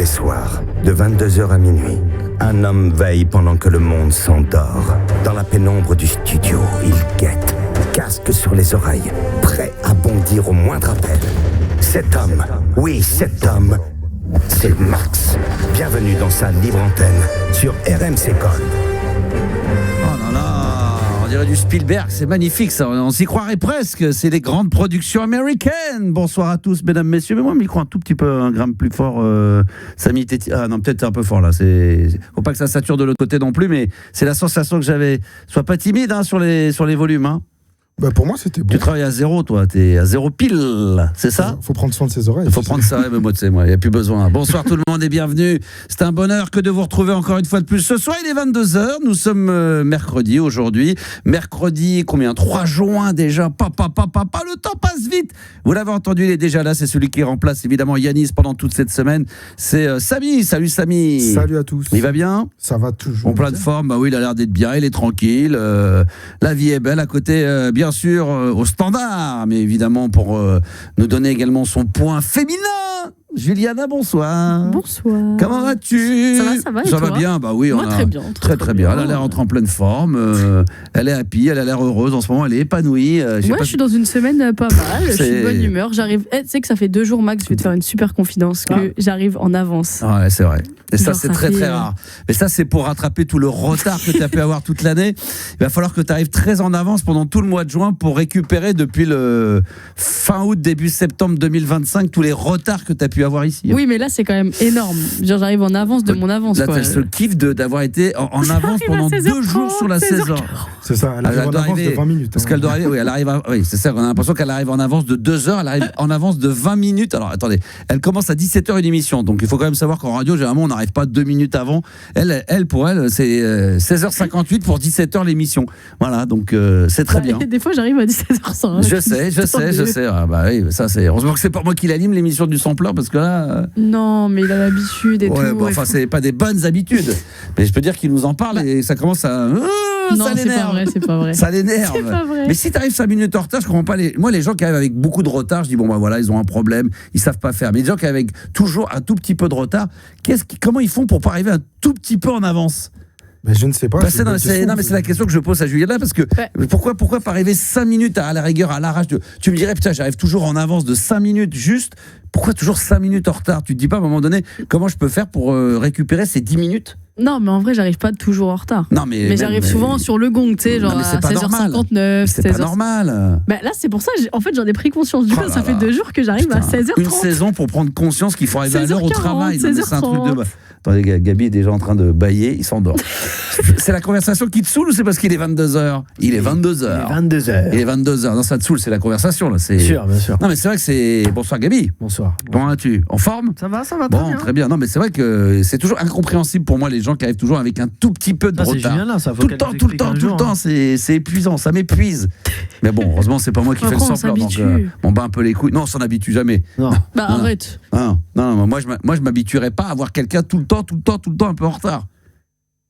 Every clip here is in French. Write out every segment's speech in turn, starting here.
les soirs, de 22h à minuit, un homme veille pendant que le monde s'endort. Dans la pénombre du studio, il guette, casque sur les oreilles, prêt à bondir au moindre appel. Cet homme, oui, cet homme, c'est Max. Bienvenue dans sa libre antenne sur RMC Gold. Oh là là, on dirait du Spielberg, c'est magnifique ça, on s'y croirait presque, c'est les grandes productions américaines. Bonsoir à tous mesdames, messieurs, mais moi je m'y crois un tout petit peu, un gramme plus fort, Samy Téti, ah non peut-être un peu fort là, faut pas que ça sature de l'autre côté non plus, mais c'est la sensation que j'avais. Sois pas timide hein, sur les volumes hein. Bah pour moi c'était bon. Tu travailles à zéro toi, t'es à zéro pile, c'est ça ? Faut prendre soin de ses oreilles. Il faut prendre ça, mais moi tu sais, il n'y a plus besoin. Bonsoir tout le monde et bienvenue. C'est un bonheur que de vous retrouver encore une fois de plus. Ce soir il est 22h, nous sommes mercredi aujourd'hui. Mercredi, combien ? 3 juin déjà, le temps passe vite. Vous l'avez entendu, il est déjà là, c'est celui qui remplace évidemment Yanis pendant toute cette semaine. C'est Samy, salut Samy. Salut à tous. Il va bien ? Ça va toujours. En pleine forme, bah oui, il a l'air d'être bien, il est tranquille. La vie est belle à côté, bien sûr, au standard, mais évidemment pour nous donner également son point féminin. Juliana, bonsoir. Bonsoir. Comment vas-tu ? Ça va et ça toi ? va bien, bah oui. Moi, très bien. Très bien. Elle a l'air en pleine forme. Elle est happy, elle a l'air heureuse en ce moment. Elle est épanouie. Moi, je suis dans une semaine pas mal. Je suis de bonne humeur. J'arrive. Tu sais que ça fait 2 jours max. Je vais te faire une super confidence que j'arrive en avance. Ouais, c'est vrai. Et ça, genre, c'est très rare. Mais ça, c'est pour rattraper tout le retard que tu as pu avoir toute l'année. Il va falloir que tu arrives très en avance pendant tout le mois de juin pour récupérer depuis le fin août, début septembre 2025 tous les retards que tu as pu avoir ici. Oui, mais là, c'est quand même énorme. Genre, j'arrive en avance de mon avance. Là, tu as ce kiff d'avoir été en avance pendant 2 jours sur la saison. C'est ça, elle arrive en avance de 20 minutes. Parce qu'elle doit arriver, oui, elle arrive oui, c'est ça, on a l'impression qu'elle arrive en avance de 2 heures, elle arrive en avance de 20 minutes. Alors, attendez, elle commence à 17h une émission, donc il faut quand même savoir qu'en radio, généralement, on n'arrive pas 2 minutes avant. Elle pour elle, c'est 16h58 pour 17h l'émission. Voilà, donc c'est très bien. Des fois, j'arrive à 17h05. Je sais. Ah, bah oui, ça, c'est heureusement que c'est pas moi qui l'anime l'émission du sampleur, parce que là. Non, mais il a l'habitude et tout. Bon, enfin, c'est pas des bonnes habitudes. Mais je peux dire qu'il nous en parle et ça commence à. Non, ça l'énerve. c'est pas vrai. Ça l'énerve. C'est pas vrai. Mais si t'arrives 5 minutes en retard, je comprends pas moi, les gens qui arrivent avec beaucoup de retard, je dis bon, bah voilà, ils ont un problème, ils savent pas faire. Mais les gens qui arrivent avec toujours un tout petit peu de retard, comment ils font pour pas arriver un tout petit peu en avance ? Mais je ne sais pas. Mais c'est la question que je pose à Juliana, parce que pourquoi pas arriver 5 minutes à la rigueur, à l'arrache de. Tu me dirais, putain, j'arrive toujours en avance de 5 minutes juste. Pourquoi toujours 5 minutes en retard ? Tu te dis pas à un moment donné comment je peux faire pour récupérer ces 10 minutes ? Non, mais en vrai, j'arrive pas toujours en retard. Non, mais j'arrive souvent sur le gong, tu sais, genre à 16h59. C'est pas normal. Bah là, c'est pour ça, en fait, j'en ai pris conscience. Du coup, ça fait 2 jours que j'arrive à 16h30. Une saison pour prendre conscience qu'il faut arriver à l'heure au travail. C'est un truc de. Attendez, Gabi est déjà en train de bâiller, il s'endort. C'est la conversation qui te saoule ou c'est parce qu'il est 22h ? Il est 22h. Il est 22h. Non, ça te saoule, c'est la conversation là. Bien sûr. Non, mais c'est vrai que c'est. Bonsoir Gabi. Bonsoir. Comment vas-tu ? En forme ? Ça va Bon, très bien. Non, mais c'est vrai que c'est toujours incompréhensible pour moi les gens qui arrivent toujours avec un tout petit peu de retard. C'est Julien là, ça faut tout le temps, c'est épuisant, ça m'épuise. Mais bon, heureusement, c'est pas moi qui fais le sampleur, donc on bat un peu les couilles. Non, on s'en habitue jamais. Non. Bah arrête. Non, moi je m'habituerais pas à avoir quelqu'un tout le temps un peu en retard.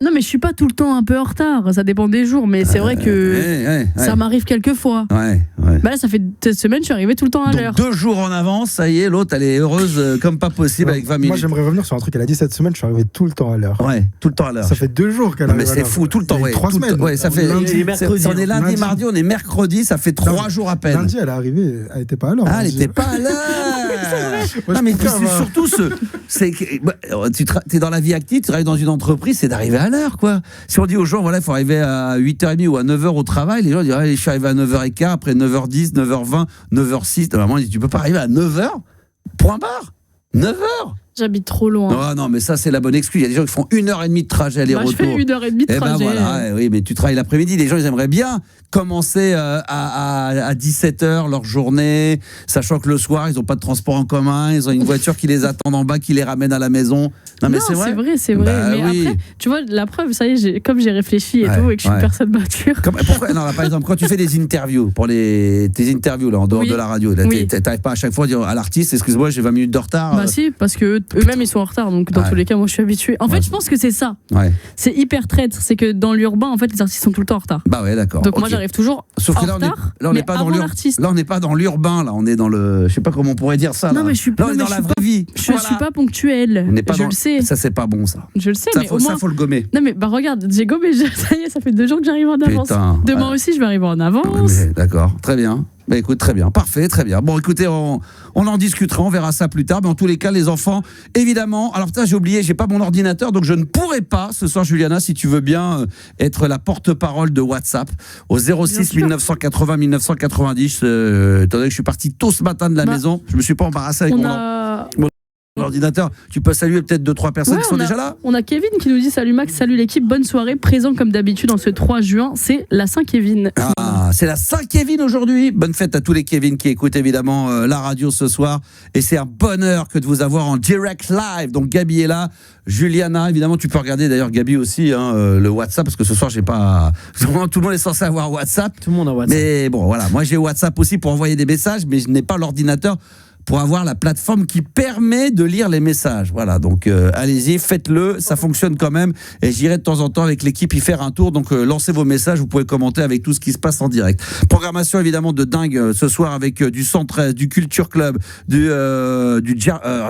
Non, mais je suis pas tout le temps un peu en retard, ça dépend des jours, mais c'est vrai que ça m'arrive quelques fois. Ouais. Bah là, ça fait cette semaine, je suis arrivé tout le temps à l'heure. 2 jours en avance, ça y est, l'autre, elle est heureuse comme pas possible avec 20 minutes. Moi, j'aimerais revenir sur un truc, elle a dit cette semaine, je suis arrivé tout le temps à l'heure. Ouais, tout le temps à l'heure. Ça fait 2 jours qu'elle arrive à l'heure. Mais c'est fou, tout le temps, 3 semaines. Ouais, ça fait. On est lundi, mardi, on est mercredi, ça fait 3 jours à peine. Lundi, elle est arrivée, elle était pas à l'heure. Ah, elle était pas à l'heure. Non, mais c'est surtout t'es dans la vie active, tu travailles dans une entreprise, c'est d'arriver à l'heure, quoi. Si on dit aux gens, voilà, il faut arriver à 8h30 ou à 9h au travail, les gens disent, je suis arrivé à 9h15, après 9h10, 9h20, 9h06. Normalement, tu peux pas arriver à 9h ? Point barre ? 9h ? J'habite trop loin. Oh non, mais ça, c'est la bonne excuse. Il y a des gens qui font 1h30 de trajet aller-retour. Je fais 1h30 de trajet. Voilà, oui, mais tu travailles l'après-midi. Les gens, ils aimeraient bien commencer à 17h leur journée, sachant que le soir, ils n'ont pas de transport en commun, ils ont une voiture qui les attend en bas, qui les ramène à la maison. Non, mais c'est vrai. C'est vrai. Bah, mais oui. après, tu vois, la preuve, ça y est, comme j'ai réfléchi et tout, et que je suis une personne mature. Pourquoi non, là, par exemple, quand tu fais des interviews, tes interviews là, en dehors de la radio, là, t'arrives pas à chaque fois à dire à l'artiste, excuse-moi, j'ai 20 minutes de retard. Bah si, parce que Eux-mêmes, ils sont en retard, donc dans tous les cas, moi, je suis habituée. En fait, je pense que c'est ça. Ouais. C'est hyper traître. C'est que dans l'urbain, en fait, les artistes sont tout le temps en retard. Bah ouais, d'accord. Donc moi, j'arrive toujours Sauf que en là, retard, on mais n'est pas dans avant l'artiste. Là, on n'est pas dans l'urbain, là, on est dans le. Je sais pas comment on pourrait dire ça. Non, là. mais je suis là, on est dans la vraie vie. Je suis pas ponctuelle. Je le sais. Ça, c'est pas bon, ça. Je le sais, Ça, mais au moins. Ça, faut le gommer. Non, mais bah regarde, j'ai gommé. Ça y est, ça fait 2 jours que j'arrive en avance. Putain, Demain aussi, je vais arriver en avance. D'accord, très bien. Bah écoute, très bien, parfait, très bien. Bon, écoutez, on en discutera, on verra ça plus tard. Mais en tous les cas, les enfants, évidemment. Alors, putain, j'ai oublié, j'ai pas mon ordinateur, donc je ne pourrai pas ce soir, Juliana, si tu veux bien être la porte-parole de WhatsApp au 06 1980 1990. Étant donné que je suis parti tôt ce matin de la maison, je me suis pas embarrassé avec mon ordinateur. Tu peux saluer peut-être 2-3 personnes qui sont déjà là. On a Kevin qui nous dit salut Max, salut l'équipe, bonne soirée, présent comme d'habitude en ce 3 juin, c'est la Saint-Kevin. Ah, c'est la Saint-Kevin aujourd'hui. Bonne fête à tous les Kevin qui écoutent évidemment la radio ce soir, et c'est un bonheur que de vous avoir en direct live. Donc Gabi est là, Juliana, évidemment tu peux regarder d'ailleurs Gabi aussi le WhatsApp, parce que ce soir j'ai pas tout le monde est censé avoir WhatsApp. Tout le monde a WhatsApp. Mais bon voilà, moi j'ai WhatsApp aussi pour envoyer des messages, mais je n'ai pas l'ordinateur pour avoir la plateforme qui permet de lire les messages. Voilà, donc allez-y, faites-le, ça fonctionne quand même. Et j'irai de temps en temps avec l'équipe y faire un tour. Donc lancez vos messages, vous pouvez commenter avec tout ce qui se passe en direct. Programmation évidemment de dingue ce soir avec du 113, du Culture Club, du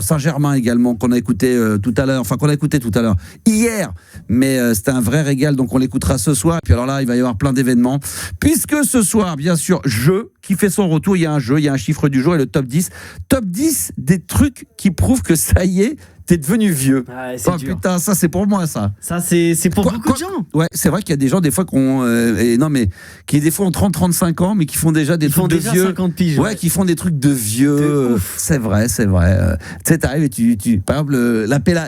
Saint-Germain également qu'on a écouté tout à l'heure, hier. Mais c'était un vrai régal, donc on l'écoutera ce soir. Et puis alors là, il va y avoir plein d'événements. Puisque ce soir, bien sûr, jeu qui fait son retour, il y a un jeu, il y a un chiffre du jour et le top 10. Top 10 des trucs qui prouvent que ça y est, t'es devenu vieux. Ouais, c'est dur. Putain, ça c'est pour moi ça. Ça c'est pour beaucoup de gens. Ouais, c'est vrai qu'il y a des gens des fois qui des fois ont 30-35 ans mais qui font déjà des trucs de vieux. 50 piges. Ouais, qui font des trucs de vieux. C'est vrai. Tu sais, t'arrives et tu par exemple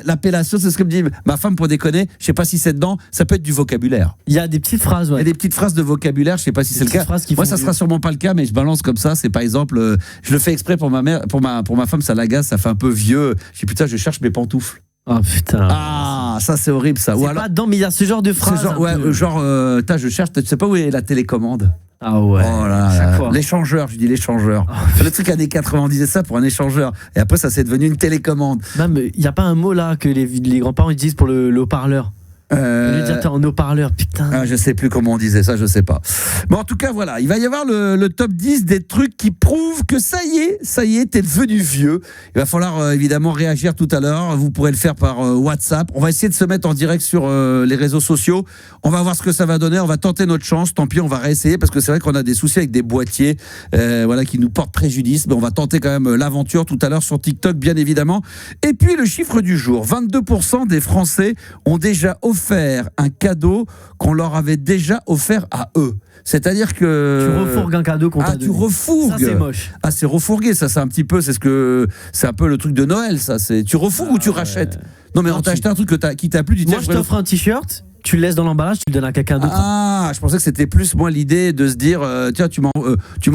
l'appellation, c'est ce que me dit ma femme pour déconner, je sais pas si c'est dedans, ça peut être du vocabulaire. Il y a des petites phrases, ouais. Il y a des petites phrases de vocabulaire, je sais pas si c'est le cas. Moi ça sera sûrement pas le cas, mais je balance comme ça, c'est par exemple je le fais exprès pour ma mère, pour ma femme, ça l'agace, ça fait un peu vieux. Je dis putain, je cherche mes pantoufles. Oh putain. Ah, ça c'est horrible ça. C'est pas dedans, mais il y a ce genre de phrase. Je cherche, tu sais pas où est la télécommande. Ah ouais. Oh là, l'échangeur, je dis l'échangeur. Oh, le truc années 80 disait ça pour un échangeur. Et après ça c'est devenu une télécommande. Même il y a pas un mot là que les grands-parents utilisent pour le haut-parleur. Le dire en haut-parleur, putain. Ah, je sais plus comment on disait ça, je sais pas. Bon, en tout cas, voilà, il va y avoir le top 10 des trucs qui prouvent que ça y est, t'es devenu vieux. Il va falloir évidemment réagir tout à l'heure. Vous pourrez le faire par WhatsApp. On va essayer de se mettre en direct sur les réseaux sociaux. On va voir ce que ça va donner. On va tenter notre chance. Tant pis, on va réessayer parce que c'est vrai qu'on a des soucis avec des boîtiers, qui nous portent préjudice. Mais on va tenter quand même l'aventure tout à l'heure sur TikTok, bien évidemment. Et puis le chiffre du jour 22% des Français ont déjà offert un cadeau qu'on leur avait déjà offert à eux. C'est-à-dire que tu refourgues un cadeau qu'on t'a donné. Tu refourgues. Ça c'est moche. Ah, c'est refourguer, ça c'est un petit peu, c'est un peu le truc de Noël, ça. C'est tu refourgues ou tu rachètes. Non mais on t'a acheté un truc qui t'a plu. Moi je t'offre un t-shirt. Tu le laisses dans l'emballage, tu le donnes à quelqu'un d'autre. Ah, je pensais que c'était plus moi l'idée de se dire tiens, tu m'as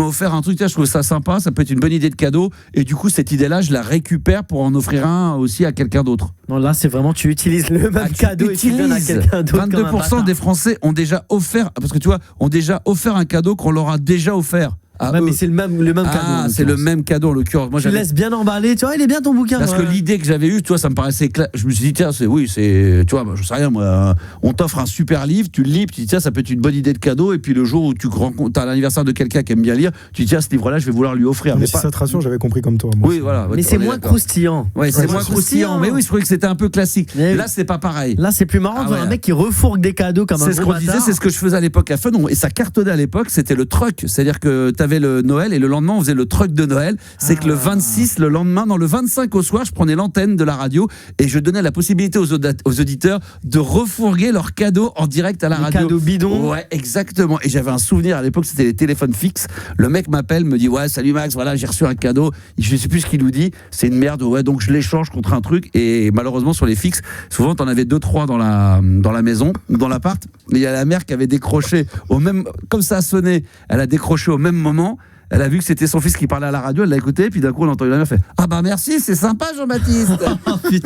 offert un truc, tiens, je trouve ça sympa, ça peut être une bonne idée de cadeau, et du coup cette idée-là, je la récupère pour en offrir un aussi à quelqu'un d'autre. Non, là c'est vraiment tu utilises le même cadeau et tu le donnes à quelqu'un d'autre. 22% des Français ont déjà offert, parce que tu vois, ont déjà offert un cadeau qu'on leur a déjà offert. Ouais, mais c'est le même cadeau. Ah, c'est le même cadeau en l'occurrence. Moi, tu laisses bien emballer, tu vois, il est bien ton bouquin. Parce que l'idée que j'avais eue, tu vois, ça me paraissait clair. Je me suis dit, tiens, tu vois, je sais rien, moi, on t'offre un super livre, tu le lis, puis tu dis, tiens, ça peut être une bonne idée de cadeau, et puis le jour où tu as l'anniversaire de quelqu'un qui aime bien lire, tu dis, tiens, ce livre-là, je vais vouloir lui offrir. Mais si ça te rassure, j'avais compris comme toi. Moi. Oui, voilà. Mais c'est moins croustillant. Ouais, c'est moins croustillant. Mais oui, je trouvais que c'était un peu classique. Mais là, c'est pas pareil. Là, c'est plus marrant de voir un mec qui refourgue des cadeaux comme un C'est ce qu'on disait, c'est ce que je faisais à l'époque à Fun, et ça cartonnait à l'époque, c'était le truck. C'est-à-dire que t'avais le Noël et le lendemain on faisait le truck de Noël. C'est que le 26, le lendemain, le 25 au soir, je prenais l'antenne de la radio et je donnais la possibilité aux auditeurs de refourguer leurs cadeaux en direct à la radio. Cadeaux bidons. Ouais, exactement. Et j'avais un souvenir à l'époque, c'était les téléphones fixes. Le mec m'appelle, me dit ouais, salut Max, voilà, j'ai reçu un cadeau. Je sais plus ce qu'il nous dit. C'est une merde. Ouais, donc je l'échange contre un truc. Et malheureusement sur les fixes, souvent t'en avais 2-3 dans la maison, dans l'appart. Mais il y a la mère qui avait décroché au même, comme ça a sonné, elle a décroché au même moment. Elle a vu que c'était son fils qui parlait à la radio, elle l'a écouté, puis d'un coup on entend la mère faire ah bah merci, c'est sympa Jean-Baptiste.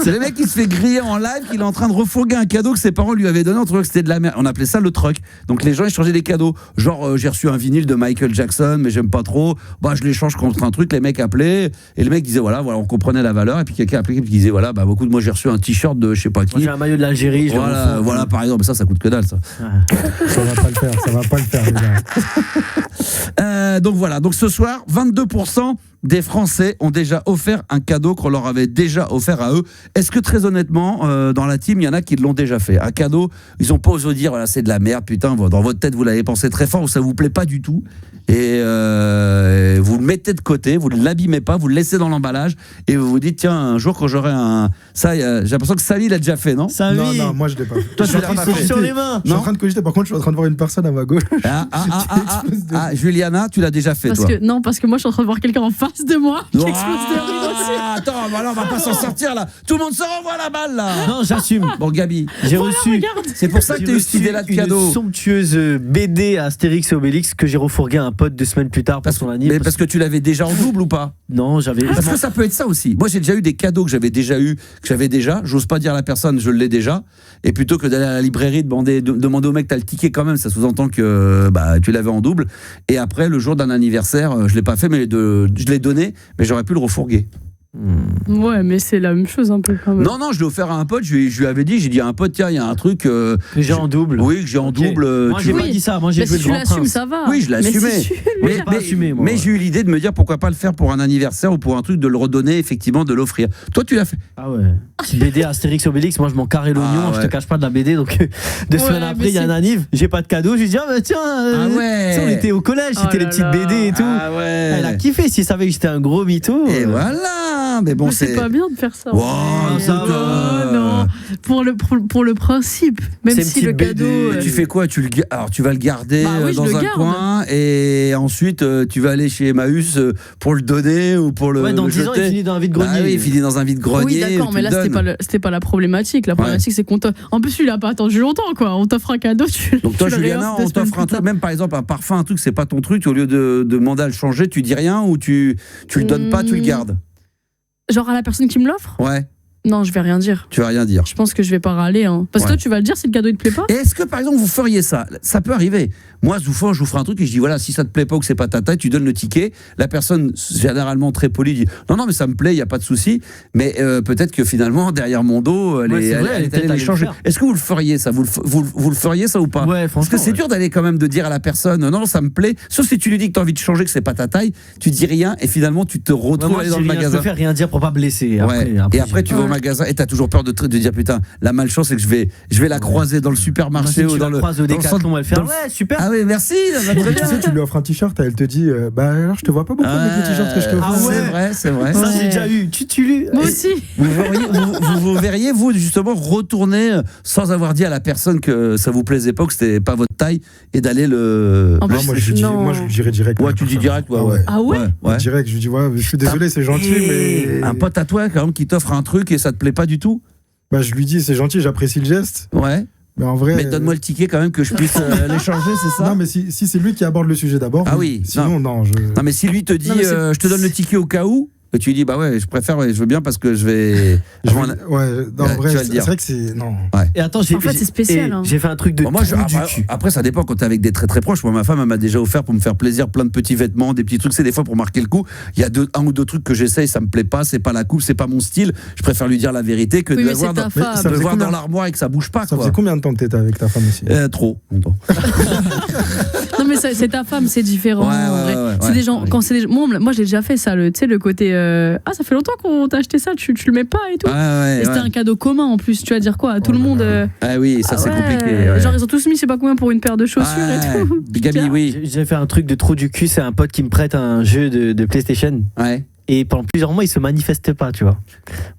C'est le mec qui se fait griller en live qu'il est en train de refourguer un cadeau que ses parents lui avaient donné, on trouvait que c'était de la merde. On appelait ça le truc. Donc les gens échangeaient des cadeaux. Genre j'ai reçu un vinyle de Michael Jackson mais j'aime pas trop. Bah je l'échange contre un truc, les mecs appelaient et le mec disait voilà, on comprenait la valeur et puis quelqu'un appelait qui disait voilà, bah beaucoup de moi j'ai reçu un t-shirt de je sais pas qui. Moi, j'ai un maillot de l'Algérie, voilà par exemple, ça coûte que dalle ça. Ça va pas le faire les gars. Donc voilà, donc ce soir 22% des Français ont déjà offert un cadeau qu'on leur avait déjà offert à eux. Est-ce que très honnêtement, dans la team, il y en a qui l'ont déjà fait? Un cadeau, ils n'ont pas osé dire voilà, c'est de la merde, putain, dans votre tête vous l'avez pensé très fort ou ça vous plaît pas du tout et vous le mettez de côté, vous ne l'abîmez pas, vous le laissez dans l'emballage et vous vous dites tiens, un jour quand j'aurai un... Ça, j'ai l'impression que Sally l'a déjà fait, non? Non, moi je l'ai pas fait. Toi, tu l'as pas fait sur les mains. Je suis en train de cogiter, par contre je suis en train de voir une personne à ma gauche. Juliana, tu l'as déjà fait toi? Non, parce que moi je suis en train de voir quelqu'un en face de moi qui explose de rire aussi. Attends, voilà, on va pas s'en sortir là. Tout le monde se renvoie la balle là. Non, j'assume. Bon, Gabi, J'ai reçu. Regarde. c'est pour ça que tu as eu cette idée-là de cadeau. Une somptueuse BD à Astérix et Obélix que j'ai refourgué à un pote 2 semaines plus tard pour son anniversaire. Mais parce que tu l'avais déjà en double ou pas? Non, j'avais. Parce que ça peut être ça aussi. Moi, j'ai déjà eu des cadeaux que j'avais déjà eu, que j'avais déjà. J'ose pas dire à la personne, je l'ai déjà. Et plutôt que d'aller à la librairie demander au mec, t'as le ticket quand même, ça sous-entend que tu l'avais en double. Et après, le jour d'un anniversaire, je l'ai pas fait, mais je l'ai donné, mais j'aurais pu le refourguer. Ouais, mais c'est la même chose un peu quand même. Non, je l'ai offert à un pote. Je lui avais dit, j'ai dit à un pote, tiens, il y a un truc Que j'ai en double. Oui, que j'ai en double. Moi, j'ai pas dit ça. Moi, j'ai Mais joué si le tu grand l'assumes, prince. ça va. Oui, je l'ai assumé. J'ai pas assumé, moi. Mais j'ai eu l'idée de me dire pourquoi pas le faire pour un anniversaire ou pour un truc, de le redonner, effectivement, de l'offrir. Toi, tu l'as fait. Ah ouais. BD Astérix et Obélix, moi je m'en carré l'oignon, je te cache pas de la BD, donc 2 semaines après il y a un anniv, j'ai pas de cadeau, je lui dis ah bah tiens, on était au collège, c'était les petites BD et tout. Elle a kiffé, s'il savait que j'étais un gros mytho. Et voilà, mais bon, mais c'est pas bien de faire ça. Non. Pour le principe, même si le cadeau. Tu fais quoi? Alors tu vas le garder dans un coin et ensuite tu vas aller chez Emmaüs pour le donner ou pour le dans 10 jeter. ans il finit dans un vide-grenier. Ah oui, il finit dans un vide-grenier. Oui, d'accord, mais là c'était pas la problématique. La problématique c'est qu'on en plus il a pas attendu longtemps quoi. On t'offre un cadeau, donc toi Juliana, on t'offre un truc, même par exemple un parfum, un truc c'est pas ton truc, au lieu de demander à le changer, tu dis rien ou tu le donnes pas, tu le gardes. Genre à la personne qui me l'offre? Ouais. Non, je vais rien dire. Tu vas rien dire. Je pense que je vais pas râler. Parce que toi, tu vas le dire si le cadeau il te plaît pas. Et est-ce que par exemple vous feriez ça? Ça peut arriver. Moi, je vous ferai un truc et je dis voilà, si ça te plaît pas ou que c'est pas ta taille, tu donnes le ticket. La personne, généralement très polie, dit non, mais ça me plaît, il y a pas de souci. Mais peut-être que finalement derrière mon dos, elle est allée les changer. Est-ce que vous le feriez ça? Vous le feriez ça ou pas? Ouais, parce que c'est dur d'aller quand même de dire à la personne non, ça me plaît. Sauf si tu lui dis que tu as envie de changer, que c'est pas ta taille, tu dis rien et finalement tu te retrouves aller dans le magasin. Je préfère rien dire pour pas blesser. Et après tu vas au magasin et t'as toujours peur de dire putain, la malchance c'est que je vais la croiser dans le supermarché ou dans le Décathlon, elle fait ouais super. Ah oui, merci. Tu lui offres un t-shirt, elle te dit bah alors je te vois pas beaucoup avec le t-shirt que je te offre. C'est vrai. Ça j'ai déjà eu. Moi aussi. Vous verriez vous justement retourner sans avoir dit à la personne que ça vous plaisait pas, que c'était pas votre taille et d'aller le. Moi je lui dirais direct. Ouais, tu dis direct. Ah ouais. Direct, je lui dis je suis désolé, c'est gentil mais un pote à toi quand même qui t'offre un truc et ça te plaît pas du tout. Bah je lui dis c'est gentil, j'apprécie le geste. Ouais. Mais en vrai. Mais donne-moi le ticket quand même que je puisse l'échanger, c'est ça? Non, mais si c'est lui qui aborde le sujet d'abord. Ah oui. Sinon, non. Non, mais si lui te dit je te donne le ticket au cas où. Et tu lui dis bah ouais, je préfère, je veux bien parce que je vais. En vrai, c'est vrai que c'est non. Ouais. Et attends, en fait, c'est spécial. J'ai fait un truc de. Moi, après, ça dépend quand t'es avec des très très proches. Moi, ma femme, elle m'a déjà offert pour me faire plaisir plein de petits vêtements, des petits trucs. C'est des fois pour marquer le coup. Il y a un ou deux trucs que j'essaye, ça me plaît pas, c'est pas la coupe, c'est pas mon style. Je préfère lui dire la vérité que de le voir dans l'armoire et que ça bouge pas. Ça faisait combien de temps que t'étais avec ta femme aussi? Trop longtemps. Non mais c'est ta femme, c'est différent. C'est des gens quand c'est des moi je l'ai déjà fait ça, tu sais le côté ça fait longtemps qu'on t'a acheté ça, tu le mets pas et tout. Et c'était un cadeau commun en plus, tu vas dire quoi à tout le monde. Ah oui, ça c'est compliqué. Genre ils ont tous mis je sais pas combien pour une paire de chaussures et tout. Gabi, oui. J'ai fait un truc de trou du cul, c'est un pote qui me prête un jeu de PlayStation. Ouais. et pendant plusieurs mois, il se manifeste pas, tu vois.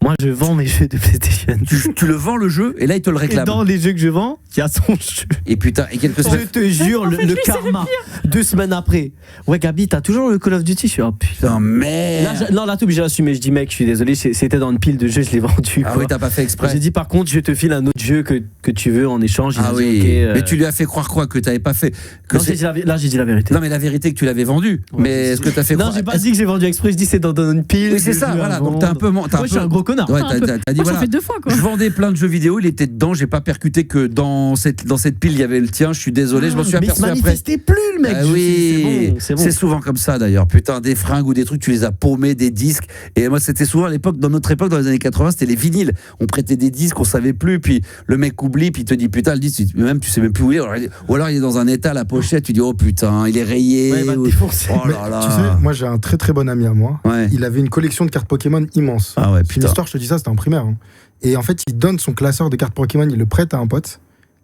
Moi, je vends mes jeux de PlayStation. Tu le vends le jeu et là il te le réclame. Et dans les jeux que je vends, il y a son jeu. Et putain, et quelques semaines. Je te jure, le karma. 2 semaines après. Ouais, Gabi, t'as toujours le Call of Duty? Je suis putain, merde. Là, tout obligé d'assumer. Je dis, mec, je suis désolé, c'était dans une pile de jeux, je l'ai vendu. Ah oui, t'as pas fait exprès. J'ai dit, par contre, je te file un autre jeu que tu veux en échange. Ah oui. Okay, mais tu lui as fait croire quoi? Que t'avais pas fait? Non, j'ai dit la vérité. Non, mais la vérité que tu l'avais vendu. Ouais, mais est-ce que t'as fait croire? Non, j'ai pas dit que j'ai vendu exprès. Je dis c'est dans une pile. Oui, c'est ça. Voilà. Donc t'as un peu. Moi, je suis un gros connard. Ouais, t'as dit voilà. Ça fait 2 fois quoi. Je vendais plein de jeux vidéo. Il était dedans. J'ai pas percuté que dans cette pile il y avait le tien. Je suis désolé. Je m'en suis aperçu après. Mais il se manifestait plus le mec. Ah oui. C'est souvent comme ça d'ailleurs. Putain, des fringues ou des trucs, tu les as paumés, des disques. Et moi, c'était souvent à l'époque, dans notre époque, dans les années 80, c'était les vinyles. On prêtait des disques, on savait plus. Puis le mec oublie, puis il te dit putain, le disque, même tu sais même plus où il est. Ou alors il est dans un état, la pochette, tu dis oh putain, il est rayé. Ouais, il va te défoncer. Oh là là. Tu sais, moi j'ai un très très bon ami à moi. Ouais. Il avait une collection de cartes Pokémon immense. Ah ouais, putain. C'est une histoire, je te dis ça, c'était en primaire. Hein. Et en fait, il donne son classeur de cartes Pokémon, il le prête à un pote.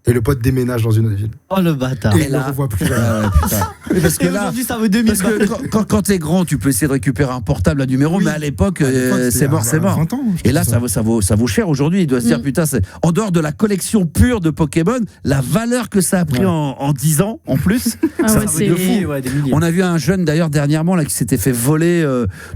Et le pote déménage dans une autre ville. Oh le bâtard. Et il ne le revoit plus jamais. Ah ouais, putain. Parce que là, aujourd'hui, ça vaut 2000. Parce que quand t'es grand, tu peux essayer de récupérer un portable à numéro, oui. Mais à l'époque, c'est mort, c'est mort. 20 ans, et là, ça vaut cher aujourd'hui. Il doit se dire, putain, en dehors de la collection pure de Pokémon, la valeur que ça a pris en 10 ans, en plus, ça vaut de fou. Ouais, on a vu un jeune, d'ailleurs, dernièrement, là, qui s'était fait voler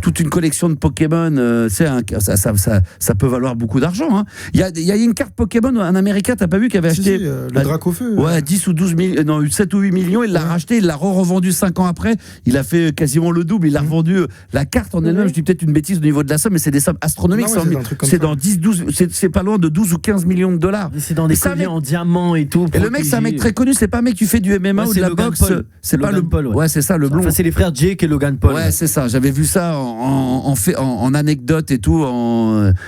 toute une collection de Pokémon. Ça peut valoir beaucoup d'argent. Hein. Il y a une carte Pokémon, un Américain, t'as pas vu, qui avait acheté... le Dracofeu. Ouais, 10 ou 12 millions, non, 7 ou 8 millions, il l'a racheté, il l'a revendu 5 ans après, il a fait quasiment le double, il a revendu la carte en elle-même, je dis peut-être une bêtise au niveau de la somme, mais c'est des sommes astronomiques, c'est dans 10, 12, c'est pas loin de 12 ou 15 millions de dollars. Et c'est dans des colliers en diamant et tout. Et le mec, c'est un mec très connu, c'est pas un mec qui fait du MMA ou de la boxe, c'est pas le Paul. Ouais, c'est ça, le blond. Enfin, c'est les frères Jake et Logan Paul. Ouais, c'est ça, j'avais vu ça en anecdote et tout,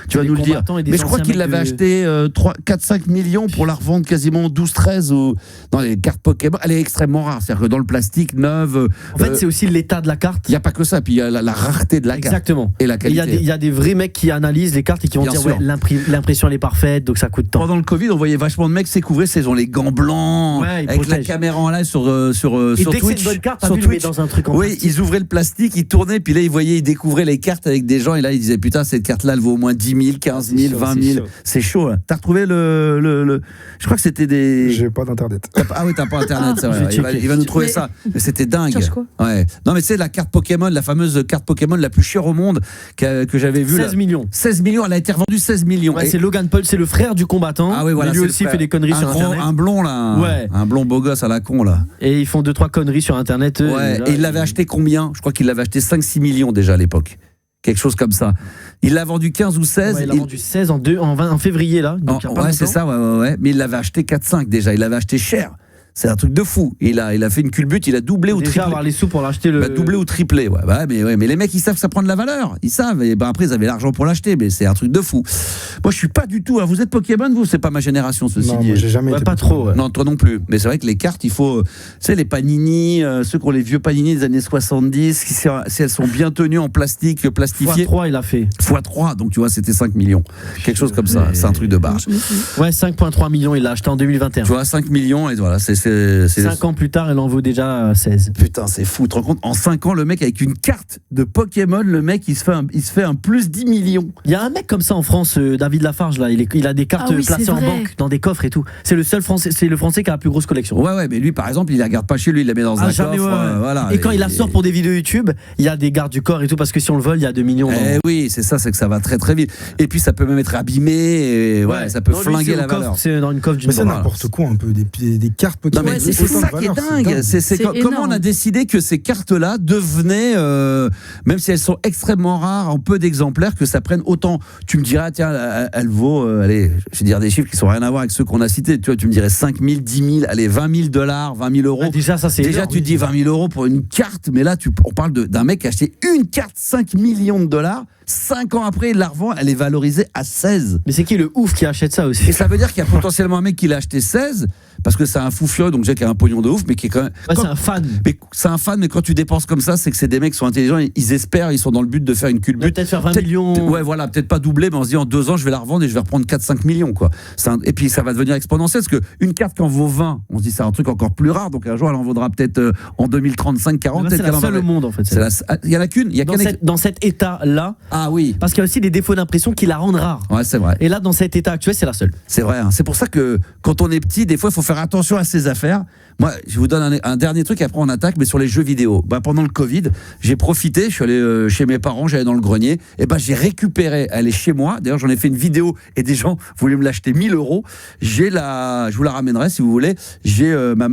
tu vas nous le dire. Mais je crois qu'il l'avait acheté 4-5 millions pour la revendre quasiment 12-13 ou dans les cartes Pokémon, elle est extrêmement rare, c'est-à-dire que dans le plastique neuve. En fait, c'est aussi l'état de la carte. Il y a pas que ça, puis il y a la rareté de la carte. Exactement. Et la qualité. Il y a des vrais mecs qui analysent les cartes et qui vont dire ouais, l'impression elle est parfaite, donc ça coûte tant. Pendant le Covid, on voyait vachement de mecs s'écouvrir, ils ont les gants blancs, avec la caméra en live sur et sur dès Twitch. Que c'est une bonne carte, sur Twitch, dans un truc en oui, ils ouvraient le plastique, ils tournaient, puis là ils découvraient les cartes avec des gens, et là ils disaient putain, cette carte-là elle vaut au moins 10 000, 15 000, 20 000. C'est chaud. Là. T'as retrouvé le. Je crois que c'était des. J'ai pas d'internet. Ah oui, t'as pas internet, c'est vrai. Il va nous trouver ça. Mais c'était dingue. Ouais. Non, mais c'est la carte Pokémon, la fameuse carte Pokémon la plus chère au monde que j'avais vue. 16 millions. 16 millions, elle a été revendue 16 millions. Ouais, c'est Logan Paul, c'est le frère du combattant. Ah oui, voilà. Lui aussi fait des conneries sur Internet. Un blond là. Ouais. Un blond beau gosse à la con là. Et ils font 2-3 conneries sur Internet. Ouais. Et il l'avait acheté combien? Je crois qu'il l'avait acheté 5-6 millions déjà à l'époque. Quelque chose comme ça. Il l'a vendu 15 ou 16. Ouais, il l'a vendu 16 en février là. Donc ouais, c'est ça, ouais. Mais il l'avait acheté 4-5 déjà. Il l'avait acheté cher. C'est un truc de fou. Il a fait une culbute, il a doublé ou triplé. Avoir les sous pour l'acheter doublé ou triplé. Mais les mecs ils savent que ça prend de la valeur. Ils savent. Et après ils avaient l'argent pour l'acheter, mais c'est un truc de fou. Moi je suis pas du tout. Vous êtes Pokémon, vous? C'est pas ma génération ceci dit. Non, moi, j'ai jamais été pas trop. Ouais. Non, toi non plus. Mais c'est vrai que les cartes, il faut. Tu sais, les Panini, ceux qui ont les vieux Panini des années 70, si elles sont bien tenues en plastique, plastifiées. x3 il a fait. x3, donc tu vois, c'était 5 millions. Quelque chose comme ça. C'est un truc de barge. Ouais, 5,3 millions, il l'a acheté en 2021. Tu vois, 5 millions, et voilà, c'est 5 ans plus tard, elle en vaut déjà 16. Putain, c'est fou. Tu te rends compte? En 5 ans, le mec, avec une carte de Pokémon, le mec, il se fait un plus 10 millions. Il y a un mec comme ça en France, David Lafarge, là. Il a des cartes placées en banque, dans des coffres et tout. C'est le seul Français, c'est le Français qui a la plus grosse collection. Ouais, mais lui, par exemple, il la garde pas chez lui, il la met dans un coffre. Voilà. Et quand il la sort pour des vidéos YouTube, il y a des gardes du corps et tout, parce que si on le vole, il y a 2 millions. Oui, c'est ça, c'est que ça va très très vite. Et puis, ça peut même être abîmé, et ça peut flinguer la valeur. C'est dans une coffre d'une banque. C'est n'importe quoi, un peu, des cartes Pokémon. Non, mais c'est ça qui est dingue. Comment on a décidé que ces cartes-là devenaient, même si elles sont extrêmement rares, en peu d'exemplaires, que ça prenne autant. Tu me diras, tiens, elle vaut, allez, je vais dire des chiffres qui sont rien à voir avec ceux qu'on a cités. Tu vois, tu me dirais 5 000, 10 000, allez, 20 000 $, 20 000 euros. Déjà, ça c'est. Déjà, tu te dis 20 000 euros pour une carte, mais là, on parle d'un mec qui a acheté une carte 5 millions de $. 5 ans après, il la revend, elle est valorisée à 16. Mais c'est qui le ouf qui achète ça aussi? Et ça veut dire qu'il y a potentiellement un mec qui l'a acheté 16, parce que c'est un fou furieux, donc qui a un pognon de ouf, mais qui est quand même. Ouais, c'est un fan. Mais c'est un fan, mais quand tu dépenses comme ça, c'est que c'est des mecs qui sont intelligents, ils espèrent, ils sont dans le but de faire une culbute. Peut-être faire 20 millions. Ouais, voilà, peut-être pas doubler, mais on se dit en 2 ans, je vais la revendre et je vais reprendre 4-5 millions, quoi. Et puis ça va devenir exponentiel, parce qu'une carte qui en vaut 20, on se dit c'est un truc encore plus rare, donc un jour elle en vaudra peut-être en 2035, 40. C'est la seule au monde, en fait. Il y en a qu'une. Dans cet état-là. Ah oui. Parce qu'il y a aussi des défauts d'impression qui la rendent rare. Ouais, c'est vrai. Et là, dans cet état actuel, c'est la seule. C'est vrai. Hein. C'est pour ça que quand on est petit, des fois, il faut faire attention à ses affaires. Moi, je vous donne un dernier truc, après on attaque, mais sur les jeux vidéo. Pendant le Covid, j'ai profité, je suis allé chez mes parents, j'allais dans le grenier, et j'ai récupéré, elle est chez moi, d'ailleurs j'en ai fait une vidéo, et des gens voulaient me l'acheter 1 000 €. Je vous la ramènerai si vous voulez.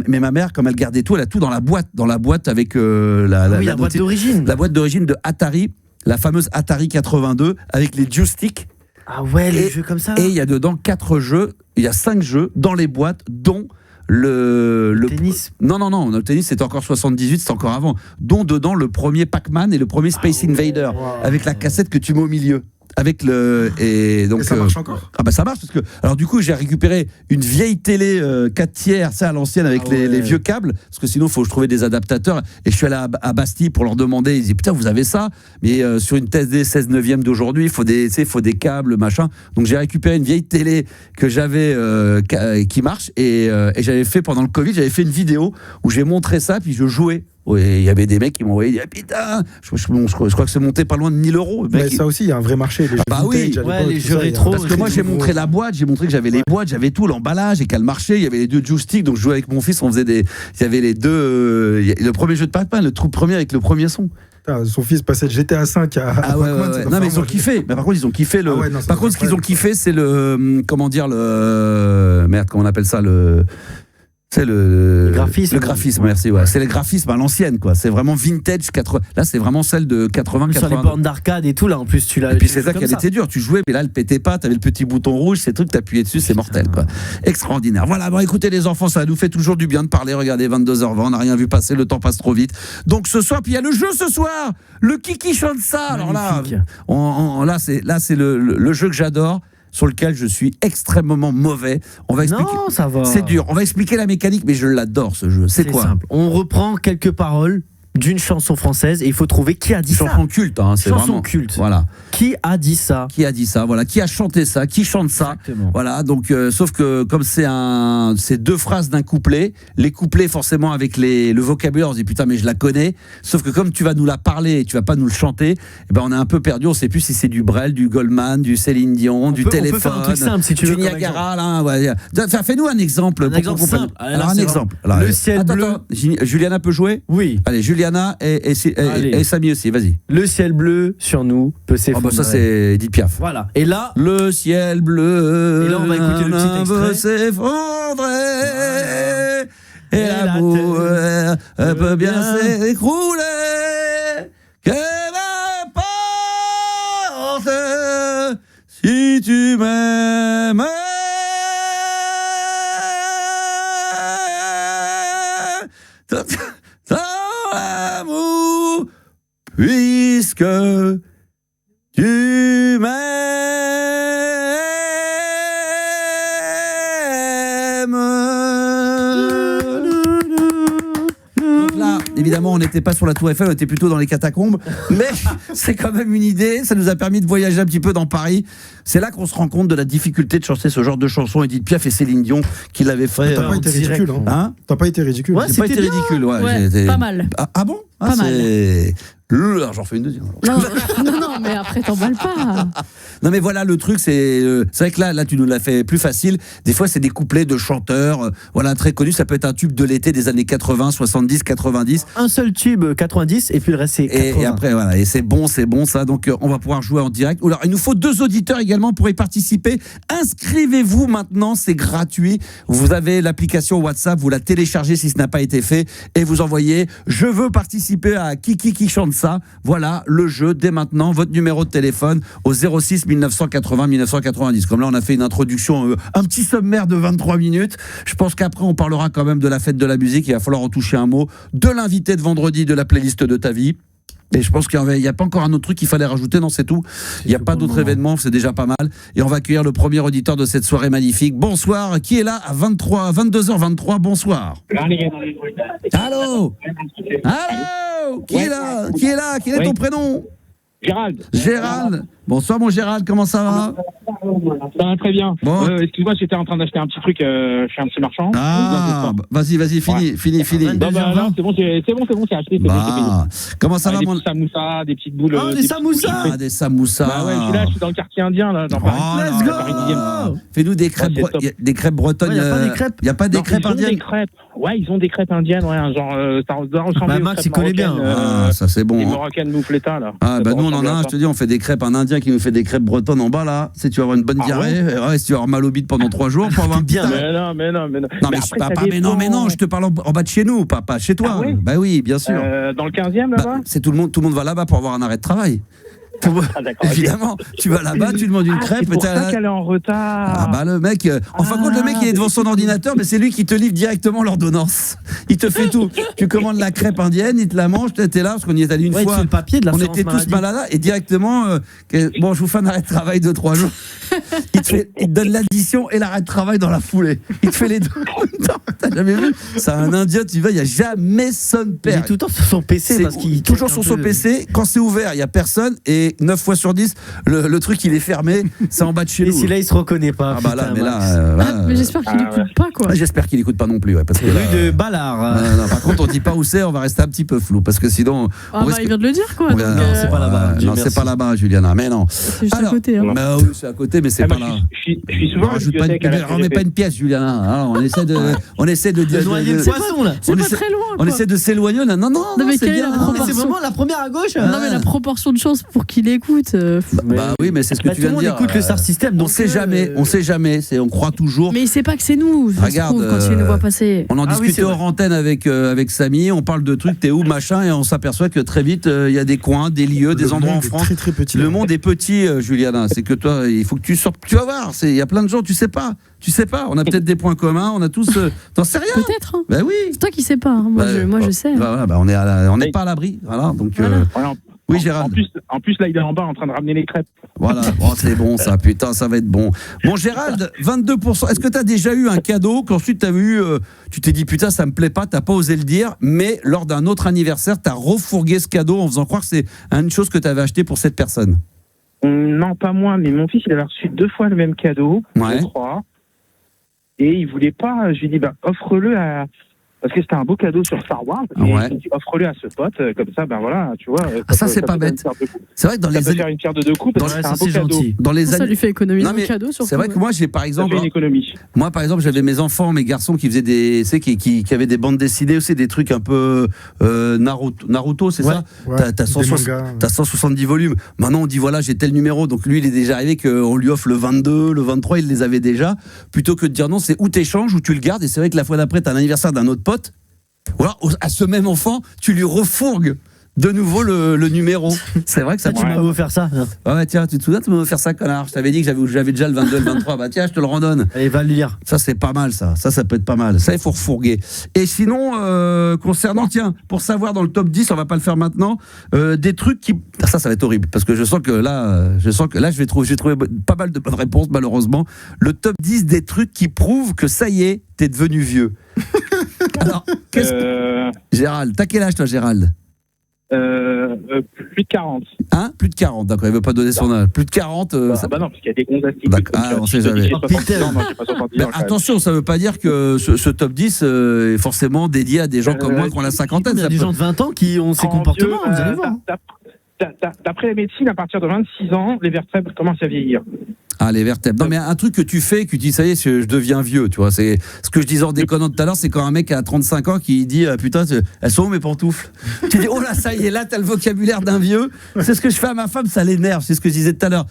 Mais ma mère, comme elle gardait tout, elle a tout dans la boîte avec la boîte d'origine. La boîte d'origine de Atari, la fameuse Atari 82, avec les joysticks. Ah ouais, les jeux comme ça. Et il y a dedans 4 jeux, il y a 5 jeux dans les boîtes, dont le tennis. Non, le tennis c'était encore 78, c'était encore avant. Dont dedans le premier Pac-Man et le premier Space Invader, avec la cassette que tu mets au milieu. Avec et ça marche encore. Ça marche parce que alors du coup j'ai récupéré une vieille télé 4 tiers, ça à l'ancienne avec les vieux câbles, parce que sinon il faut que je trouvais des adaptateurs, et je suis allé à Bastille pour leur demander. Ils disaient putain, vous avez ça, mais sur une TSD 16/9 d'aujourd'hui il faut des câbles machin. Donc j'ai récupéré une vieille télé que j'avais qui marche, et j'avais fait pendant le Covid, j'avais fait une vidéo où j'ai montré ça, puis je jouais. Il y avait des mecs qui m'ont envoyé, putain, je crois que c'est monté pas loin de 1 000 €. Mais ça aussi, il y a un vrai marché. Les jeux vintage, les jeux rétro. Parce que moi, j'ai montré la boîte, j'ai montré que j'avais les boîtes, j'avais tout, l'emballage, et qu'elle marchait. Il y avait les 2 joysticks, donc je jouais avec mon fils, on faisait il y avait les 2. Le premier jeu de Pac-Man, le tout premier avec le premier son. Son fils passait de GTA 5 à Pac-Man. Ouais. Non, mais ils ont kiffé. Mais par contre, ils ont kiffé le. Par contre, ce qu'ils ont kiffé, c'est le. Comment dire, le. Merde, comment on appelle ça, le. C'est le graphisme. Le graphisme, merci. Ouais. C'est le graphisme à l'ancienne, quoi. C'est vraiment vintage 80. Là, c'est vraiment celle de 80. Sur les bornes d'arcade et tout, là, en plus, tu l'as. Et puis c'est ça qu'elle était dure. Tu jouais, mais là, elle pétait pas. T'avais le petit bouton rouge, ces trucs, t'appuyais dessus, c'est mortel, quoi. Extraordinaire. Voilà, écoutez, les enfants, ça nous fait toujours du bien de parler. Regardez, 22h20, on n'a rien vu passer, le temps passe trop vite. Donc ce soir, puis il y a le jeu ce soir. Le Kiki chante ça. Alors là, c'est le jeu que j'adore, sur lequel je suis extrêmement mauvais. On va expliquer. Non, ça va. C'est dur. On va expliquer la mécanique, mais je l'adore, ce jeu. C'est quoi? Simple. On reprend quelques paroles d'une chanson française et il faut trouver qui a dit ça. Chanson culte, hein, c'est chanson vraiment culte. Voilà. Qui a dit ça? Qui a dit ça? Voilà. Qui a chanté ça? Qui chante ça? Exactement. Voilà. Donc, sauf que comme c'est 2 phrases d'un couplet, les couplets forcément avec le vocabulaire, on se dit putain, mais je la connais. Sauf que comme tu vas nous la parler et tu vas pas nous le chanter, on est un peu perdu. On sait plus si c'est du Brel, du Goldman, du Céline Dion, du téléphone, on peut faire un truc simple, si tu veux, du Niagara. Là, ouais. Fais-nous un exemple. Un exemple simple. Alors un exemple. Le ciel bleu. Attends, Juliana peut jouer? Oui. Allez, Juliana et Samy aussi, vas-y. Le ciel bleu sur nous peut s'effondrer. Ça c'est Edith Piaf. Voilà. Et là, le ciel bleu. Et là, on va écouter le petit extrait. S'effondrer. Et l'amour peut bien s'écrouler. Que m'importe si tu m'aimes. Dans l'amour, puisque tu m'aimes. Donc là, évidemment, on n'était pas sur la Tour Eiffel, on était plutôt dans les catacombes, mais c'est quand même une idée. Ça nous a permis de voyager un petit peu dans Paris. C'est là qu'on se rend compte de la difficulté de chanter ce genre de chansons. Edith Piaf et Céline Dion qui l'avaient fait. T'as pas été ridicule, hein? T'as pas été ridicule. Ouais, j'ai pas été ridicule. Ouais, pas mal. Ah bon? Pas mal. Alors j'en fais une deuxième. Non, mais après t'emballes pas. Non mais voilà, le truc c'est vrai que là tu nous l'as fait plus facile. Des fois c'est des couplets de chanteurs très connus. Ça peut être un tube de l'été des années 80, 70, 90. Un seul tube 90 et puis le reste c'est 80. Et après voilà, et c'est bon ça. Donc on va pouvoir jouer en direct. Alors il nous faut 2 auditeurs également pour y participer. Inscrivez-vous maintenant, c'est gratuit. Vous avez l'application WhatsApp, vous la téléchargez si ce n'a pas été fait et vous envoyez je veux participer à qui chante ça. Voilà le jeu dès maintenant. Votre numéro de téléphone au 06 1980 1990. Comme là on a fait une introduction, un petit sommaire de 23 minutes. Je pense qu'après on parlera quand même de la fête de la musique. Il va falloir en toucher un mot, de l'invité de vendredi de la playlist de ta vie. Et je pense qu'il n'y a pas encore un autre truc qu'il fallait rajouter, non, c'est tout. Il n'y a pas d'autres événements, c'est déjà pas mal. Et on va accueillir le premier auditeur de cette soirée magnifique. Bonsoir, qui est là à 22h23, bonsoir. Allô. Qui est là? Quel est ton prénom? Gérald. Bonsoir mon Gérald, comment ça va? Ça va très bien. Bon. Excuse-moi, j'étais en train d'acheter un petit truc chez un petit marchand. Ah, vas-y, fini. Non, c'est bon, c'est acheté. Comment ça va, mon... Des samoussas, des petites boules. Des samoussas. Des samoussas. Bah ouais, je suis dans le quartier indien, là, dans Paris. Let's go. Fais-nous des crêpes, des crêpes bretonnes. Il n'y a pas des crêpes. Il n'y a pas des crêpes indiennes. Ouais, ils ont des crêpes indiennes, ouais, genre, ça doit ressembler Max, il connaît bien. Ça c'est bon. Les marocaines moufletta, là. Ah, bah nous on en a un, je te dis, on fait des crêpes, un indien qui nous fait des crêpes bretonnes en bas, là. Si tu vas avoir une bonne diarrhée, si tu vas avoir mal au bide pendant 3 jours, pour avoir un bien. Mais non. Mais non, je te parle en bas de chez nous, pas chez toi. Ah ouais, bah oui, bien sûr. Dans le 15e, là-bas? C'est tout le monde va là-bas pour avoir un arrêt de travail. Évidemment, tu vas là-bas, tu demandes une crêpe. C'est pour ça qu'elle est en retard. Ah bah le mec, en fin de compte, le mec il est devant son ordinateur, mais c'est lui qui te livre directement l'ordonnance. Il te fait tout. Tu commandes la crêpe indienne, il te la mange, t'es là, parce qu'on y est allé une fois. Le papier de on était tous malades et directement, bon, je vous fais un arrêt de travail de 3 jours. Il te donne l'addition et l'arrêt de travail dans la foulée. Il te fait les deux. T'as jamais vu? C'est un Indien, tu vas, il n'y a jamais son père. Il est tout le temps sur son PC. Toujours sur son PC. Quand c'est ouvert, il n'y a personne. Et 9 fois sur 10, le truc il est fermé. C'est en bas de chez nous. Et si là il se reconnaît pas. Ah bah là, mais là. Mais j'espère qu'il n'écoute pas, quoi. J'espère qu'il n'écoute pas non plus. Ouais, parce que rue de Ballard. Non, par contre, on dit pas où c'est, on va rester un petit peu flou. Parce que sinon. Il vient de le dire, quoi. Non, c'est pas là-bas. Non, c'est pas là-bas, Juliana. Mais non. C'est juste à côté. Oui, c'est à côté, mais c'est pas là. Je suis souvent. Remets pas une pièce, Juliana. Alors, on essaie de noyer le poisson, là. C'est pas très loin. On essaie de s'éloigner, là. Non, mais c'est bien. C'est vraiment la première à gauche. Non, mais la proportion de chance pour qu'il écoute. Bah oui, mais c'est ce que tu viens de dire. Tout le monde écoute le SAR système. On sait jamais. On croit toujours. Mais il sait pas que c'est nous. Regarde, quand il nous voit passer. On en discutait hors antenne avec Samy. On parle de trucs, t'es où, machin, et on s'aperçoit que très vite, il y a des coins, des lieux, des endroits en France. Très petit. Le monde est petit, Juliana. C'est que toi, il faut que tu sortes. Tu vas voir. Il y a plein de gens, tu sais pas. On a peut-être des points communs. On a tous. T'en sais rien. Peut-être. Hein. Bah oui. C'est toi qui sais pas. Moi, je sais. Bah, on n'est pas à l'abri. Voilà. Donc. Oui, Gérald. En plus, là, il est en bas en train de ramener les crêpes. Voilà, c'est bon ça, putain, ça va être bon. Bon, Gérald, 22%. Est-ce que tu as déjà eu un cadeau qu'ensuite tu t'es dit, putain, ça me plaît pas, t'as pas osé le dire, mais lors d'un autre anniversaire, t'as refourgué ce cadeau en faisant croire que c'est une chose que t'avais acheté pour cette personne? Non, pas moi, mais mon fils, il avait reçu 2 fois le même cadeau, je crois. Et il voulait pas, je lui ai dit, offre-le à. Parce que c'était un beau cadeau sur Star Wars. Et dit, offre-le à ce pote, comme ça, voilà, tu vois. Ça c'est pas bête. C'est vrai que dans les années. Ça peut faire une pierre de 2 coups, parce que c'est un beau cadeau. Dans les ça lui fait économiser un cadeau, surtout. C'est vrai que moi, j'ai par exemple. Ça fait une économie. Moi, par exemple, j'avais mes enfants, mes garçons qui faisaient des. Tu sais, qui avaient des bandes dessinées aussi, des trucs un peu. Naruto, c'est ça? T'as 170 volumes. Maintenant, on dit, voilà, j'ai tel numéro. Donc lui, il est déjà arrivé qu'on lui offre le 22, le 23, il les avait déjà. Plutôt que de dire non, c'est ou t'échanges ou tu le gardes. Et c'est vrai que la fois d'après, t'as un anniversaire d'un autre pote. Ou alors, à ce même enfant, tu lui refourgues de nouveau le numéro. C'est vrai que ça. Tu m'as offert ça. Ouais, tiens, tu te souviens, tu m'as offert ça, connard. Je t'avais dit que j'avais déjà le 22, le 23. Bah tiens, je te le redonne. Allez, va le lire. Ça, c'est pas mal, ça. Ça peut être pas mal. Ça, il faut refourguer. Et sinon, concernant, tiens, pour savoir dans le top 10, on va pas le faire maintenant, des trucs qui. Ça va être horrible. Parce que je sens que là, j'ai trouvé pas mal de bonnes réponses, malheureusement. Le top 10 des trucs qui prouvent que ça y est, t'es devenu vieux. Alors, Gérald, t'as quel âge, toi, Gérald? Plus de 40. Hein? Plus de 40, d'accord, il veut pas donner son âge. Plus de 40. Non, parce qu'il y a des gonzastiques. On sait jamais. Attention, ça veut pas dire que ce top 10 est forcément dédié à des gens comme moi qui ont la cinquantaine. Il y a des gens de 20 ans qui ont ces comportements, vous allez voir. D'après la médecine, à partir de 26 ans, les vertèbres commencent à vieillir. Ah, les vertèbres. Non, mais un truc que tu fais, que tu dis, ça y est, je deviens vieux, tu vois. C'est ce que je disais en déconnant tout à l'heure, c'est quand un mec a 35 ans qui dit, putain, elles sont où mes pantoufles? Tu dis, oh là, ça y est, là, t'as le vocabulaire d'un vieux. C'est ce que je fais à ma femme, ça l'énerve. C'est ce que je disais tout à l'heure.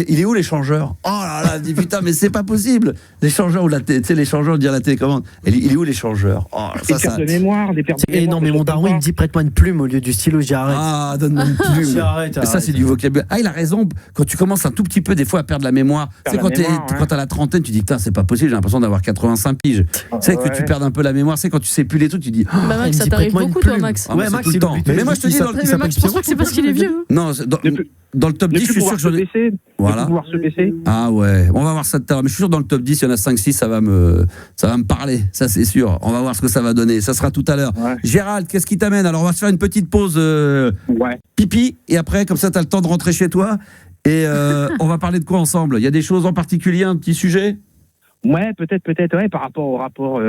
Il est où l'échangeur? Oh là là, elle dit, putain, mais c'est pas possible. L'échangeur ou tu sais, l'échangeur, dire la télécommande. Il est où l'échangeur? Oh, des pertes de mémoire, des pertes de mémoire. Non, mais mon daron, il me dit, prête-moi une plume au lieu du stylo, j'arrête. Ah, donne-moi une plume. J'arrête. Ça, c'est du vocabulaire. Ah, il a raison. Quand tu commences un tout petit peu, des fois, à perdre la mémoire. C'est quand t'as la trentaine, tu dis putain, c'est pas possible, j'ai l'impression d'avoir 85 piges. Tu sais que tu perds un peu la mémoire, c'est quand tu sais plus les trucs, tu dis. Max, ça t'arrive beaucoup, toi, Max. Ouais, Max, tout le temps. Mais moi, je te dis, Max, je pense pas que c'est parce qu'il est vieux. Non, dans le top 10, je suis sûr que j'en ai. Voilà. Pouvoir se baisser. Ah ouais, on va voir ça tout à l'heure. Mais je suis sûr dans le top 10, il y en a 5-6, ça va me parler. Ça, c'est sûr. On va voir ce que ça va donner. Ça sera tout à l'heure. Ouais. Gérald, qu'est-ce qui t'amène? Alors, on va se faire une petite pause pipi. Et après, comme ça, t'as le temps de rentrer chez toi. Et on va parler de quoi ensemble? Il y a des choses en particulier, un petit sujet? Ouais, peut-être, par rapport au rapport.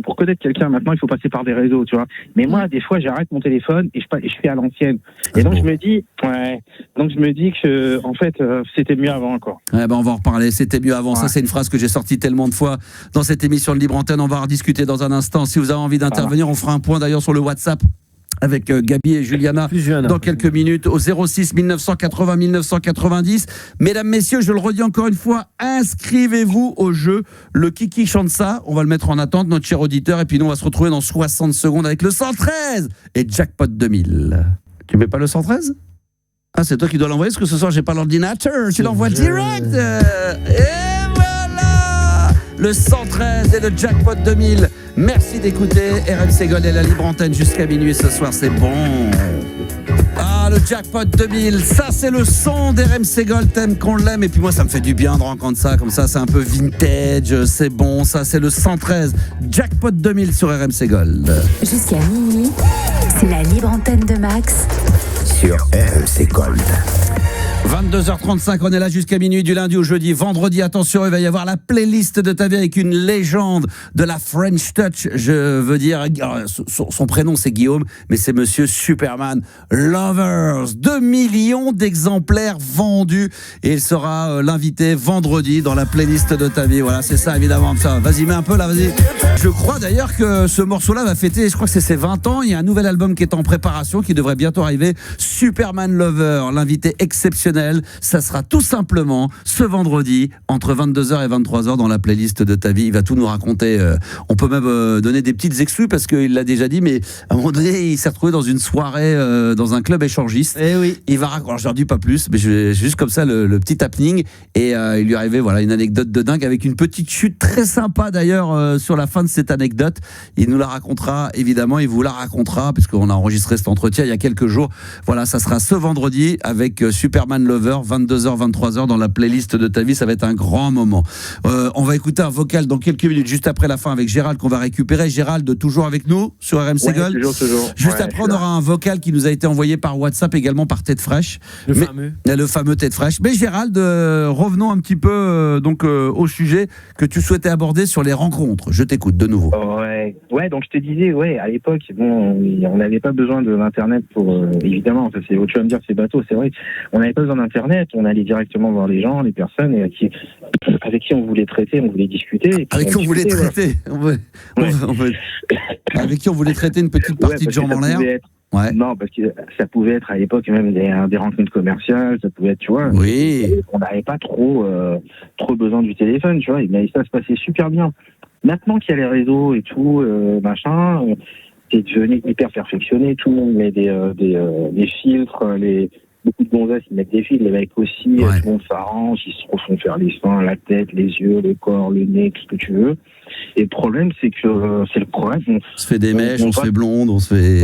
Pour connaître quelqu'un, maintenant, il faut passer par des réseaux, tu vois. Mais moi, des fois, j'arrête mon téléphone et je fais à l'ancienne. Et donc, je me dis que, en fait, c'était mieux avant, quoi. Ouais, on va en reparler. C'était mieux avant. Ouais. Ça, c'est une phrase que j'ai sortie tellement de fois dans cette émission de Libre Antenne. On va en rediscuter dans un instant. Si vous avez envie d'intervenir, on fera un point d'ailleurs sur le WhatsApp avec Gabi et Juliana dans quelques minutes au 06 1980 1990. Mesdames, messieurs, je le redis encore une fois, inscrivez-vous au jeu. Le Kiki chante ça, on va le mettre en attente, notre cher auditeur, et puis nous on va se retrouver dans 60 secondes avec le 113 et Jackpot 2000. Tu mets pas le 113 ? Ah, c'est toi qui dois l'envoyer, parce que ce soir j'ai pas l'ordinateur, tu l'envoies direct. Et voilà, le 113 et le Jackpot 2000. Merci d'écouter RMC Gold et la Libre Antenne jusqu'à minuit ce soir, c'est bon. Ah, le Jackpot 2000, ça c'est le son d'RMC Gold, t'aimes qu'on l'aime, et puis moi ça me fait du bien de rencontrer ça, comme ça c'est un peu vintage, c'est bon, ça c'est le 113, Jackpot 2000 sur RMC Gold. Jusqu'à minuit, c'est la Libre Antenne de Max sur RMC Gold. 22h35, on est là jusqu'à minuit du lundi au jeudi. Vendredi, attention, il va y avoir la playlist de ta vie avec une légende de la French Touch. Je veux dire, son prénom c'est Guillaume, mais c'est monsieur Superman Lovers. 2 millions d'exemplaires vendus et il sera l'invité vendredi dans la playlist de ta vie. Voilà, c'est ça évidemment. Ça. Vas-y, mets un peu là, vas-y. Je crois d'ailleurs que ce morceau-là va fêter, je crois que c'est ses 20 ans. Il y a un nouvel album qui est en préparation, qui devrait bientôt arriver. Superman Lover, l'invité exceptionnel. Ça sera tout simplement ce vendredi entre 22h et 23h dans la playlist de ta vie. Il va tout nous raconter. On peut même donner des petites exclus parce qu'il l'a déjà dit, mais à un moment donné, il s'est retrouvé dans une soirée dans un club échangiste. Eh oui. Il va raconter, alors je leur dis pas plus, mais j'ai juste comme ça le petit happening. Et il lui arrivait une anecdote de dingue avec une petite chute très sympa d'ailleurs sur la fin de cette anecdote. Il nous la racontera évidemment, il vous la racontera puisqu'on a enregistré cet entretien il y a quelques jours. Voilà, ça sera ce vendredi avec Superman Lover, 22h, 23h dans la playlist de ta vie. Ça va être un grand moment. On va écouter un vocal dans quelques minutes, juste après la fin, avec Gérald qu'on va récupérer. Gérald, toujours avec nous sur RMC Gold. Toujours. Juste après, on aura un vocal qui nous a été envoyé par WhatsApp, également par Tête Fraîche. Le fameux Tête Fraîche. Mais Gérald, revenons un petit peu au sujet que tu souhaitais aborder sur les rencontres. Je t'écoute de nouveau. Ouais, donc je te disais, à l'époque, on n'avait pas besoin de l'internet pour évidemment, tu vas me dire c'est bateau, c'est vrai. On n'avait pas besoin d'internet, on allait directement voir les gens, les personnes avec qui on voulait traiter, on voulait discuter. Avec qui on voulait traiter Avec qui on voulait traiter une petite partie de jambes en l'air. Non, parce que ça pouvait être à l'époque même des rencontres commerciales, ça pouvait être, tu vois. Oui. On n'avait pas trop besoin du téléphone, tu vois, mais ça se passait super bien. Maintenant qu'il y a les réseaux et tout, c'est devenu hyper perfectionné, tout le monde met des filtres, beaucoup de gonzesses ils mettent des filtres, les mecs aussi, tout le monde s'arrange, ils se refont faire les seins, la tête, les yeux, le corps, le nez, tout ce que tu veux. Et le problème, c'est que c'est le problème. On se fait des mèches, on se fait blonde, on se fait.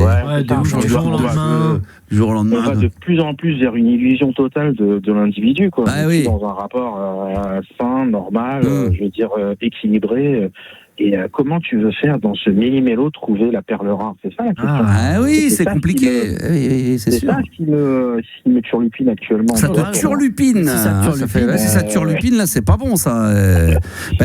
Du jour au lendemain. On va de plus en plus vers une illusion totale de l'individu, quoi. Dans un rapport sain, normal, je veux dire équilibré. Et comment tu veux faire dans ce millimélo trouver la perle rare? C'est ça la question. C'est compliqué. C'est sûr. Ça qui me turlupine actuellement. Ça te turlupine. Ça turlupine, là, c'est pas bon, ça.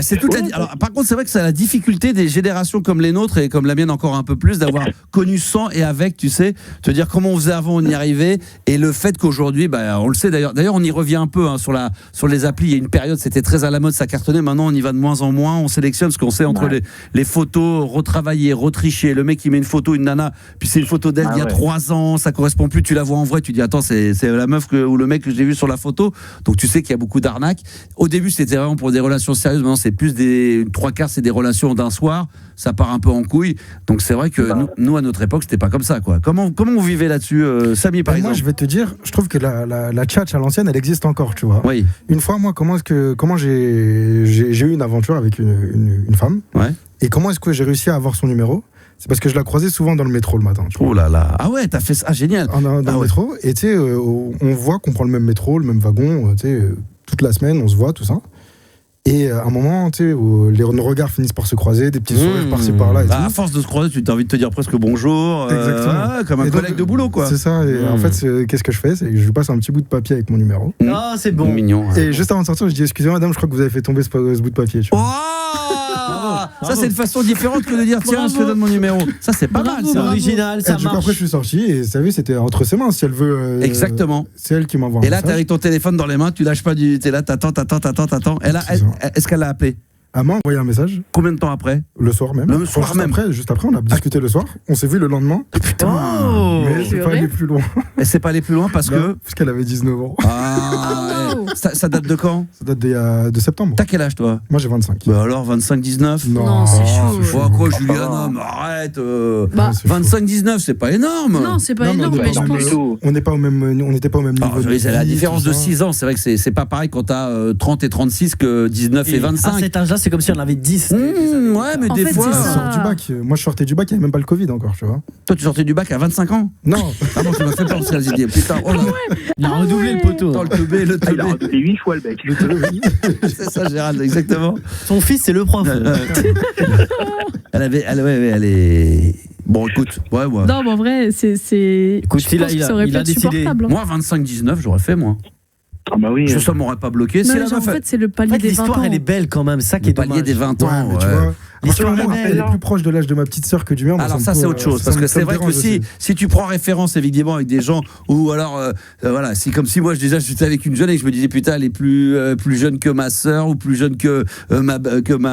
C'est toute Alors, par contre, c'est vrai que c'est la difficulté des générations comme les nôtres et comme la mienne encore un peu plus d'avoir connu sans et avec, tu sais, te dire comment on faisait avant, on y arrivait, et le fait qu'aujourd'hui, on le sait d'ailleurs. D'ailleurs, on y revient un peu sur les applis. Il y a une période, c'était très à la mode, ça cartonnait. Maintenant, on y va de moins en moins. On sélectionne ce qu'on sait entre entre les photos retravaillées, retrichées, le mec qui met une photo, une nana, puis c'est une photo d'elle d'il y a 3 ans, ça correspond plus, tu la vois en vrai, tu dis attends, c'est la meuf ou le mec que j'ai vu sur la photo, donc tu sais qu'il y a beaucoup d'arnaques. Au début c'était vraiment pour des relations sérieuses, maintenant c'est plus 3/4 c'est des relations d'un soir, ça part un peu en couille, donc c'est vrai que nous à notre époque c'était pas comme ça quoi. Comment on vivait là-dessus, Samy par exemple? Moi je vais te dire, je trouve que la tchatch à l'ancienne elle existe encore, tu vois. Oui. Une fois moi comment j'ai eu une aventure avec une femme, et comment est-ce que j'ai réussi à avoir son numéro? C'est parce que je la croisais souvent dans le métro le matin. Oh là là. Ah ouais, t'as fait ça, génial. Dans le métro, et tu sais, on voit qu'on prend le même métro, le même wagon, tu sais, toute la semaine, on se voit, tout ça. Et à un moment, tu sais, où nos regards finissent par se croiser, des petits sourires par-ci par-là. À force de se croiser, tu as envie de te dire presque bonjour. Comme un collègue de boulot, quoi. C'est ça. Et en fait, qu'est-ce que je fais? C'est que je lui passe un petit bout de papier avec mon numéro. Ah, c'est bon. Mignon. Et juste avant de sortir, je dis excusez-moi, madame, je crois que vous avez fait tomber ce bout de papier. Tu vois. Ça, c'est une façon différente que de dire tiens, je te donne mon numéro. Ça, c'est pas mal, c'est original, ça marche. Après, je suis sorti et vous savez, c'était entre ses mains. Si elle veut. Exactement. C'est elle qui m'envoie un message. Et là, t'es avec ton téléphone dans les mains, tu lâches pas t'es là, t'attends. Est-ce qu'elle l'a appelé? Elle m'a envoyé un message. Combien de temps après? Le soir même. Juste après, on a discuté le soir. On s'est vu le lendemain. Putain. Mais c'est pas allé plus loin. Et c'est pas allé plus loin parce que qu'elle avait 19 ans. Ça date de quand? Ça date de septembre. T'as quel âge toi? Moi j'ai 25. Bah alors 25-19? Non, c'est chaud. Quoi Juliana, arrête. 25-19, c'est pas énorme. Non, c'est pas énorme, mais je pense. On n'était pas au même niveau. C'est la différence de 6 ans. C'est vrai que c'est pas pareil quand t'as 30 et 36 que 19 et 25. À cet âge-là, c'est comme si on avait 10. Ouais, mais des fois. Je sors du bac. Moi, je sortais du bac, il n'y avait même pas le Covid encore, tu vois. Toi, tu sortais du bac à 25 ans? Non. Ah bon, tu m'as fait peur parce qu'elle s'est dit, putain, oh là. Il a redoublé le poteau. Dans le teubé, le teubé. Il a redoublé 8 fois le bec. C'est ça, Gérald, exactement. Son fils, c'est le prof. Elle est. Bon, écoute, ouais. Non, mais en vrai, c'est. Écoute, je pense que ça aurait pu être supportable. Moi, 25-19, j'aurais fait, moi. Ah bah oui. Ça m'aurait pas bloqué. En fait, c'est le palier des 20 ans. L'histoire, elle est belle quand même. Ça qui est dommage. Le palier des 20 ans. Ouais, mais tu vois. Elle est plus proche de l'âge de ma petite sœur que du mien. Alors ça c'est autre chose parce que c'est vrai que si tu prends référence évidemment avec des gens ou alors voilà, si comme si moi déjà j'étais avec une jeune et que je me disais putain elle est plus jeune que ma sœur ou plus jeune que ma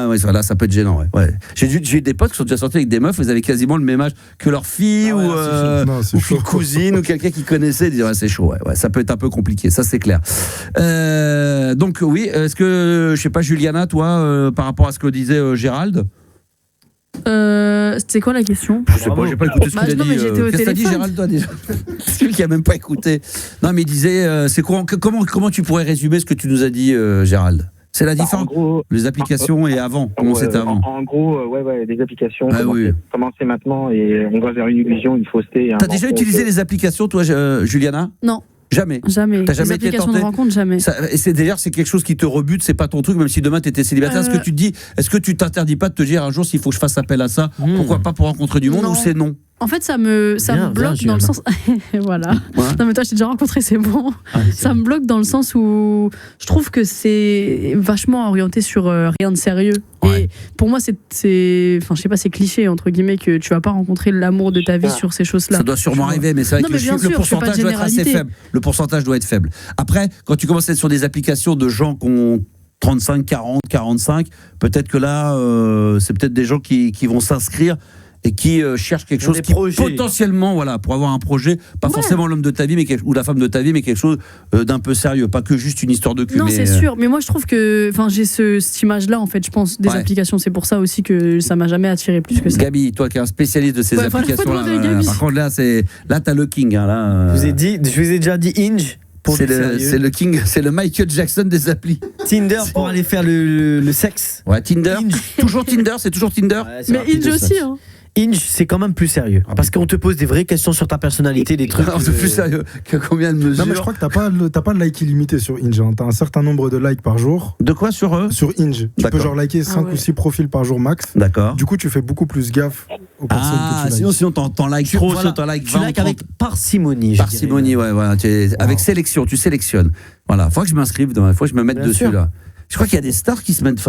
voilà, ça peut être gênant ouais. J'ai eu des potes qui sont déjà sortis avec des meufs, ils avaient quasiment le même âge que leur fille ou une cousine ou quelqu'un qui connaissait, ils disaient ouais, c'est chaud ouais, ça peut être un peu compliqué, ça c'est clair. Donc oui, est-ce que je sais pas Juliana toi par rapport à ce que disait Gérald? C'était quoi la question? Je sais pas, j'ai pas écouté ce qu'il a dit. Qu'est-ce que t'as dit Gérald toi déjà? C'est lui qui a même pas écouté. Non mais il disait c'est comment tu pourrais résumer ce que tu nous as dit Gérald? C'est la différence les applications et avant, comment c'était avant? En gros, des applications, commencer maintenant et on va vers une illusion, une fausseté. T'as déjà utilisé les applications toi Juliana? Non. Jamais. T'as jamais été tenté? De rencontre, jamais. Et c'est quelque chose qui te rebute, c'est pas ton truc, même si demain t'étais célibataire. Est-ce que tu te dis, est-ce que tu t'interdis pas de te dire un jour s'il faut que je fasse appel à ça, pourquoi pas pour rencontrer du monde ou c'est non? En fait, ça me bloque dans le sens. Voilà. Ouais. Non, mais toi, je t'ai déjà rencontré, c'est bon. Ça me bloque dans le sens où je trouve que c'est vachement orienté sur rien de sérieux. Ouais. Et pour moi, enfin, je sais pas, c'est cliché, entre guillemets, que tu vas pas rencontrer l'amour de ta vie sur ces choses-là. Ça doit sûrement arriver, mais c'est vrai que le pourcentage doit être assez faible. Le pourcentage doit être faible. Après, quand tu commences à être sur des applications de gens qui ont 35, 40, 45, peut-être que là, c'est peut-être des gens qui vont s'inscrire et qui cherchent quelque chose qui potentiellement, voilà, pour avoir un projet, pas forcément l'homme de ta vie ou la femme de ta vie, mais quelque chose d'un peu sérieux, pas que juste une histoire de cul. Non, c'est sûr, mais moi je trouve que, enfin, j'ai cette image-là en fait, je pense, des applications. C'est pour ça aussi que ça m'a jamais attiré plus que ça. Gabi, toi qui es un spécialiste de ces applications-là, par contre là t'as le king, hein, là. Je vous ai déjà dit Hinge. C'est le king, c'est le Michael Jackson des applis. Tinder pour aller faire le sexe. Ouais, Tinder. Toujours Tinder, c'est toujours Tinder. Ouais, mais Hinge aussi, hein. Hinge, c'est quand même plus sérieux. Parce qu'on te pose des vraies questions sur ta personnalité, des trucs. C'est plus sérieux que combien de mesures? Non, mais je crois que t'as pas de like illimité sur Hinge. Hein. T'as un certain nombre de likes par jour. De quoi sur eux? Sur Hinge. Tu peux genre liker 5 ou 6 profils par jour max. D'accord. Du coup, tu fais beaucoup plus gaffe aux personnes que tu likes. Sinon t'en likes trop, sinon t'en likes 20. Tu likes avec parcimonie. Parcimonie, ouais. Avec sélection, tu sélectionnes. Voilà. Faut que je m'inscrive, faut que je me mette dessus là. Je crois qu'il y a des stars qui se mettent.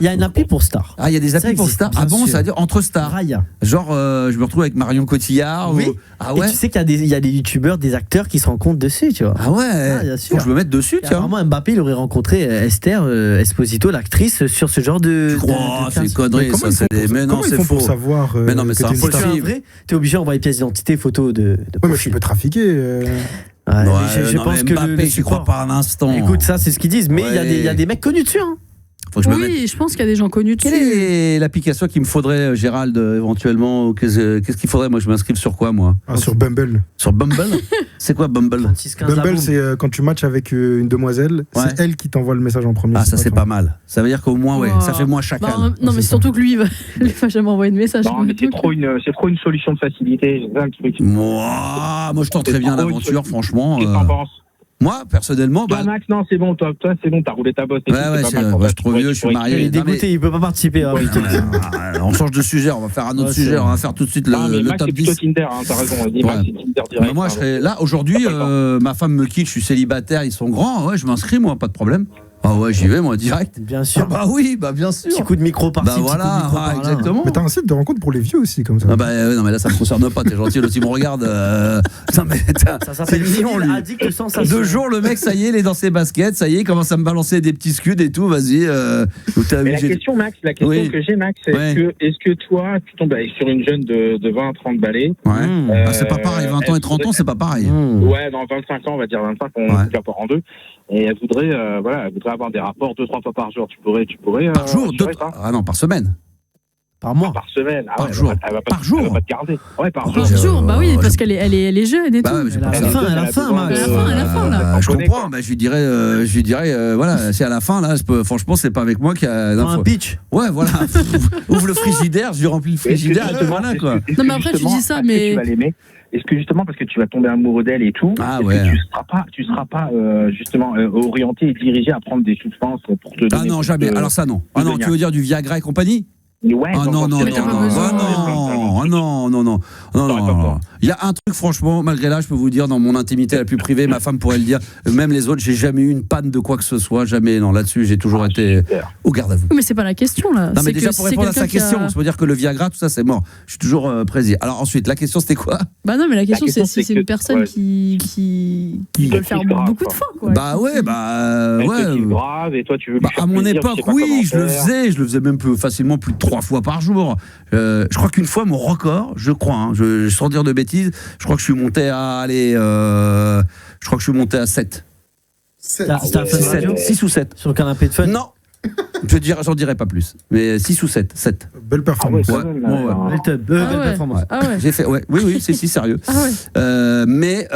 Il y a une appli pour stars. Ah, il y a des applis pour stars. Ah bon, ça veut dire entre stars. Raya. Genre, je me retrouve avec Marion Cotillard. Oui. Ah ouais. Et tu sais qu'il y a des youtubeurs, des acteurs qui se rencontrent dessus, tu vois. Ah ouais. Bien sûr. Faut que je me mette dessus, tiens. Apparemment, Mbappé, il aurait rencontré Esther Esposito, l'actrice, sur ce genre de. Tu crois, c'est une connerie, ça, c'est des. Mais non, c'est faux. Pour savoir. Mais non, mais c'est impossible. T'es obligé d'envoyer pièce d'identité, photo de. Ouais, mais tu peux trafiquer. Ouais, je pense que Mbappé, je crois pas un instant. Écoute, ça, c'est ce qu'ils disent. Mais il y a des mecs connus dessus. Hein. Faut que je pense qu'il y a des gens connus dessus. Quelle est l'application qu'il me faudrait, Gérald, éventuellement? Qu'est-ce qu'il faudrait? Moi, je m'inscrive sur quoi, moi? Sur Bumble. Sur Bumble? C'est quoi Bumble? Bumble, c'est quand tu matches avec une demoiselle, c'est elle qui t'envoie le message en premier. Ah, ça, c'est pas mal. Ça veut dire qu'au moins, ça fait moins chacal. Non, mais surtout que lui, il va jamais envoyer de message. Non, mais c'est trop une solution de facilité. Moi, je tente très bien l'aventure, franchement. Qu'est-ce que t'en penses? Moi, personnellement, toi, Max, non, c'est bon, toi, c'est bon, t'as roulé ta bosse. Ouais, je suis trop vieux, je suis marié. Il est dégoûté, il peut pas participer. On change de sujet, on va faire un autre sujet, on va faire tout de suite le top 10. Tinder, t'as raison, Max, c'est Tinder direct. Moi, je serais là, aujourd'hui, ma femme me quitte, je suis célibataire, ils sont grands, ouais, je m'inscris, moi, pas de problème. Ah ouais, j'y vais moi direct. Bien sûr. Ah bah oui, bah bien sûr. Petit coup de micro par-ci. Bah voilà, exactement. Mais t'as un site de rencontre pour les vieux aussi comme ça. Ah bah non mais là ça me concerne pas, t'es gentil, l'autre il me regarde. Non mais ça s'appelle mignon lui. Addict sensation. 2 jours le mec ça y est, il est dans ses baskets, ça y est, il commence à me balancer des petits scuds et tout, vas-y. Mais la question Max, que j'ai Max, c'est est-ce que toi tu tombes sur une jeune de 20-30 balais? Ouais. C'est pas pareil, 20 ans et 30 ans, c'est pas pareil. Ouais, dans 25 ans, on va dire 25, on coupe pas en deux. Et elle voudrait avoir des rapports 2-3 fois par jour. Tu pourrais. Par jour, ah non, par semaine. Par mois. Par semaine. Ah par ouais, jour. Elle va par jour. Elle va pas te garder. Ouais, par jour. Bah oui, parce qu'elle est jeune et tout. Ouais, à la fin, là. Je comprends. Bah, je lui dirais, voilà, c'est à la fin là. Franchement, c'est pas avec moi qu'il y a un pitch. Ouais, voilà. Ouvre le frigidaire, je lui remplis le frigidaire. Voilà quoi. Non mais après tu dis ça, mais. Est-ce que justement parce que tu vas tomber amoureux d'elle et tout, que tu seras pas justement orienté et dirigé à prendre des substances pour te donner. Ah non, jamais. Alors ça non. Ah non, tu veux dire du Viagra et compagnie? Ouais. Ah non. Il y a un truc, franchement, malgré là, je peux vous dire, dans mon intimité la plus privée, ma femme pourrait le dire, même les autres, j'ai jamais eu une panne de quoi que ce soit, jamais. Non, là-dessus, j'ai toujours été au garde à vous. Mais c'est pas la question, là. Non, mais déjà, pour répondre à sa question, ça veut dire que le Viagra, tout ça, c'est mort. Je suis toujours précis. Alors ensuite, la question, c'était quoi? Bah non, mais la question, c'est si c'est une personne qui peut le faire beaucoup de fois, quoi. Bah ouais, grave, et toi, tu veux. À mon époque, oui, je le faisais même facilement plus de 3 fois par jour. Je crois qu'une fois, mon record, je crois, sans dire de bêtises, je crois que je suis monté à 7. 6 ou 7. Sur le canapé de fun? Non. J'en dirais pas plus. Mais 6 ou 7. 7. Belle performance. Belle performance. J'ai fait, oui, c'est si sérieux. Mais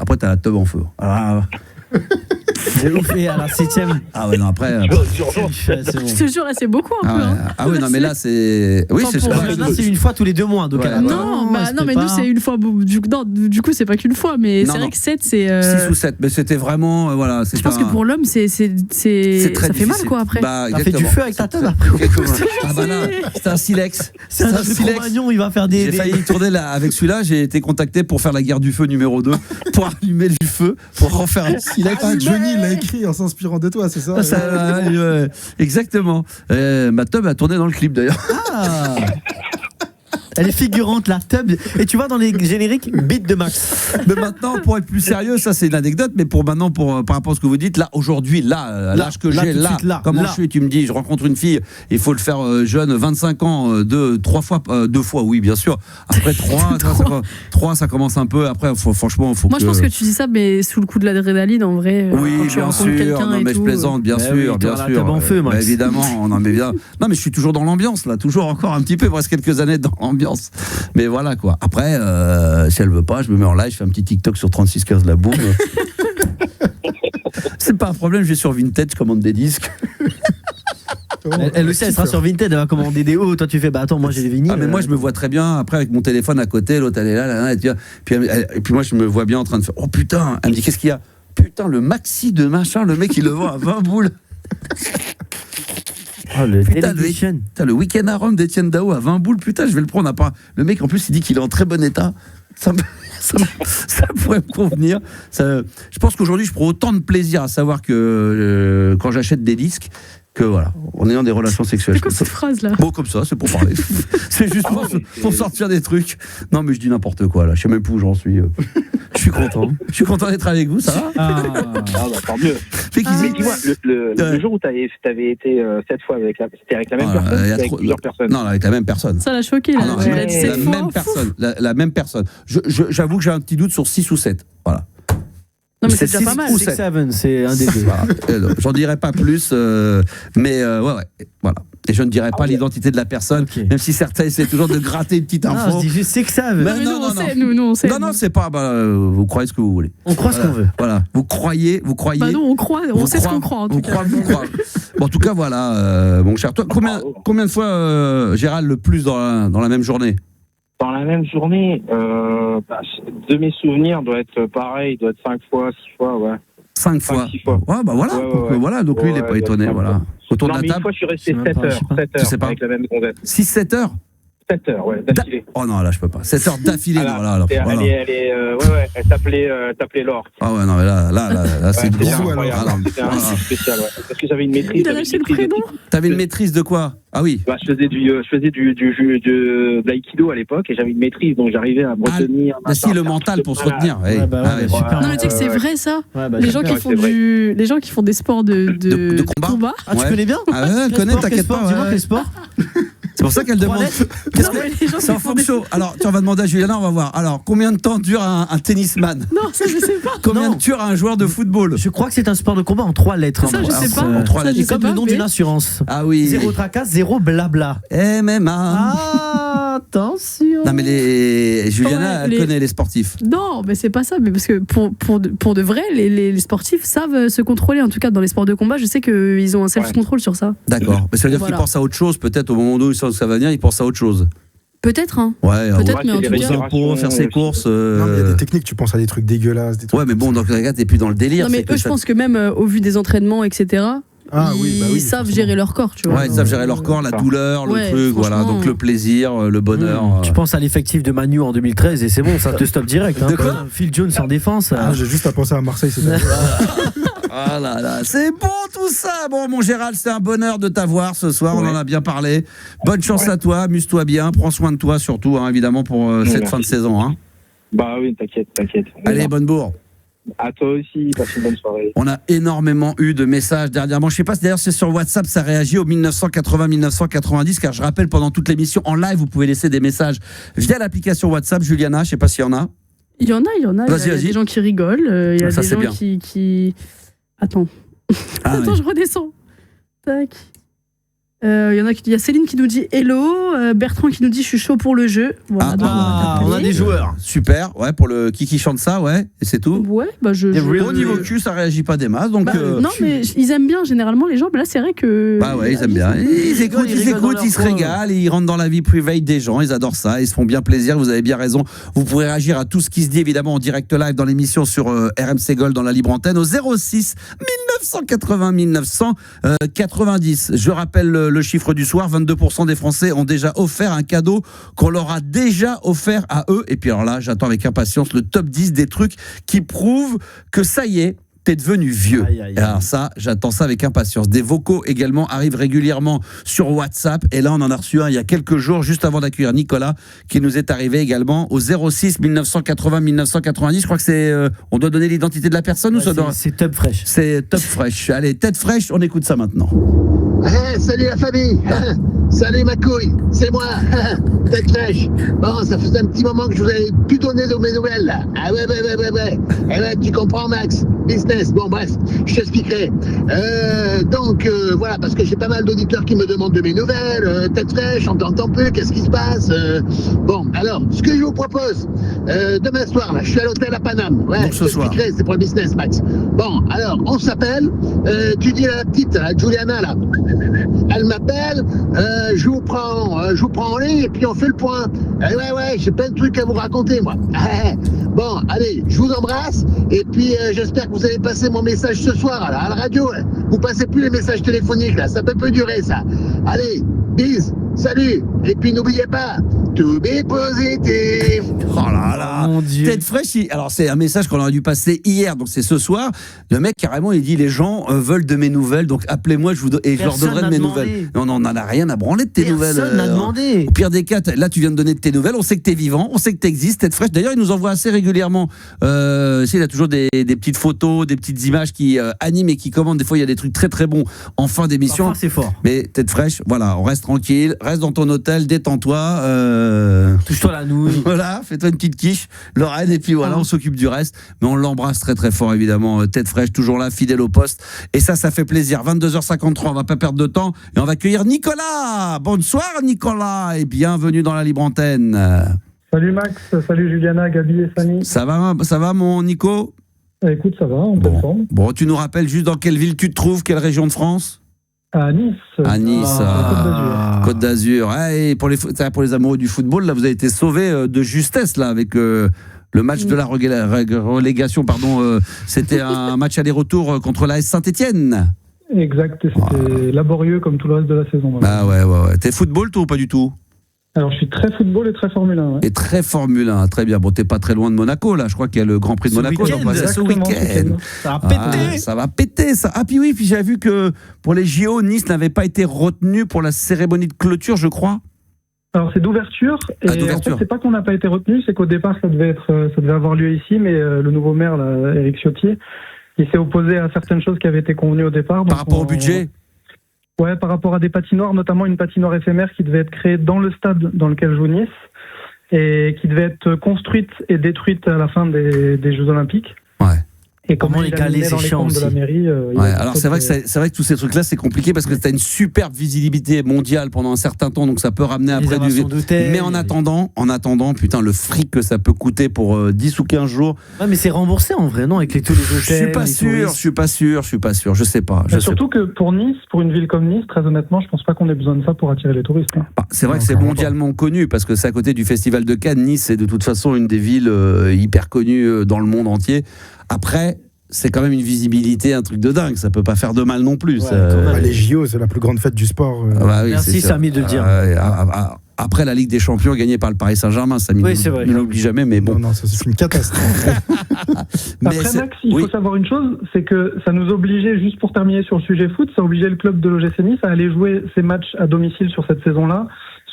après, t'as la teub en feu. J'ai loupé à la 7ème. Ah ouais, non, après. Je te jure, là, c'est beaucoup un peu. Ah ouais, non, mais là, c'est. Oui, c'est ça. Là, c'est une fois tous les 2 mois. Donc non, mais nous, c'est une fois. Du coup, c'est pas qu'une fois, mais c'est vrai que 7, c'est. 6 ou 7, mais c'était vraiment. Voilà, je pense que pour l'homme, ça fait mal, quoi, après. T'as fait du feu avec ta teub après. Ah bah là, c'est un silex. C'est un silex. Il va faire des. J'ai failli tourner là. Avec celui-là, j'ai été contacté pour faire la guerre du feu numéro 2, pour allumer du feu, pour refaire un silex. Johnny l'a écrit en s'inspirant de toi, c'est ça? Exactement. Ma teub a tourné dans le clip d'ailleurs. Elle est figurante, la teub. Et tu vois dans les génériques, beat de Max. Mais maintenant, pour être plus sérieux, ça c'est une anecdote, mais par rapport à ce que vous dites, là, aujourd'hui, l'âge que j'ai, comment je suis, tu me dis, je rencontre une fille, il faut le faire jeune, 25 ans, 2 fois, oui, bien sûr. Après 3, ça commence un peu, après, franchement, faut Moi, je pense que tu dis ça, mais sous le coup de l'adrénaline, en vrai. Oui, bien sûr, non, mais je plaisante, bien sûr. En feu, Max. Évidemment, non, mais je suis toujours dans l'ambiance, là, toujours encore un petit peu, il reste quelques années dans l'ambiance. Mais voilà quoi. Après, si elle veut pas, je me mets en live, je fais un petit TikTok sur 3615 la boum. C'est pas un problème, je vais sur Vinted, je commande des disques. Elle aussi, elle sera sur Vinted, elle va commander des hauts. Toi, tu fais, attends, moi j'ai des vinyles. Mais moi, je me vois très bien, après, avec mon téléphone à côté, l'autre, elle est là, et puis moi, je me vois bien en train de faire, oh putain, elle me dit, qu'est-ce qu'il y a? Putain, le maxi de machin, le mec, il le vend à 20 boules. Le week-end à Rome d'Étienne Dao à 20 boules, putain, je vais le prendre. Le mec, en plus, il dit qu'il est en très bon état. Ça pourrait me convenir. Je pense qu'aujourd'hui, je prends autant de plaisir à savoir que quand j'achète des disques, que voilà, en ayant des relations sexuelles. C'est quoi cette phrase-là ? Bon, comme ça, c'est pour parler. C'est juste pour sortir des trucs. Non, mais je dis n'importe quoi, là. Je sais même plus où j'en suis. Je suis content. Je suis content d'être avec vous, ça va ? Ah bah, tant mieux. Mais dis-moi, le jour où t'avais été 7 fois c'était avec la même personne ou avec plusieurs personnes ? Non, avec la même personne. Ça l'a choqué, là. Non, la même personne. J'avoue que j'ai un petit doute sur 6 ou 7. Voilà. Non, mais c'est déjà pas mal. 6 ou 7, c'est un des deux. Voilà. J'en dirai pas plus, mais ouais, voilà. Et je ne dirai pas l'identité de la personne, même si certains essaient toujours de gratter une petite info. Non, je dis juste 6 7. Non, nous, on sait. Non, c'est pas. Vous croyez ce que vous voulez. On croit ce qu'on veut. Voilà. Vous croyez. Bah non, on croit. On sait ce qu'on croit. En tout cas. Vous croyez. Bon, en tout cas, voilà, mon cher. Toi, combien de fois, Gérald, le plus dans la même journée ? Dans la même journée, de mes souvenirs, doit être pareil, doit être 5 fois, 6 fois, ouais. 5 fois. 6 fois. Ouais, bah voilà. Ouais. Voilà, donc lui, il n'est pas étonné, voilà. Autour de la une table. fois, je suis resté 7 heures. 7 heures avec la même gonzesse. 6-7 heures 7 heures, ouais, d'affilée. Oh non, là, je peux pas. 7 heures d'affilée, non, là. Elle s'appelait Laure. Ah ouais, non, mais là, c'est du bisou, alors. C'était un truc spécial, ouais. Parce que j'avais une maîtrise. Il a lâché le prénom. T'avais une maîtrise de quoi ? Ah oui. Bah, je faisais de l'aïkido à l'époque et j'avais une maîtrise, donc j'arrivais à me retenir. Si, le mental pour se retenir. Super. Non, mais tu sais que c'est vrai, ça. Les gens qui font des sports de combat. Ah, tu connais bien ? Ah ouais, je connais, t'inquiète pas. Dis-moi quel sport ? C'est pour ça qu'elle demande. C'est en fonction. Alors, tu vas demander à Juliana, on va voir. Alors, combien de temps dure un tennisman ? Non, ça, je sais pas. Combien dure un joueur de football ? Je crois que c'est un sport de combat en 3 lettres. Ça, je sais pas. En 3 lettres. C'est comme le nom d'une assurance. Ah oui. 0 tracas, 0 blabla. MMA. Attention. Non, mais Juliana, elle connaît les sportifs. Non, mais c'est pas ça. Mais parce que pour de vrai, les sportifs savent se contrôler. En tout cas, dans les sports de combat, je sais qu'ils ont un self-control sur ça. D'accord. Mais ça veut dire qu'ils pensent à autre chose. Peut-être au moment où ils savent que ça va venir, ils pensent à autre chose. Peut-être, hein. Ouais, peut-être, mais en tout cas. Pour faire ses courses. Non, mais il y a des techniques, tu penses à des trucs dégueulasses. Des trucs ouais, mais bon, dans le cas, t'es plus dans le délire. Non, mais eux, je pense que même au vu des entraînements, etc., ils savent gérer leur corps, tu vois. Ouais, ils savent gérer leur corps, la douleur, le truc, voilà. Donc le plaisir, le bonheur. Tu penses à l'effectif de Manu en 2013 et c'est bon, ça te stoppe direct. De quoi ? Phil Jones en défense. J'ai juste à penser à Marseille, c'est ça. Ah là là, c'est bon tout ça. Bon, mon Gérald, c'est un bonheur de t'avoir ce soir. On en a bien parlé. Bonne chance à toi, amuse-toi bien, prends soin de toi surtout, hein, évidemment, pour cette fin de saison. Hein. Bah oui, t'inquiète. Allez, bonne bourre. À toi aussi, passe une bonne soirée. On a énormément eu de messages dernièrement. Je sais pas si d'ailleurs c'est sur WhatsApp, ça réagit au 1980-1990, car je rappelle, pendant toute l'émission en live, vous pouvez laisser des messages via l'application WhatsApp. Juliana, je sais pas s'il y en a. Il y en a. Vas-y, il y a des gens qui rigolent. Il y a des gens qui... Attends. Attends, je redescends. Tac. Il y a Céline qui nous dit hello, Bertrand qui nous dit je suis chaud pour le jeu. Voilà, on a des joueurs. Super, ouais, pour le qui chante ça, ouais, et c'est tout. Ouais, bah au niveau cul, ça réagit pas des masses, donc. Non, mais ils aiment bien généralement les gens. Là, c'est vrai que. Bah ouais, ils aiment bien. Ils écoutent, ils se régalent, ils rentrent dans la vie privée des gens, ils adorent ça, ils se font bien plaisir. Vous avez bien raison. Vous pourrez réagir à tout ce qui se dit évidemment en direct live dans l'émission sur RMC Gold dans la libre antenne au 06 1980 1990. Je rappelle le chiffre du soir, 22% des Français ont déjà offert un cadeau qu'on leur a déjà offert à eux. Et puis alors là, j'attends avec impatience le top 10 des trucs qui prouvent que ça y est, t'es devenu vieux. Et alors ça, j'attends ça avec impatience. Des vocaux également arrivent régulièrement sur WhatsApp. Et là, on en a reçu un il y a quelques jours, juste avant d'accueillir Nicolas, qui nous est arrivé également au 06 1980 1990. Je crois que c'est... on doit donner l'identité de la personne ou ça doit... C'est Top Fresh. C'est Top Fresh. Allez, Tête fraîche, on écoute ça maintenant. Hey, salut la famille. Salut ma couille, c'est moi. Tête fraîche. Bon, ça faisait un petit moment que je vous avais plus donné de mes nouvelles là. Ah ouais. Eh ouais, tu comprends Max. Business. Bon bref, je t'expliquerai. Donc voilà, parce que j'ai pas mal d'auditeurs qui me demandent de mes nouvelles. Tête fraîche, on t'entend plus, qu'est-ce qui se passe Bon, alors, ce que je vous propose, demain soir, là, je suis à l'hôtel à Paname. Ouais, je t'expliquerai, c'est pour le business, Max. Bon, alors, on s'appelle. Tu dis à la petite, à Juliana, là. Elle m'appelle, je vous prends en ligne et puis on fait le point. Ouais, j'ai plein de trucs à vous raconter, moi. Bon, allez, je vous embrasse et puis j'espère que vous allez passer mon message ce soir là, à la radio. Vous passez plus les messages téléphoniques là, ça peut durer ça. Allez, bis. Salut. Et puis n'oubliez pas, to be positive. Oh là là, mon Dieu. Tête fraîche. Alors c'est un message qu'on aurait dû passer hier, donc c'est ce soir. Le mec carrément il dit les gens veulent de mes nouvelles, donc appelez-moi, je leur donnerai de mes nouvelles. Non, on n'en a rien à branler de tes nouvelles. Personne n'a demandé. Au pire des cas, là tu viens de donner de tes nouvelles. On sait que t'es vivant, on sait que t'existes. Tête fraîche. D'ailleurs il nous envoie assez régulièrement. Il a toujours des petites photos, des petites images qui animent et qui commandent. Des fois il y a des trucs très très bons en fin d'émission. Parfois, c'est fort. Mais tête fraîche, voilà, on reste tranquille, reste dans ton hôtel, détends-toi. Touche-toi la nouille. Voilà, fais-toi une petite quiche, Lorraine, et puis voilà, on s'occupe du reste. Mais on l'embrasse très très fort, évidemment. Tête fraîche, toujours là, fidèle au poste. Et ça fait plaisir. 22h53, on va pas perdre de temps. Et on va accueillir Nicolas. Bonsoir Nicolas, et bienvenue dans la libre antenne. Salut Max, salut Juliana, Gabi et Fanny. Ça va mon Nico ? Écoute, ça va, on peut forme. Bon, tu nous rappelles juste dans quelle ville tu te trouves, quelle région de France ? À Nice. À Nice, Côte d'Azur. Et pour les amoureux du football, là, vous avez été sauvés de justesse là avec le match de la relégation. C'était un match aller-retour contre l'AS Saint-Etienne. Exact, c'était laborieux comme tout le reste de la saison. Bah ouais. T'es football toi ou pas du tout ? Alors je suis très football et très Formule 1. Ouais. Et très Formule 1, très bien. Bon, t'es pas très loin de Monaco là. Je crois qu'il y a le Grand Prix de Monaco. Ce week-end. Ça va péter. Ça va péter ça. Ah puis j'avais vu que pour les JO, Nice n'avait pas été retenu pour la cérémonie de clôture, je crois. Alors c'est d'ouverture. Et en fait, c'est pas qu'on n'a pas été retenu, c'est qu'au départ ça devait avoir lieu ici, mais le nouveau maire, là, Éric Ciotti, il s'est opposé à certaines choses qui avaient été convenues au départ. Par rapport au budget. Ouais, par rapport à des patinoires, notamment une patinoire éphémère qui devait être créée dans le stade dans lequel joue Nice et qui devait être construite et détruite à la fin des Jeux Olympiques. Ouais. Et comment les caler, c'est chiant aussi. De la mairie, alors c'est vrai que tous ces trucs-là c'est compliqué parce que tu as une superbe visibilité mondiale pendant un certain temps, donc ça peut ramener après du vide. Mais en attendant, putain, le fric que ça peut coûter pour 10 ou 15 jours. Ouais, mais c'est remboursé en vrai, non, avec tous les hôtels. Je suis pas sûr, je sais pas. Surtout que pour Nice, pour une ville comme Nice, très honnêtement, je pense pas qu'on ait besoin de ça pour attirer les touristes. Hein. C'est vrai que c'est mondialement connu parce que c'est à côté du Festival de Cannes. Nice c'est de toute façon une des villes hyper connues dans le monde entier. Après, c'est quand même une visibilité, un truc de dingue. Ça peut pas faire de mal non plus. Les JO, c'est la plus grande fête du sport. Merci Samy de le dire. Après la Ligue des Champions gagnée par le Paris Saint-Germain, ça ne l'oublie jamais, mais bon. Non, ça c'est une catastrophe. Après Max, il faut savoir une chose, c'est que ça nous obligeait, juste pour terminer sur le sujet foot, ça obligeait le club de l'OGC Nice à aller jouer ses matchs à domicile sur cette saison-là,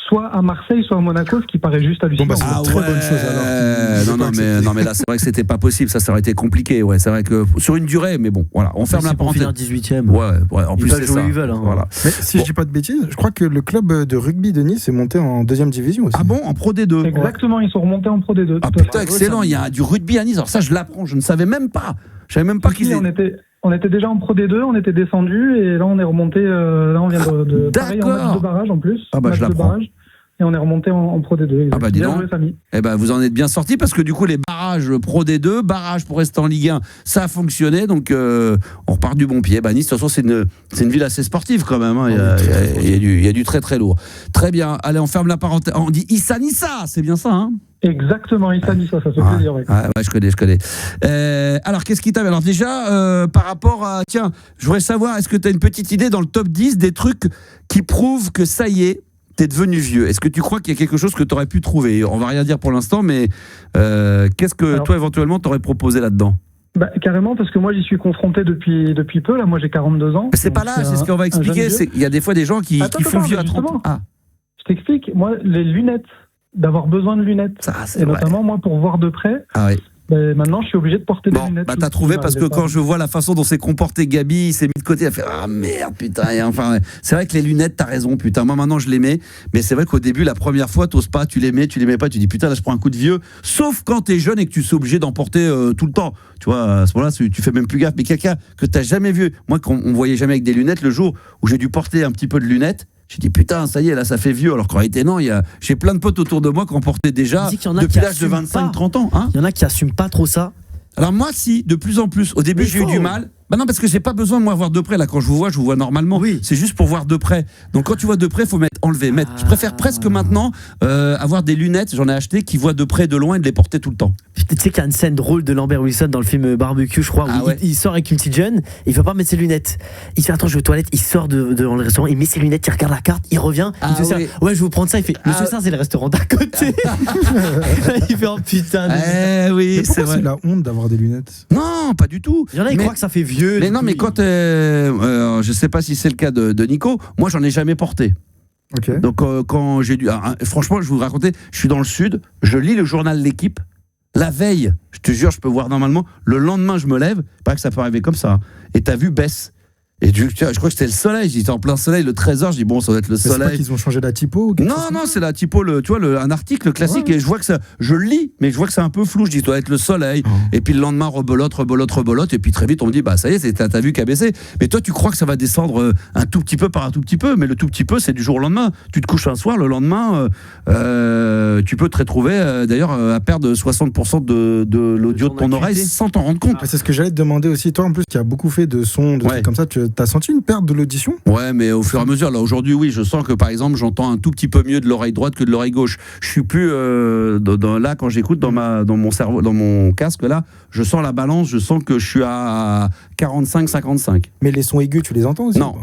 soit à Marseille, soit à Monaco, ce qui paraît juste hallucinant. C'est une très bonne chose alors. Non mais là c'est vrai que c'était pas possible, ça aurait été compliqué. Ouais, c'est vrai que sur une durée, mais bon, voilà, on ferme la parenthèse. Pour finir 18e. Ouais, en plus c'est ça. Voilà. Mais si je dis pas de bêtises, je crois que le club de rugby de Nice est monté en deuxième division aussi. Ah bon, en Pro D2. Exactement, ils sont remontés en Pro D2. Ah putain, excellent, il y a du rugby à Nice. Alors ça je l'apprends, je ne savais même pas. Je savais même pas qu'ils étaient. On était déjà en Pro D2, on était descendu et là on est remonté. Là on vient de pareil en match de barrage en plus. Ah bah je l'apprends. Et on est remonté en Pro D2. Ah bah dis donc. Vous en êtes bien sortis parce que du coup les barrages Pro D2, barrages pour rester en Ligue 1, ça a fonctionné, donc on repart du bon pied. Nice de toute façon c'est une ville assez sportive quand même. Hein. Il y a du très très lourd. Très bien. Allez, on ferme la parenthèse. On dit Issa Nissa, c'est bien ça hein? Exactement, Issa Nissa, ça fait plaisir. Ouais, je connais. Alors qu'est-ce qui t'avait? Alors déjà par rapport à je voudrais savoir, est-ce que tu as une petite idée dans le top 10 des trucs qui prouvent que ça y est, t'es devenu vieux? Est-ce que tu crois qu'il y a quelque chose que tu aurais pu trouver? On va rien dire pour l'instant, mais qu'est-ce que toi éventuellement t'aurais proposé là-dedans? Carrément, parce que moi j'y suis confronté depuis peu. Là, moi j'ai 42 ans. Mais c'est pas là, c'est ce qu'on va expliquer. Il y a des fois des gens qui font vieux à 30 ans. Je t'explique. Moi, les lunettes, d'avoir besoin de lunettes, et notamment moi pour voir de près. Ah oui. Maintenant, je suis obligé de porter des lunettes. T'as trouvé parce que quand je vois la façon dont s'est comporté Gabi, il s'est mis de côté, il a fait ah merde putain. Et enfin, c'est vrai que les lunettes, t'as raison putain. Moi maintenant je les mets, mais c'est vrai qu'au début la première fois t'oses pas, tu les mets pas, tu dis putain là je prends un coup de vieux. Sauf quand t'es jeune et que tu es obligé d'en porter tout le temps. Tu vois à ce moment-là tu fais même plus gaffe. Mais quelqu'un que t'as jamais vu, moi qu'on voyait jamais avec des lunettes, le jour où j'ai dû porter un petit peu de lunettes. J'ai dit putain ça y est là ça fait vieux, alors qu'en réalité non, j'ai plein de potes autour de moi qui en portaient déjà depuis l'âge de 25-30 ans. Il y en a qui assument pas trop ça. Alors moi si, de plus en plus. Au début j'ai eu du mal, Bah non, parce que j'ai pas besoin de moi voir de près. Là, quand je vous vois normalement. Oui. C'est juste pour voir de près. Donc quand tu vois de près, faut enlever. Je préfère presque maintenant avoir des lunettes, j'en ai acheté, qui voient de près, de loin et de les porter tout le temps. Tu sais qu'il y a une scène drôle de Lambert Wilson dans le film Barbecue, je crois, où il sort avec une petite jeune, il veut pas mettre ses lunettes. Il fait attends, je vais aux toilettes, il sort dans le restaurant, il met ses lunettes, il regarde la carte, il revient, il dit ouais, je vais vous prendre ça, il fait monsieur ça, c'est le restaurant d'à côté. Il fait oh putain. Oui, c'est vrai. C'est la honte d'avoir des lunettes. Non, pas du tout. Il y en a, ils croient que ça fait vieux. Mais non, mais quand je sais pas si c'est le cas de Nico, moi j'en ai jamais porté. Okay. Donc quand j'ai dû, franchement, je vais vous raconter, je suis dans le sud, je lis le journal L'Équipe. La veille, je te jure, je peux voir normalement. Le lendemain, je me lève, pas que ça peut arriver comme ça. Et ta vue baisse. Et je crois que c'était le soleil. J'étais en plein soleil, le 13h. Je dis bon, ça doit être le soleil. C'est pas qu'ils ont changé la typo ou Non, c'est la typo. Tu vois, un article classique. Ouais. Et je vois que ça. Je le lis, mais je vois que c'est un peu flou. Je dis, ça doit être le soleil. Et puis le lendemain, rebelote. Et puis très vite, on me dit, bah ça y est, t'as vue qui a baissé. Mais toi, tu crois que ça va descendre un tout petit peu par un tout petit peu. Mais le tout petit peu, c'est du jour au lendemain. Tu te couches un soir, le lendemain, tu peux te retrouver d'ailleurs à perdre 60% de l'audio de ton oreille sans t'en rendre compte. C'est ce que j'allais te demander aussi. Toi, en plus, qui a beaucoup fait de sons, de trucs comme ça, t'as senti une perte de l'audition ? Ouais, mais au fur et à mesure, là aujourd'hui, oui, je sens que par exemple, j'entends un tout petit peu mieux de l'oreille droite que de l'oreille gauche. Je suis plus là quand j'écoute dans mon cerveau, dans mon casque là, je sens la balance, je sens que je suis à 45-55. Mais les sons aigus, tu les entends aussi ? Non,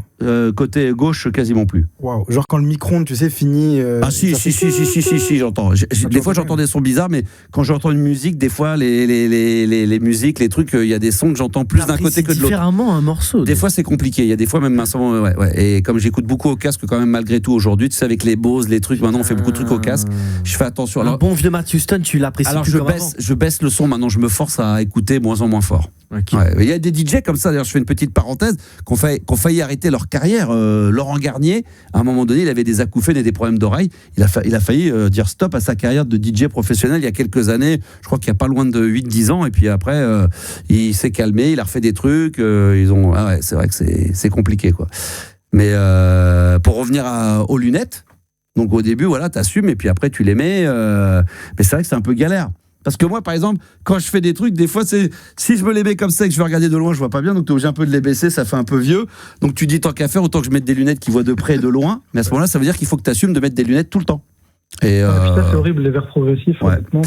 côté gauche, quasiment plus. Waouh, genre quand le micro-ondes, tu sais, finit. Si, j'entends. Des fois, j'entends des sons bizarres, mais quand j'entends une musique, des fois, les musiques, les trucs, il y a des sons que j'entends plus d'un côté que de l'autre. Différemment un morceau. Des fois, c'est compliqué. Il y a des fois même un son, ouais. Et comme j'écoute beaucoup au casque, quand même, malgré tout, aujourd'hui, tu sais, avec les Bose, les trucs, maintenant, on fait beaucoup de trucs au casque. Je fais attention. Alors, bon vieux Matt Houston, tu l'apprécies plus comme avant. Je baisse le son. Maintenant, je me force à écouter moins en moins fort. Okay. Ouais. Il y a des DJ comme ça. D'ailleurs, je fais une petite parenthèse, qui ont failli arrêter leur carrière. Laurent Garnier, à un moment donné, il avait des acouphènes et des problèmes d'oreille. Il a failli dire stop à sa carrière de DJ professionnel il y a quelques années. Je crois qu'il y a pas loin de 8-10 ans. Et puis après, il s'est calmé, il a refait des trucs. C'est vrai que c'est compliqué, quoi. Mais pour revenir aux lunettes, donc au début, voilà, t'assumes et puis après tu les mets. Mais c'est vrai que c'est un peu galère. Parce que moi, par exemple, quand je fais des trucs, des fois, si je me les mets comme ça et que je vais regarder de loin, je vois pas bien, donc t'es obligé un peu de les baisser, ça fait un peu vieux. Donc tu dis tant qu'à faire, autant que je mette des lunettes qui voient de près et de loin. Mais à ce moment-là, ça veut dire qu'il faut que tu assumes de mettre des lunettes tout le temps. Et ça, c'est horrible, les verres progressifs, honnêtement.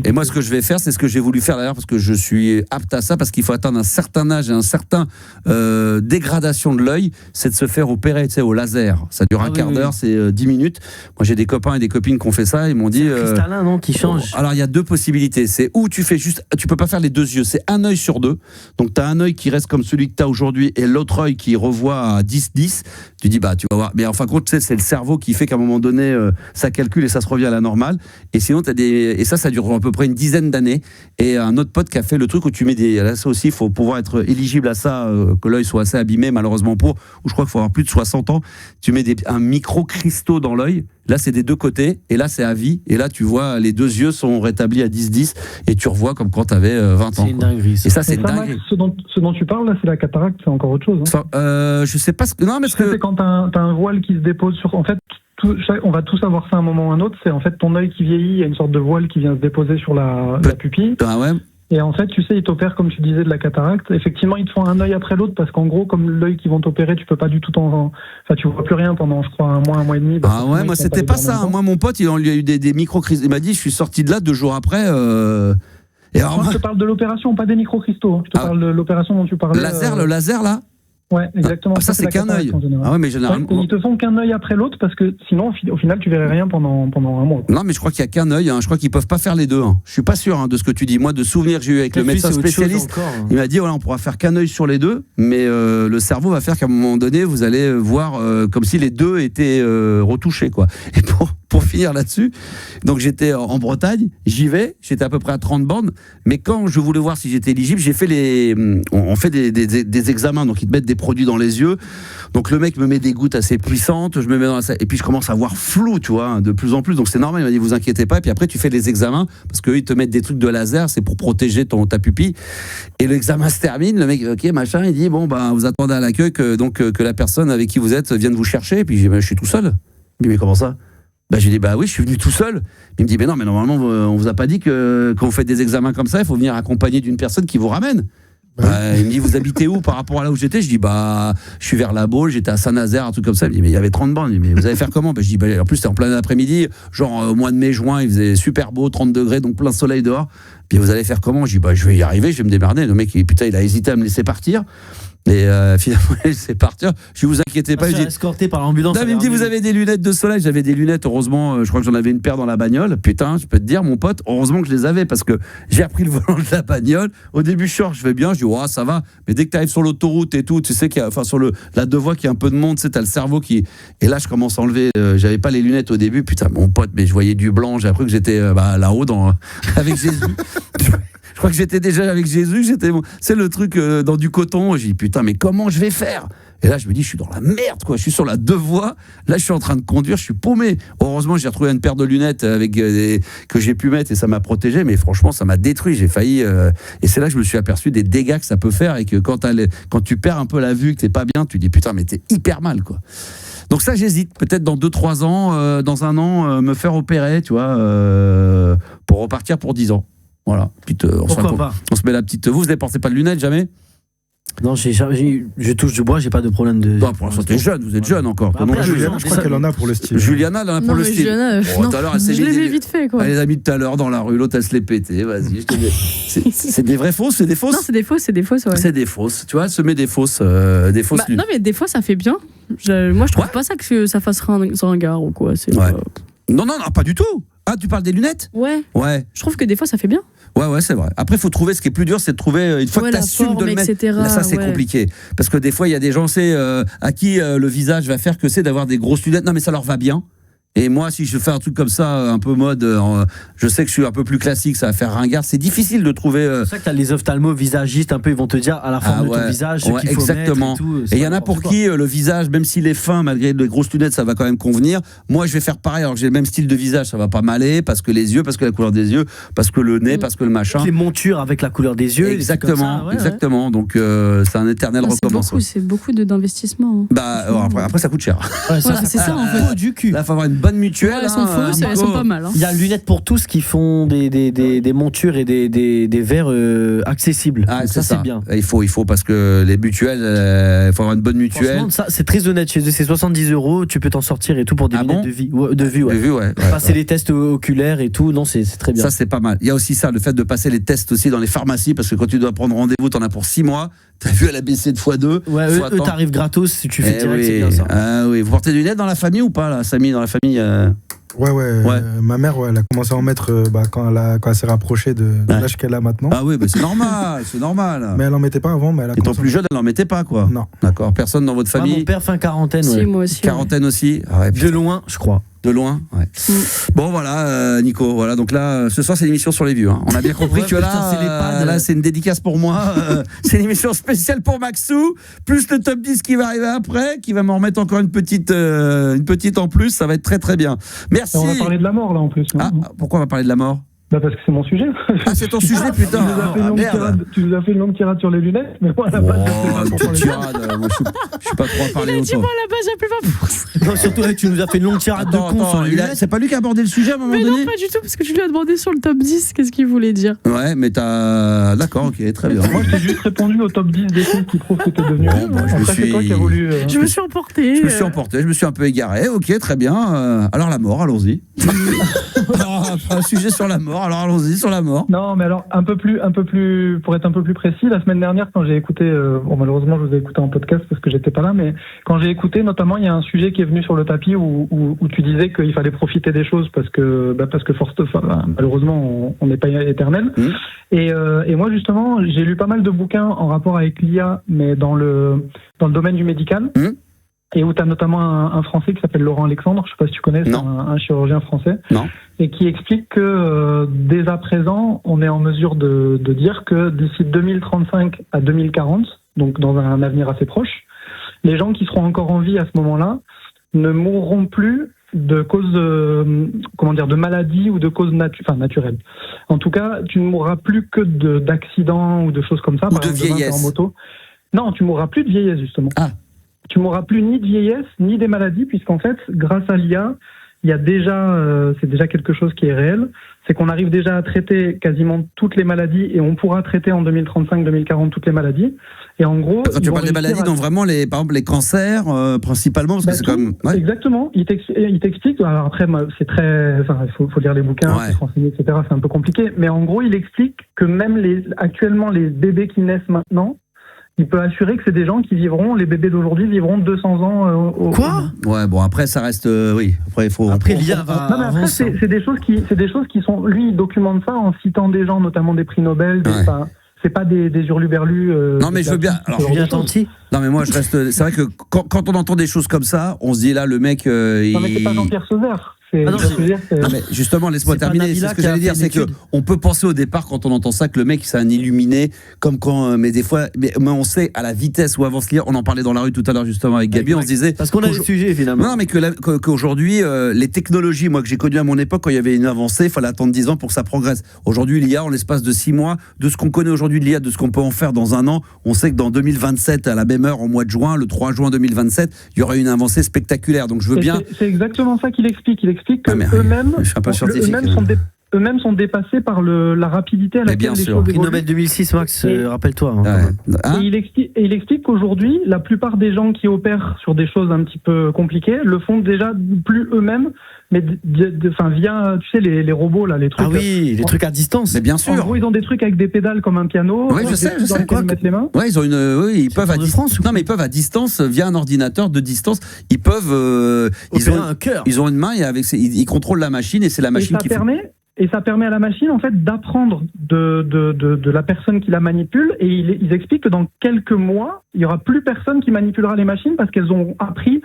Et moi, ce que je vais faire, c'est ce que j'ai voulu faire d'ailleurs, parce que je suis apte à ça, parce qu'il faut atteindre un certain âge et un certain dégradation de l'œil, c'est de se faire opérer, tu sais, au laser. Ça dure un quart d'heure, c'est 10 minutes. Moi, j'ai des copains et des copines qui ont fait ça, ils m'ont dit. C'est cristallin, non, qui change. Alors, il y a deux possibilités. C'est où tu fais juste, tu peux pas faire les deux yeux, c'est un œil sur deux. Donc, tu as un œil qui reste comme celui que tu as aujourd'hui et l'autre œil qui revoit à 10-10. Tu dis, bah, tu vas voir. Mais en fin de compte, tu sais, c'est le cerveau qui fait qu'à un moment donné, ça calcule et ça se revient à la normale. Et sinon, et ça dure à peu près une dizaine d'années. Et un autre pote qui a fait le truc où tu mets là, ça aussi, il faut pouvoir être éligible à ça, que l'œil soit assez abîmé, malheureusement où je crois qu'il faut avoir plus de 60 ans. Tu mets un micro-cristaux dans l'œil. Là, c'est des deux côtés. Et là, c'est à vie. Et là, tu vois, les deux yeux sont rétablis à 10-10. Et tu revois comme quand tu avais 20 ans. C'est une dinguerie. Et ça, c'est dingue. Max, ce dont tu parles, là, c'est la cataracte, c'est encore autre chose. Hein. Je sais pas ce que. Non, mais c'est quand t'as un voile qui se dépose sur. En fait, on va tous avoir ça à un moment ou à un autre. C'est en fait ton œil qui vieillit, il y a une sorte de voile qui vient se déposer sur la pupille. Ah ouais. Et en fait, tu sais, ils t'opèrent, comme tu disais, de la cataracte. Effectivement, ils te font un œil après l'autre parce qu'en gros, comme l'œil qu'ils vont t'opérer, tu peux pas du tout tu vois plus rien pendant, je crois, un mois et demi. Ah ouais, moi, c'était pas ça. Moi, mon pote, il lui a eu des micro-crises. Il m'a dit, je suis sorti de là 2 jours après. Et alors, moi, je te parle de l'opération, pas des micro-cristaux. Je te parle de l'opération dont tu parlais. Le laser, là. Ouais, exactement. Ça, c'est qu'un œil. Ah ouais, mais généralement. Ils te font qu'un œil après l'autre parce que sinon, au final, tu verrais rien pendant un mois. Non, mais je crois qu'il y a qu'un œil. Je crois qu'ils peuvent pas faire les deux. Je suis pas sûr de ce que tu dis. Moi, de souvenirs que j'ai eu avec le médecin spécialiste, il m'a dit voilà, on pourra faire qu'un œil sur les deux, mais le cerveau va faire qu'à un moment donné, vous allez voir comme si les deux étaient retouchés, quoi. Et pour finir là-dessus, donc j'étais en Bretagne, j'étais à peu près à 30 bornes, mais quand je voulais voir si j'étais éligible, j'ai fait on fait des examens, donc ils te mettent des produits dans les yeux, donc le mec me met des gouttes assez puissantes, je me mets et puis je commence à voir flou, tu vois, de plus en plus, donc c'est normal, il m'a dit vous inquiétez pas, et puis après tu fais les examens, parce qu'eux ils te mettent des trucs de laser, c'est pour protéger ta pupille, et l'examen se termine, le mec, ok, machin, il dit bon, vous attendez à l'accueil que la personne avec qui vous êtes vienne vous chercher, et puis je suis tout seul. Il dit mais comment ça? Je lui dis oui, je suis venu tout seul. Il me dit mais non, mais normalement on vous a pas dit que quand vous faites des examens comme ça, il faut venir accompagné d'une personne qui vous ramène. Il me dit, vous habitez où par rapport à là où j'étais? Je dis, je suis vers La Baule, j'étais à Saint-Nazaire, un truc comme ça. Il me dit, mais il y avait 30 bandes. Il me dit, mais vous allez faire comment? Je dis, en plus, c'était en plein après-midi, genre au mois de mai, juin, il faisait super beau, 30 degrés, donc plein soleil dehors. Puis vous allez faire comment? Je dis, je vais y arriver, je vais me démerder. Le mec, il a hésité à me laisser partir. Et finalement, c'est partir. Je vous inquiétez pas. Je dis, escorté par l'ambulance. Il me dit, vous avez des lunettes de soleil? J'avais des lunettes, heureusement, je crois que j'en avais une paire dans la bagnole. Putain, je peux te dire, mon pote, heureusement que je les avais parce que j'ai repris le volant de la bagnole. Au début, je vais bien, je dis, ça va. Mais dès que tu arrives sur l'autoroute et tout, tu sais qu'il y a, sur la deux voies, qu'il y a un peu de monde, tu sais, t'as le cerveau qui. Et là, je commence à enlever. J'avais pas les lunettes au début. Putain, mon pote, mais je voyais du blanc. J'ai appris que j'étais là-haut avec Jésus. Je crois que j'étais déjà avec Jésus, c'est le truc dans du coton. J'ai dit, putain, mais comment je vais faire? Et là, je me dis, je suis dans la merde, quoi. Je suis sur la deux voies. Là, je suis en train de conduire, je suis paumé. Heureusement, j'ai retrouvé une paire de lunettes que j'ai pu mettre et ça m'a protégé. Mais franchement, ça m'a détruit. J'ai failli. Et c'est là que je me suis aperçu des dégâts que ça peut faire et que quand tu perds un peu la vue, que t'es pas bien, tu dis, putain, mais t'es hyper mal, quoi. Donc ça, j'hésite. Peut-être dans 2-3 ans, dans un an, me faire opérer, tu vois, pour repartir pour 10 ans. Voilà, on se met la petite. Vous n'avez porté pas de lunettes jamais? Non, je touche du bois, j'ai pas de problème de. Non, pour l'instant, t'es jeune, vous êtes jeune encore. Juliana, je crois qu'elle en a pour le style. Juliana, elle en a pour le style. Je les ai vite fait, quoi. Elle les a mis tout à l'heure dans la rue, l'autre, elle se les pétait. Vas-y, c'est des vraies fausses, c'est des fausses? Non, c'est des fausses, ouais. C'est des fausses. Tu vois, elle se met des fausses lunettes. Non, mais des fois, ça fait bien. Moi, je trouve pas ça que ça fasse ringard ou quoi. Non, pas du tout. Ah, tu parles des lunettes? Ouais. Je trouve que des fois, ça fait bien. Ouais, c'est vrai. Après, il faut trouver, ce qui est plus dur, c'est de trouver, une fois que tu assumes de le mettre. Etc., là, ça, c'est compliqué. Parce que des fois, il y a des gens, à qui le visage va faire que c'est d'avoir des grosses lunettes. Non, mais ça leur va bien. Et moi, si je fais un truc comme ça, un peu mode, je sais que je suis un peu plus classique, ça va faire ringard. C'est difficile de trouver. C'est ça que t'as les ophtalmos visagistes, un peu, ils vont te dire à la forme de ton visage, ce qu'il faut exactement. mettre et tout. Et il y en a pour qui le visage, même s'il est fin, malgré les grosses lunettes, ça va quand même convenir. Moi, je vais faire pareil. Alors que j'ai le même style de visage, ça va pas m'aller parce que les yeux, parce que la couleur des yeux, parce que le nez, parce que le machin. Les montures avec la couleur des yeux. Exactement, exactement. Donc c'est un éternel recommencement. C'est beaucoup d'investissement. Après, ça coûte cher. C'est ça en fait. Du cul. Là, il faut avoir une bonne mutuelle. Elles sont pas mal. Il y a lunettes pour tous qui font des montures et des verres accessibles. Ça, c'est bien. Il faut parce que les mutuelles, il faut avoir une bonne mutuelle. Ça, c'est très honnête chez eux. C'est 70 €. Tu peux t'en sortir et tout pour des lunettes de vue. Passer les tests oculaires et tout. Non, c'est très bien. Ça, c'est pas mal. Il y a aussi ça, le fait de passer les tests aussi dans les pharmacies parce que quand tu dois prendre rendez-vous, t'en as pour 6 mois. T'as vu, elle a baissé de x2. Ouais, eux t'arrives gratos si tu fais direct, c'est bien ça. Ah oui, vous portez des lunettes dans la famille ou pas, là, Samy, dans la famille Ouais. Ma mère, elle a commencé à en mettre quand elle s'est rapprochée de l'âge qu'elle a maintenant. Ah oui, c'est normal, c'est normal. Mais elle en mettait pas avant, mais elle a étant plus jeune, elle n'en mettait pas, quoi. Non. D'accord, personne dans votre famille? Mon père fin quarantaine, Si, moi aussi. Quarantaine aussi. De loin, je crois. De loin, ouais. Bon, voilà, Nico. Voilà, donc là, ce soir, c'est l'émission sur les vieux. Hein. On a bien compris que là, c'est une dédicace pour moi. C'est une émission spéciale pour Maxou, plus le top 10 qui va arriver après, qui va m'en remettre encore une petite en plus. Ça va être très, très bien. Merci. On va parler de la mort, là, en plus. Ah, pourquoi on va parler de la mort? Parce que c'est mon sujet. Ah, c'est ton sujet, putain. Tu nous as fait une longue tirade sur les lunettes, mais moi, à la base, je suis pas trop à parler autant. Dis-moi, à la base, j'appelle pas pour ça. Non, surtout, tu nous as fait une longue tirade de con sur les lunettes. C'est pas lui qui a abordé le sujet à un moment donné? Mais non, pas du tout, parce que tu lui as demandé sur le top 10 qu'est-ce qu'il voulait dire. Ouais, mais t'as. D'accord, ok, très bien. Moi, je t'ai juste répondu au top 10 des films qui prouvent que t'es devenu. C'est toi qui as voulu. Je me suis emporté. Je me suis un peu égaré. Ok, très bien. Alors, la mort, allons-y. Alors, un sujet sur la mort, alors allons-y sur la mort. Non, mais alors, pour être un peu plus précis, la semaine dernière, quand j'ai écouté, malheureusement, je vous ai écouté en podcast parce que j'étais pas là, mais quand j'ai écouté, notamment, il y a un sujet qui est venu sur le tapis où tu disais qu'il fallait profiter des choses parce que malheureusement, on n'est pas éternel. Et moi, justement, j'ai lu pas mal de bouquins en rapport avec l'IA, mais dans le domaine du médical. Et où tu as notamment un Français qui s'appelle Laurent Alexandre, je sais pas si tu connais, c'est un chirurgien français, et qui explique que dès à présent, on est en mesure de dire que d'ici 2035 à 2040, donc dans un avenir assez proche, les gens qui seront encore en vie à ce moment-là ne mourront plus de cause de maladie ou de cause naturelle. En tout cas, tu ne mourras plus que d'accidents ou de choses comme ça. Ou de vieillesse. En moto. Non, tu mourras plus de vieillesse, justement. Ah. Tu mourras plus ni de vieillesse, ni des maladies, puisqu'en fait, grâce à l'IA, il y a déjà, c'est déjà quelque chose qui est réel. C'est qu'on arrive déjà à traiter quasiment toutes les maladies et on pourra traiter en 2035-2040 toutes les maladies. Et en gros, quand tu parles des maladies, donc vraiment par exemple les cancers principalement, parce que c'est comme exactement. Il t'explique. Alors après, c'est très, il faut lire les bouquins, se renseigner, etc. C'est un peu compliqué. Mais en gros, il explique que même actuellement les bébés qui naissent maintenant, il peut assurer que c'est des gens qui vivront, les bébés d'aujourd'hui vivront 200 ans. Quoi ? Ouais, bon après ça reste, oui. Après il faut. Après l'IA va. Non mais après c'est des choses qui sont. Lui il documente ça en citant des gens, notamment des prix Nobel. C'est pas des hurluberlus. Non mais je veux bien. Alors Julien Tanti. Non mais moi je reste. C'est vrai que quand on entend des choses comme ça, on se dit là le mec. Non mais c'est pas Jean-Pierre Sauveur. Non, mais justement, laisse-moi terminer. C'est ce que j'allais dire, c'est que on peut penser au départ quand on entend ça que le mec c'est un illuminé, comme quand, mais des fois, mais on sait à la vitesse où avance l'IA. On en parlait dans la rue tout à l'heure justement avec Gabi, on se disait parce qu'on a le sujet finalement. Non, mais qu'aujourd'hui les technologies, moi que j'ai connues à mon époque, quand il y avait une avancée, il fallait attendre 10 ans pour que ça progresse. Aujourd'hui, l'IA, en l'espace de 6 mois, de ce qu'on connaît aujourd'hui de l'IA, de ce qu'on peut en faire dans un an, on sait que dans 2027, à la même heure, au mois de juin, le 3 juin 2027, il y aurait une avancée spectaculaire. Donc je veux bien. C'est exactement ça qu'il explique. Il explique que eux-mêmes sont dépassés par la rapidité à laquelle les choses évoluent. Prix Nobel 2006, Max, rappelle-toi. Et il explique qu'aujourd'hui, la plupart des gens qui opèrent sur des choses un petit peu compliquées le font déjà plus eux-mêmes, mais via, tu sais, les robots, là, les trucs. Ah oui, les trucs à distance. Mais bien sûr. En gros, ils ont des trucs avec des pédales comme un piano. Oui, je sais. Quoi ils mettent les mains. Ouais, ils ont ils peuvent à distance. Non, mais ils peuvent à distance, via un ordinateur de distance. Ils peuvent. Ils ont un cœur. Ils ont une main et ils contrôlent la machine et c'est la machine qui fait. Et ça permet à la machine, en fait, d'apprendre de la personne qui la manipule. Et ils expliquent que dans quelques mois, il n'y aura plus personne qui manipulera les machines parce qu'elles ont appris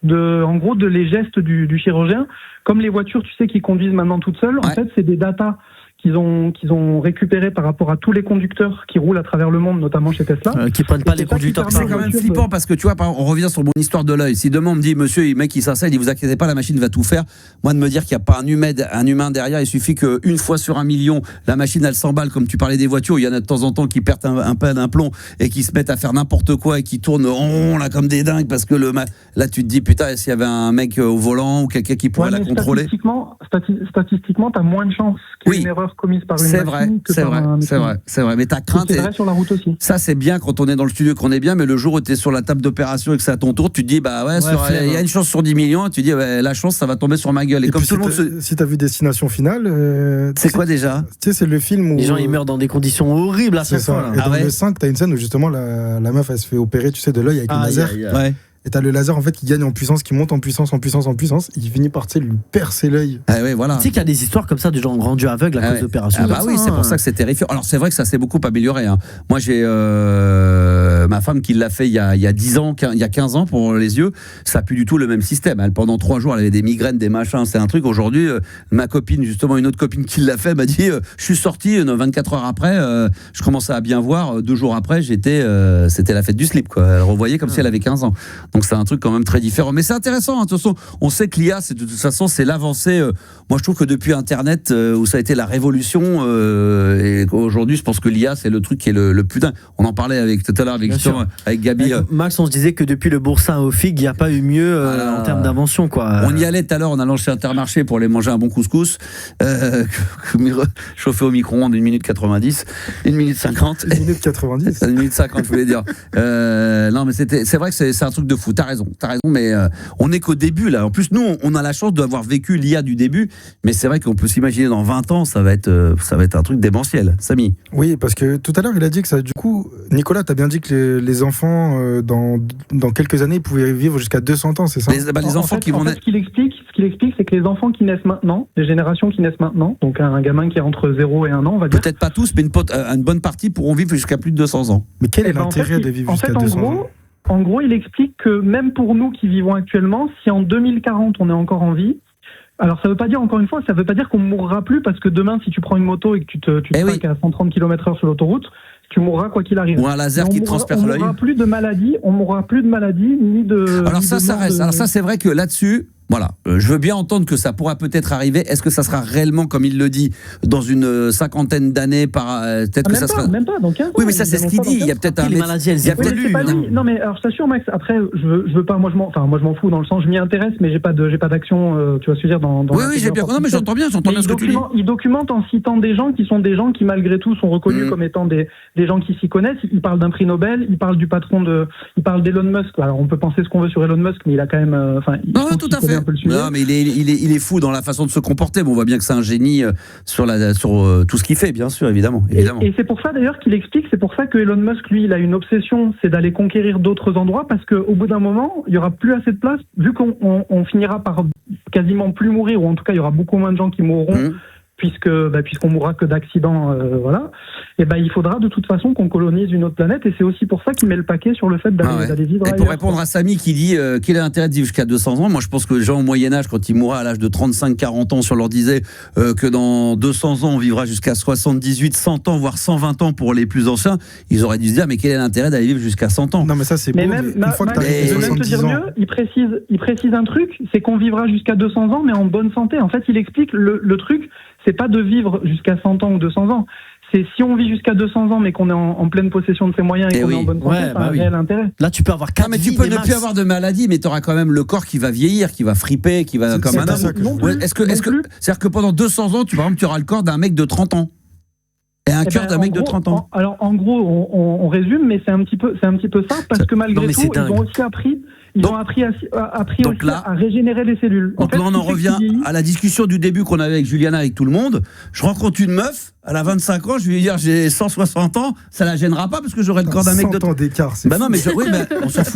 en gros, les gestes du chirurgien. Comme les voitures, tu sais, qui conduisent maintenant toutes seules. En fait, c'est des datas qu'ils ont récupéré par rapport à tous les conducteurs qui roulent à travers le monde, notamment chez Tesla. Qui prennent pas les conducteurs. C'est quand même flippant parce que tu vois, on revient sur mon histoire de l'œil. Si demain on me dit, monsieur, le mec il s'asseye, il dit, vous inquiétez pas, la machine va tout faire. Moi de me dire qu'il n'y a pas un humain derrière, il suffit qu'une fois sur 1 million, la machine elle s'emballe, comme tu parlais des voitures, il y en a de temps en temps qui perdent un peu d'un plomb et qui se mettent à faire n'importe quoi et qui tournent en rond là comme des dingues parce que là tu te dis putain, s'il y avait un mec au volant ou quelqu'un qui pourrait la contrôler. Statistiquement, t'as moins de chances qu'une erreur commise par une machine c'est vrai, mais ta crainte c'est vrai sur la route aussi. Ça c'est bien quand on est dans le studio, qu'on est bien, mais le jour où tu es sur la table d'opération et que c'est à ton tour, tu te dis bah ouais, il y a une chance sur 10 millions, et tu dis la chance ça va tomber sur ma gueule. Et comme tout le monde si t'as vu Destination Finale, c'est quoi déjà? Tu sais, c'est le film où les gens ils meurent dans des conditions horribles à chaque fois. Et dans le 5, t'as une scène où justement la meuf elle se fait opérer, tu sais, de l'œil avec un laser. Et t'as le laser en fait qui gagne en puissance, qui monte en puissance, il finit par lui percer l'œil. Voilà. Tu sais qu'il y a des histoires comme ça de gens rendus aveugles à cause d'opérations. Oui, c'est pour ça que c'est terrifiant. Alors c'est vrai que ça s'est beaucoup amélioré. Moi j'ai ma femme qui l'a fait il y a 10 ans, il y a 15 ans pour les yeux. Ça n'a plus du tout le même système. Pendant 3 jours, elle avait des migraines, des machins. C'est un truc. Aujourd'hui, ma copine, justement une autre copine qui l'a fait, m'a dit je suis sorti 24 heures après, je commençais à bien voir. 2 jours après, c'était la fête du slip, quoi. Elle revoyait comme si elle avait 15 ans. Donc c'est un truc quand même très différent. Mais c'est intéressant, de toute façon, on sait que l'IA, de toute façon, c'est l'avancée. Moi, je trouve que depuis Internet, où ça a été la révolution, et aujourd'hui, je pense que l'IA, c'est le truc qui est le plus dingue. On en parlait tout à l'heure avec Gabi. Max, on se disait que depuis le boursin au fig, il n'y a pas eu mieux en termes d'invention, quoi. On y allait tout à l'heure, on a lancé Intermarché pour aller manger un bon couscous, chauffé au micro-ondes 1 minute 90, 1 minute 50. 1 minute 90. 1 minute 50, je voulais dire. Non, mais c'est vrai que c'est un truc de fou. T'as raison, mais on n'est qu'au début là. En plus, nous, on a la chance d'avoir vécu l'IA du début, mais c'est vrai qu'on peut s'imaginer dans 20 ans, ça va être un truc démentiel. Samy. Oui, parce que tout à l'heure, il a dit que ça, du coup, Nicolas, t'as bien dit que les enfants, dans quelques années, ils pouvaient vivre jusqu'à 200 ans, c'est ça? Les enfants qui vont naître. Ce qu'il explique, c'est que les enfants qui naissent maintenant, les générations qui naissent maintenant, donc un gamin qui est entre 0 et 1 an, on va dire. Peut-être pas tous, mais une bonne partie pourront vivre jusqu'à plus de 200 ans. Mais quel est l'intérêt de vivre jusqu'à 200 ans? En gros, il explique que même pour nous qui vivons actuellement, si en 2040 on est encore en vie, alors ça veut pas dire, encore une fois, ça veut pas dire qu'on mourra plus, parce que demain, si tu prends une moto et que tu te traques à 130 km/h sur l'autoroute, tu mourras quoi qu'il arrive. Ou un laser qui transperce l'œil. On mourra plus de maladies, ni de. Alors ça reste. Alors ça, c'est vrai que là-dessus, Voilà, je veux bien entendre que ça pourra peut-être arriver. Est-ce que ça sera réellement, comme il le dit, dans une cinquantaine d'années peut-être que ça sera. Même pas, dans 15 ans. Oui, mais ça, c'est ce qu'il dit. Il y a peut-être un. Les maladies, elles y Non, mais alors, je t'assure, Max, après, je veux pas. Moi, je m'en fous dans le sens, je m'y intéresse, mais j'ai pas d'action, tu vas se dire, dans. Oui, j'ai bien. Non, mais j'entends bien ce que tu dis. Il documente en citant des gens qui sont des gens qui, malgré tout, sont reconnus comme étant des gens qui s'y connaissent. Il parle d'un prix Nobel, il parle du patron il parle d'Elon Musk. Alors, on peut penser ce qu'on veut sur Elon Musk, mais il a quand même. Non, tout à fait. Non, mais il est fou dans la façon de se comporter. Bon, on voit bien que c'est un génie sur tout ce qu'il fait, bien sûr, évidemment. Et c'est pour ça d'ailleurs qu'il explique, c'est pour ça que Elon Musk, lui, il a une obsession, c'est d'aller conquérir d'autres endroits, parce qu'au bout d'un moment, il y aura plus assez de place, vu qu'on finira par quasiment plus mourir, ou en tout cas, il y aura beaucoup moins de gens qui mourront. Puisqu'on mourra que d'accidents, voilà. Et il faudra de toute façon qu'on colonise une autre planète, et c'est aussi pour ça qu'il met le paquet sur le fait d'aller vivre. Et pour répondre à Samy qui dit qu'il a intérêt de vivre jusqu'à 200 ans, moi je pense que les gens au Moyen-Âge, quand ils mourraient à l'âge de 35-40 ans, si on leur disait que dans 200 ans on vivra jusqu'à 78, 100 ans, voire 120 ans pour les plus anciens, ils auraient dû se dire mais quel est l'intérêt d'aller vivre jusqu'à 100 ans? Non, mais ça c'est beau. Une fois que t'arrives à 70 ans. Mieux, il précise un truc, c'est qu'on vivra jusqu'à 200 ans, mais en bonne santé. En fait, il explique le truc. C'est pas de vivre jusqu'à 100 ans ou 200 ans. C'est si on vit jusqu'à 200 ans, mais qu'on est en pleine possession de ses moyens et qu'on est en bonne santé, c'est un réel intérêt. Là, tu peux avoir 4 mais tu peux ne plus avoir de maladie, mais tu auras quand même le corps qui va vieillir, qui va friper, qui va comme un homme. C'est-à-dire que pendant 200 ans, tu auras le corps d'un mec de 30 ans. Et un cœur d'un mec de 30 ans. Alors, en gros, on résume, mais c'est un petit peu ça, parce que malgré tout, ils ont aussi appris. Ils ont appris aussi à régénérer les cellules. Donc là, on en revient à la discussion du début qu'on avait avec Juliana, avec tout le monde. Je rencontre une meuf, elle a 25 ans, je vais lui dire j'ai 160 ans, ça la gênera pas parce que j'aurai le corps d'un mec de 100 ans d'écart, c'est non, mais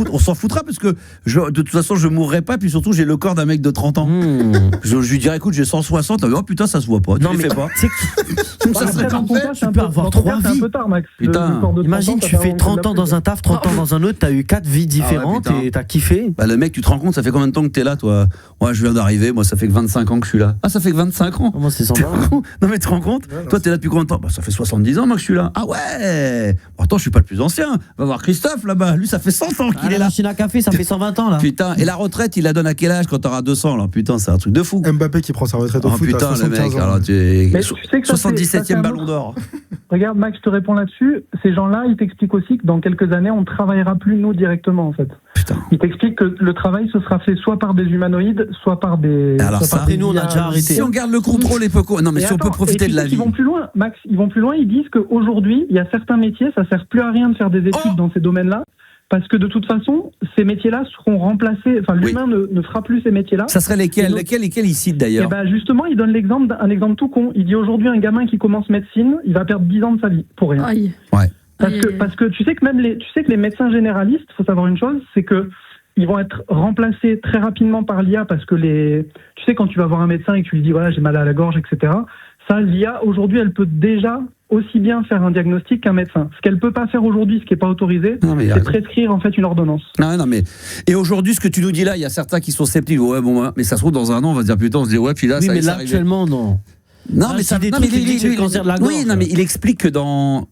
on s'en foutra parce que de toute façon, je mourrai pas, puis surtout, j'ai le corps d'un mec de 30 ans. Je lui dirais écoute, j'ai 160, oh putain, ça se voit pas. Non, mais fais pas. Ça serait parfait, tu peux avoir 3 vies. Putain, imagine, tu fais 30 ans dans un taf, 30 ans dans un autre, t'as eu 4 vies différentes et t'as kiffé. Le mec, tu te rends compte, ça fait combien de temps que t'es là, toi? Moi, je viens d'arriver, moi, ça fait que 25 ans que je suis là. Ah, ça fait que 25 ans? Moi, c'est 100 ans. Non, mais tu te rends compte? Toi, t'es là depuis combien de temps? Ça fait 70 ans, moi, que je suis là. Ah ouais! Attends, je suis pas le plus ancien. Va voir Christophe, là-bas. Lui, ça fait 100 ans qu'il est là. La machine à café, ça fait 120 ans, là. Putain, et la retraite, il la donne à quel âge quand t'auras 200, là? Putain, c'est un truc de fou. Mbappé qui prend sa retraite au foot putain, à 75 le mec, ans. alors tu es 77e ballon d'or. Regarde, Max, je te réponds là-dessus. Ces gens-là, ils t'expliquent aussi que dans quelques années, on ne travaillera plus, nous, directement, en fait. Putain. Ils t'expliquent que le travail, ce sera fait soit par des humanoïdes, soit par des... Alors ça, nous, on a déjà arrêté. Si on garde le contrôle, les pocos... Non, mais si on peut profiter de la vie... Ils vont plus loin, Max, ils disent qu'aujourd'hui, il y a certains métiers, ça sert plus à rien de faire des études dans ces domaines-là, parce que de toute façon, ces métiers-là seront remplacés, enfin, l'humain ne fera plus ces métiers-là. Ça serait lesquels? Lesquels il cite d'ailleurs? Justement, il donne un exemple tout con. Il dit aujourd'hui, un gamin qui commence médecine, il va perdre 10 ans de sa vie, pour rien. Aïe. Ouais. Parce que tu sais que les médecins généralistes, faut savoir une chose, c'est que ils vont être remplacés très rapidement par l'IA, parce que tu sais, quand tu vas voir un médecin et que tu lui dis voilà, j'ai mal à la gorge, etc. Ça, l'IA aujourd'hui, elle peut déjà aussi bien faire un diagnostic qu'un médecin. Ce qu'elle peut pas faire aujourd'hui, ce qui est pas autorisé, c'est prescrire en fait une ordonnance. Non, mais et aujourd'hui, ce que tu nous dis là, il y a certains qui sont sceptiques. Ouais, bon, mais ça se trouve dans un an, on va se dire putain, on se dit ouais, puis là, oui, ça. Mais là, actuellement, non. Non, mais ça. Non, mais le cancer de la gorge. Oui, non, mais il explique que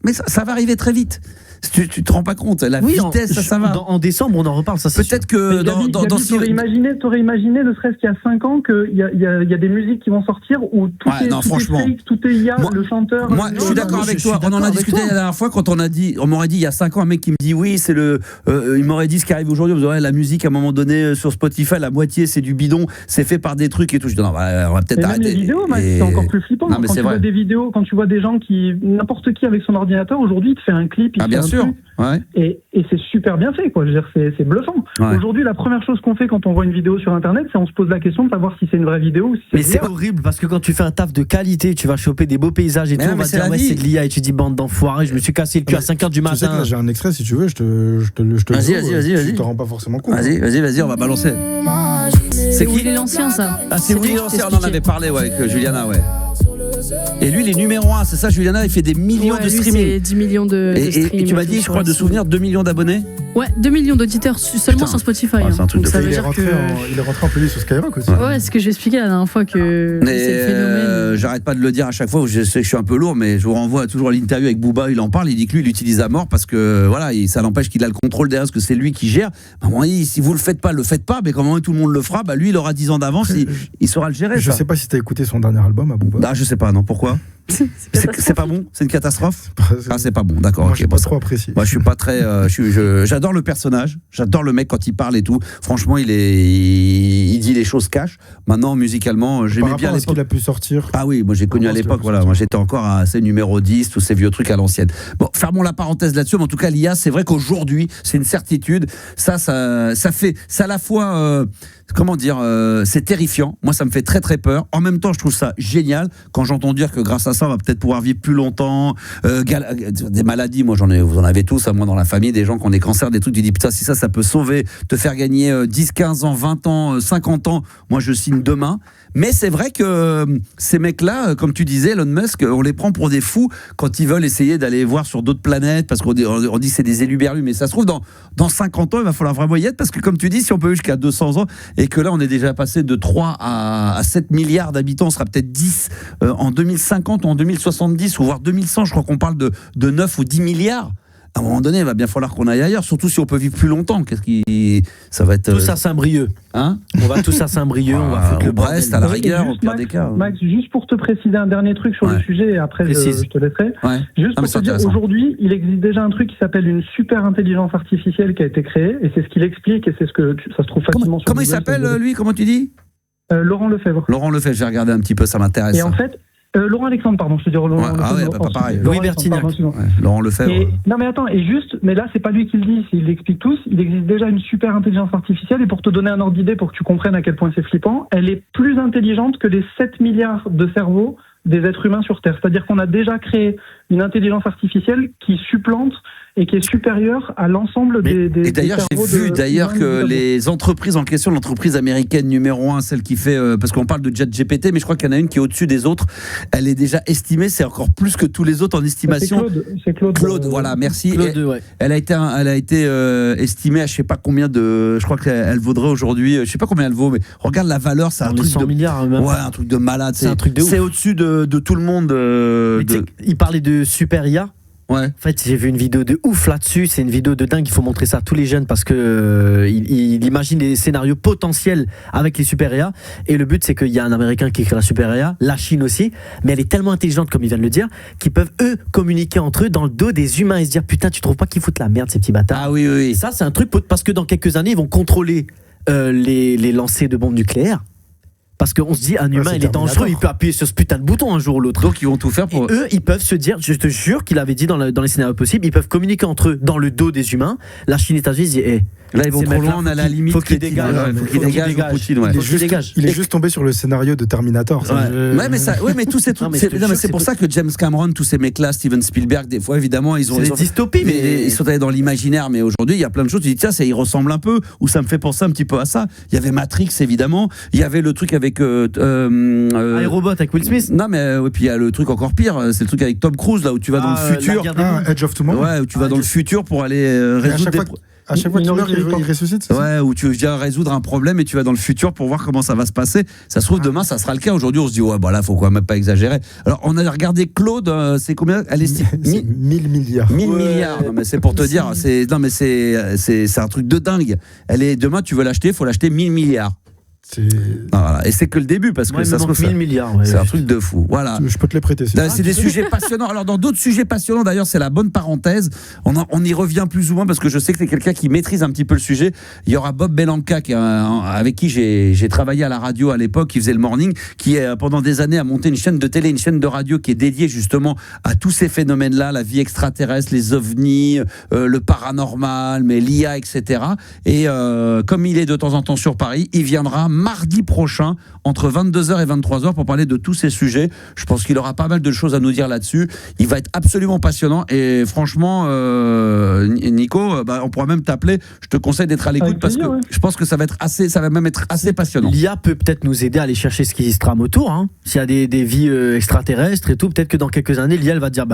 mais ça va arriver très vite. Tu te rends pas compte, la vitesse, ça va. En décembre, on en reparle, ça. Peut-être que t'aurais imaginé, ne serait-ce qu'il y a 5 ans, qu'il y a des musiques qui vont sortir où tout est fake, tout est IA, le chanteur. Moi, je suis d'accord avec toi. On en a discuté la dernière fois quand on m'aurait dit il y a 5 ans, un mec qui me dit oui, c'est il m'aurait dit ce qui arrive aujourd'hui. Vous aurez la musique à un moment donné sur Spotify, la moitié c'est du bidon, c'est fait par des trucs et tout. Je dis non, on va peut-être arrêter. Les vidéos, c'est encore plus flippant. Quand tu vois des vidéos, quand tu vois des gens n'importe qui avec son ordinateur aujourd'hui, il te fait un clip. Bien sûr. Ouais. Et c'est super bien fait, quoi. Je veux dire, c'est bluffant. Ouais. Aujourd'hui, la première chose qu'on fait quand on voit une vidéo sur Internet, c'est on se pose la question de savoir si c'est une vraie vidéo ou si c'est. Mais c'est horrible parce que quand tu fais un taf de qualité, tu vas choper des beaux paysages et tout, on va dire c'est de l'IA et tu dis bande d'enfoirés, je me suis cassé le cul à 5h du matin. Tu sais que là, j'ai un extrait si tu veux, je te Vas-y. Je te rends pas forcément compte. Vas-y, on va balancer. C'est qui l'ancien, ça? Ah, c'est Willy l'ancien, on en avait parlé avec Juliana, ouais. Et lui, il est numéro 1, c'est ça, Juliana, il fait des millions de streaming. C'est 10 millions de streaming. Et tu m'as dit, je crois, de souvenir, 2 millions d'abonnés. Ouais, 2 millions d'auditeurs seulement sur Spotify. C'est un truc de fou. Il est rentré en playlist sur Skyrock aussi. Ouais, c'est ce que j'ai expliqué la dernière fois que c'est le phénomène. J'arrête pas de le dire à chaque fois, je sais que je suis un peu lourd, mais je vous renvoie toujours à l'interview avec Booba, il en parle, il dit que lui, il l'utilise à mort parce que voilà, ça n'empêche qu'il a le contrôle derrière, parce que c'est lui qui gère. Si vous le faites pas, mais comment tout le monde le fera, lui, il aura 10 ans d'avance, il saura le gérer. Je sais pas si t'as écté son dernier album à Booba. Ah, je sais pas, non, pourquoi? C'est pas bon, c'est une catastrophe. Ah, c'est pas bon, d'accord. Je suis pas trop apprécié. Moi, je suis pas très. J'adore le personnage, j'adore le mec quand il parle et tout. Franchement, il dit les choses cash. Maintenant, musicalement, j'aimais bien l'époque. Qu'il a pu sortir. Ah oui, moi j'ai connu à l'époque. Voilà, moi j'étais encore à ces numéro 10, tous ces vieux trucs à l'ancienne. Bon, fermons la parenthèse là-dessus. Mais en tout cas, l'IA, c'est vrai qu'aujourd'hui, c'est une certitude. Ça fait, c'est à la fois. Comment dire, c'est terrifiant. Moi, ça me fait très très peur. En même temps, je trouve ça génial quand j'entends dire que grâce à ça, on va peut-être pouvoir vivre plus longtemps. Des maladies, moi vous en avez tous, moi dans la famille, des gens qui ont des cancers, des trucs, tu dis putain, si ça peut sauver, te faire gagner 10, 15 ans, 20 ans, 50 ans, moi je signe demain. Mais c'est vrai que ces mecs-là, comme tu disais, Elon Musk, on les prend pour des fous quand ils veulent essayer d'aller voir sur d'autres planètes, parce qu'on dit que c'est des éluberlus, mais ça se trouve, dans 50 ans, il va falloir vraiment y être, parce que comme tu dis, si on peut jusqu'à 200 ans, et que là, on est déjà passé de 3 à 7 milliards d'habitants, on sera peut-être 10 en 2050 ou en 2070, ou voire 2100, je crois qu'on parle de 9 ou 10 milliards. À un moment donné, il va bien falloir qu'on aille ailleurs, surtout si on peut vivre plus longtemps. Ça va être tous à Saint-Brieuc. Hein, on va tous à Saint-Brieuc, on va foutre le Brest à la rigueur, au pire des cas. Max, juste pour te préciser un dernier truc sur le sujet, et après je te laisserai. Ouais. Juste pour te dire, aujourd'hui, il existe déjà un truc qui s'appelle une super intelligence artificielle qui a été créée, et c'est ce qu'il explique, et c'est ce que ça se trouve facilement sur Comment il s'appelle, lui? Comment tu dis? Laurent Lefebvre. Laurent Lefebvre, j'ai regardé un petit peu, ça m'intéresse. Et en fait, Laurent Alexandre, pardon, je te dis Laurent Lefebvre. Ah ouais, pas pareil. Louis Bertignac. Laurent Lefebvre. Non mais attends, mais là c'est pas lui qui le dit, il l'explique tous, il existe déjà une super intelligence artificielle, et pour te donner un ordre d'idée, pour que tu comprennes à quel point c'est flippant, elle est plus intelligente que les 7 milliards de cerveaux des êtres humains sur Terre. C'est-à-dire qu'on a déjà créé une intelligence artificielle qui supplante et qui est supérieure à l'ensemble des et d'ailleurs, j'ai vu que les entreprises en question, l'entreprise américaine numéro 1, celle qui fait, parce qu'on parle de ChatGPT, mais je crois qu'il y en a une qui est au-dessus des autres, elle est déjà estimée, c'est encore plus que tous les autres en estimation. C'est Claude. Voilà, merci. Claude, ouais. Elle a été estimée à je sais pas combien de, je crois qu'elle vaudrait aujourd'hui, je sais pas combien elle vaut, mais regarde la valeur, c'est un truc 100 milliards même. Ouais, un truc de malade. C'est un truc de ouf. C'est au-dessus de tout le monde. Il parlait de super IA. Ouais. En fait, j'ai vu une vidéo de ouf là-dessus. C'est une vidéo de dingue. Il faut montrer ça à tous les jeunes parce que il imagine des scénarios potentiels avec les super IA. Et le but, c'est qu'il y a un Américain qui crée la super IA, la Chine aussi. Mais elle est tellement intelligente, comme il vient de le dire, qu'ils peuvent eux communiquer entre eux dans le dos des humains et se dire putain, tu trouves pas qu'ils foutent la merde ces petits bâtards? Ah oui. Ça, c'est un truc parce que dans quelques années, ils vont contrôler les lancers de bombes nucléaires. Parce qu'on se dit, un humain, il est dangereux, il peut appuyer sur ce putain de bouton un jour ou l'autre. Donc ils vont tout faire pour... Et eux, ils peuvent se dire, je te jure qu'il avait dit dans les scénarios possibles, ils peuvent communiquer entre eux dans le dos des humains. La Chine et les États-Unis disent, là, ils vont trop loin, on a la limite. Faut qu'il dégage. Faut qu'il dégage. Il est juste tombé sur le scénario de Terminator. Mais tous ces trucs. C'est pour ça que James Cameron, tous ces mecs-là, Steven Spielberg, des fois, évidemment, ils ont des dystopies, mais ils sont allés dans l'imaginaire. Mais aujourd'hui, il y a plein de choses. Tu dis, tiens, ça y ressemble un peu, ou ça me fait penser un petit peu à ça. Il y avait Matrix, évidemment. Il y avait le truc avec iRobot avec Will Smith. Non, mais et puis il y a le truc encore pire, c'est le truc avec Tom Cruise, là où tu vas dans le futur. Edge of Tomorrow. Ouais, où tu vas dans le futur pour aller résoudre à chaque fois qu'il meurt, il ressuscite. Ouais, où tu viens résoudre un problème et tu vas dans le futur pour voir comment ça va se passer. Ça se trouve demain, ça sera le cas. Aujourd'hui, on se dit ouais, bah là, faut quand même pas exagérer. Alors, on a regardé Claude, c'est combien? Elle estime 1000 milliards. 1000 milliards. Non, mais c'est pour te dire, c'est un truc de dingue. Demain, tu veux l'acheter, faut l'acheter 1000 milliards. Voilà. Et c'est que le début parce que ça se trouve 1000 milliards. C'est un truc de fou. Voilà. Je peux te les prêter. C'est des sujets passionnants. Alors dans d'autres sujets passionnants, d'ailleurs, c'est la bonne parenthèse. On y revient plus ou moins parce que je sais que c'est quelqu'un qui maîtrise un petit peu le sujet. Il y aura Bob Belanca avec qui j'ai travaillé à la radio à l'époque, qui faisait le morning, qui pendant des années a monté une chaîne de télé, une chaîne de radio qui est dédiée justement à tous ces phénomènes-là, la vie extraterrestre, les ovnis, le paranormal, mais l'IA, etc. Et comme il est de temps en temps sur Paris, il viendra mardi prochain entre 22h et 23h pour parler de tous ces sujets. Je pense qu'il aura pas mal de choses à nous dire là-dessus. Il va être absolument passionnant et franchement, Nico, on pourra même t'appeler. Je te conseille d'être à l'écoute parce que je pense que ça va même être assez passionnant. L'IA peut peut-être nous aider à aller chercher ce qui se trame autour. Hein. S'il y a des vies extraterrestres et tout, peut-être que dans quelques années, l'IA elle va dire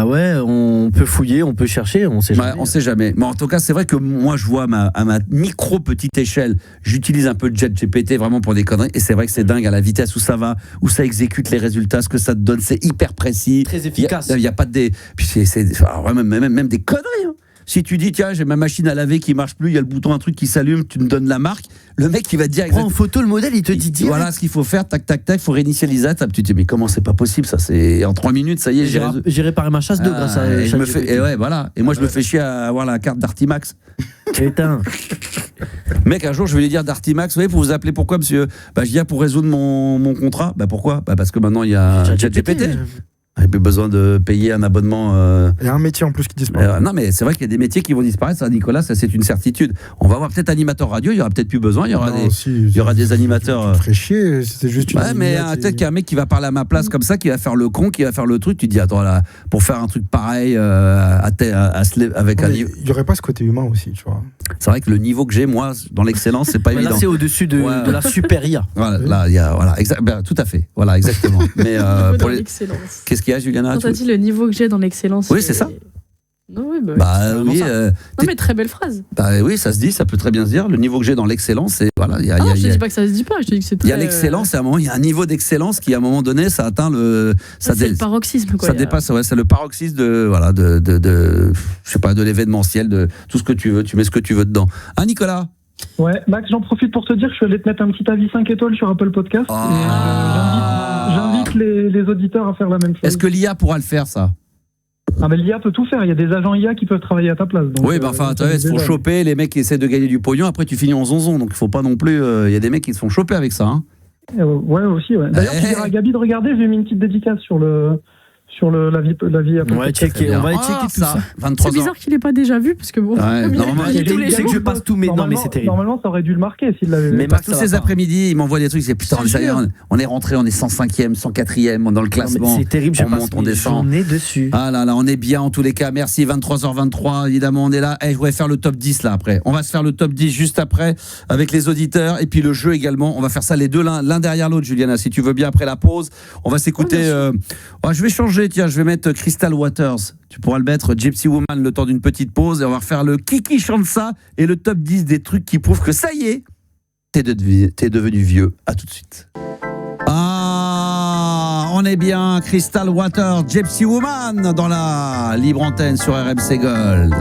on peut fouiller, on peut chercher, on sait jamais. On sait jamais. Mais en tout cas, c'est vrai que moi, je vois à ma micro petite échelle, j'utilise un peu de GPT vraiment pour des conneries. Et c'est vrai que c'est dingue à la vitesse où ça va, où ça exécute les résultats, ce que ça te donne, c'est hyper précis. Très efficace. Il y a pas de puis même des conneries. Hein. Si tu dis tiens j'ai ma machine à laver qui marche plus, il y a le bouton un truc qui s'allume, tu me donnes la marque, le mec il va te dire prends en photo le modèle, il te dit direct. Voilà ce qu'il faut faire, tac tac tac, faut réinitialiser ça. Tu te dis mais comment c'est pas possible ça, c'est en 3 minutes ça y est j'ai réparé ma chasse d'eau grâce à je me fais et moi je me fais chier à avoir la carte d'Artimax. Putain. Mec, un jour je vais lui dire d'Artimax, vous voyez, pour vous appeler pourquoi monsieur? Je dis pour résoudre mon contrat. Pourquoi? Parce que maintenant il y a ChatGPT. Il n'y a plus besoin de payer un abonnement. Il y a un métier en plus qui disparaît. Non, mais c'est vrai qu'il y a des métiers qui vont disparaître, ça, Nicolas, ça c'est une certitude. On va avoir peut-être animateur radio, il n'y aura peut-être plus besoin, il y aura des animateurs. Ça ferait chier, c'était juste une. Ouais, mais peut-être qu'il y a un mec qui va parler à ma place comme ça, qui va faire le con, qui va faire le truc. Tu te dis, attends, là, pour faire un truc pareil, avec un niveau. Il n'y aurait pas ce côté humain aussi, tu vois. C'est vrai que le niveau que j'ai, moi, dans l'excellence, c'est pas évident. Là, c'est au-dessus de la super IA. Voilà, là, il y a. Voilà, tout à fait. Voilà, exactement. Mais pour l'excellence. Qu'est-ce qu'il y a, Juliana? Le niveau que j'ai dans l'excellence. Oui, c'est ça. Non, oui, oui. Non, mais très belle phrase. Oui, ça se dit, ça peut très bien se dire. Le niveau que j'ai dans l'excellence, c'est voilà. Je te dis pas que ça se dit pas. Je te dis que c'est très. Il y a l'excellence, et à un moment, il y a un niveau d'excellence qui, à un moment donné, ça atteint le. C'est le paroxysme, quoi. Ça dépasse, c'est le paroxysme de je sais pas, de l'événementiel, de tout ce que tu veux. Tu mets ce que tu veux dedans. Hein, Nicolas? Ouais, Max, j'en profite pour te dire que je suis allé te mettre un petit avis 5 étoiles sur Apple Podcast. J'invite les auditeurs à faire la même chose. Est-ce que l'IA pourra le faire, ça? Mais l'IA peut tout faire. Il y a des agents IA qui peuvent travailler à ta place. Donc, oui, ils se font choper. Les mecs qui essaient de gagner du pognon, après tu finis en zonzon. Donc il faut pas non plus. Il y a des mecs qui se font choper avec ça. Hein. Ouais, aussi. Ouais. D'ailleurs, tu diras à Gabi de regarder. J'ai mis une petite dédicace sur la vie Apple. On va checker tout ça. C'est bizarre qu'il n'ait pas déjà vu parce que bon. C'est que je passe tous mes. Non, mais c'est terrible. Normalement, ça aurait dû le marquer s'il l'avait vu. Mais tous ces après-midi, il m'envoie des trucs. C'est putain, on est rentré, on est 105e, 104e dans le classement. C'est terrible. On monte, on descend. On est dessus. Ah là là, on est bien en tous les cas. Merci. 23h23. Évidemment, on est là. Je voudrais faire le top 10 là après. On va se faire le top 10 juste après avec les auditeurs et puis le jeu également. On va faire ça les deux l'un derrière l'autre, Juliana. Si tu veux bien après la pause, on va s'écouter. Je vais changer. Tiens, je vais mettre Crystal Waters. Tu pourras le mettre Gypsy Woman le temps d'une petite pause et on va refaire le Kiki chante ça et le top 10 des trucs qui prouvent que ça y est, t'es devenu vieux. À tout de suite. On est bien, Crystal Waters, Gypsy Woman dans la libre antenne sur RMC Gold.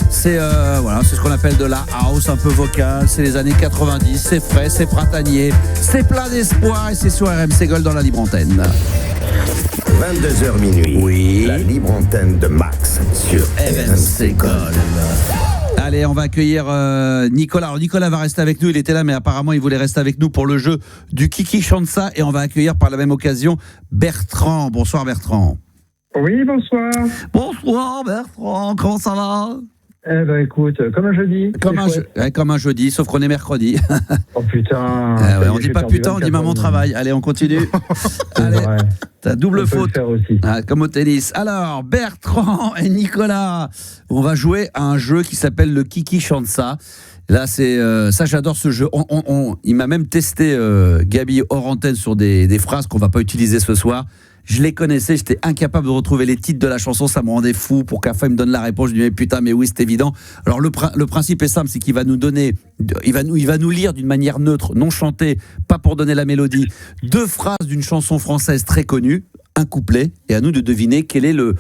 C'est ce qu'on appelle de la house un peu vocale, c'est les années 90, c'est frais, c'est printanier, c'est plein d'espoir et c'est sur RMC Gold dans la libre antenne. 22h minuit. Oui. La libre antenne de Max sur RMC Gold. Allez, on va accueillir Nicolas. Alors Nicolas va rester avec nous, il était là mais apparemment il voulait rester avec nous pour le jeu du Kiki chante ça et on va accueillir par la même occasion Bertrand. Bonsoir Bertrand. Oui, bonsoir. Bonsoir Bertrand, comment ça va? Écoute, comme un jeudi. Comme un jeudi, sauf qu'on est mercredi. Oh putain. On dit pas putain, on dit maman travaille. Allez, on continue. Allez, t'as double faute. Aussi. Comme au tennis. Alors, Bertrand et Nicolas, on va jouer à un jeu qui s'appelle le Kiki chante ça. Là, c'est ça, j'adore ce jeu. Il m'a même testé Gabi hors antenne sur des phrases qu'on va pas utiliser ce soir. Je les connaissais, j'étais incapable de retrouver les titres de la chanson, ça me rendait fou. Pour qu'à fin il me donne la réponse, je lui dis mais putain, mais oui, c'est évident. Alors le principe est simple, c'est qu'il va nous donner, il va nous lire d'une manière neutre, non chantée, pas pour donner la mélodie, 2 phrases d'une chanson française très connue, un couplet, et à nous de deviner quel est le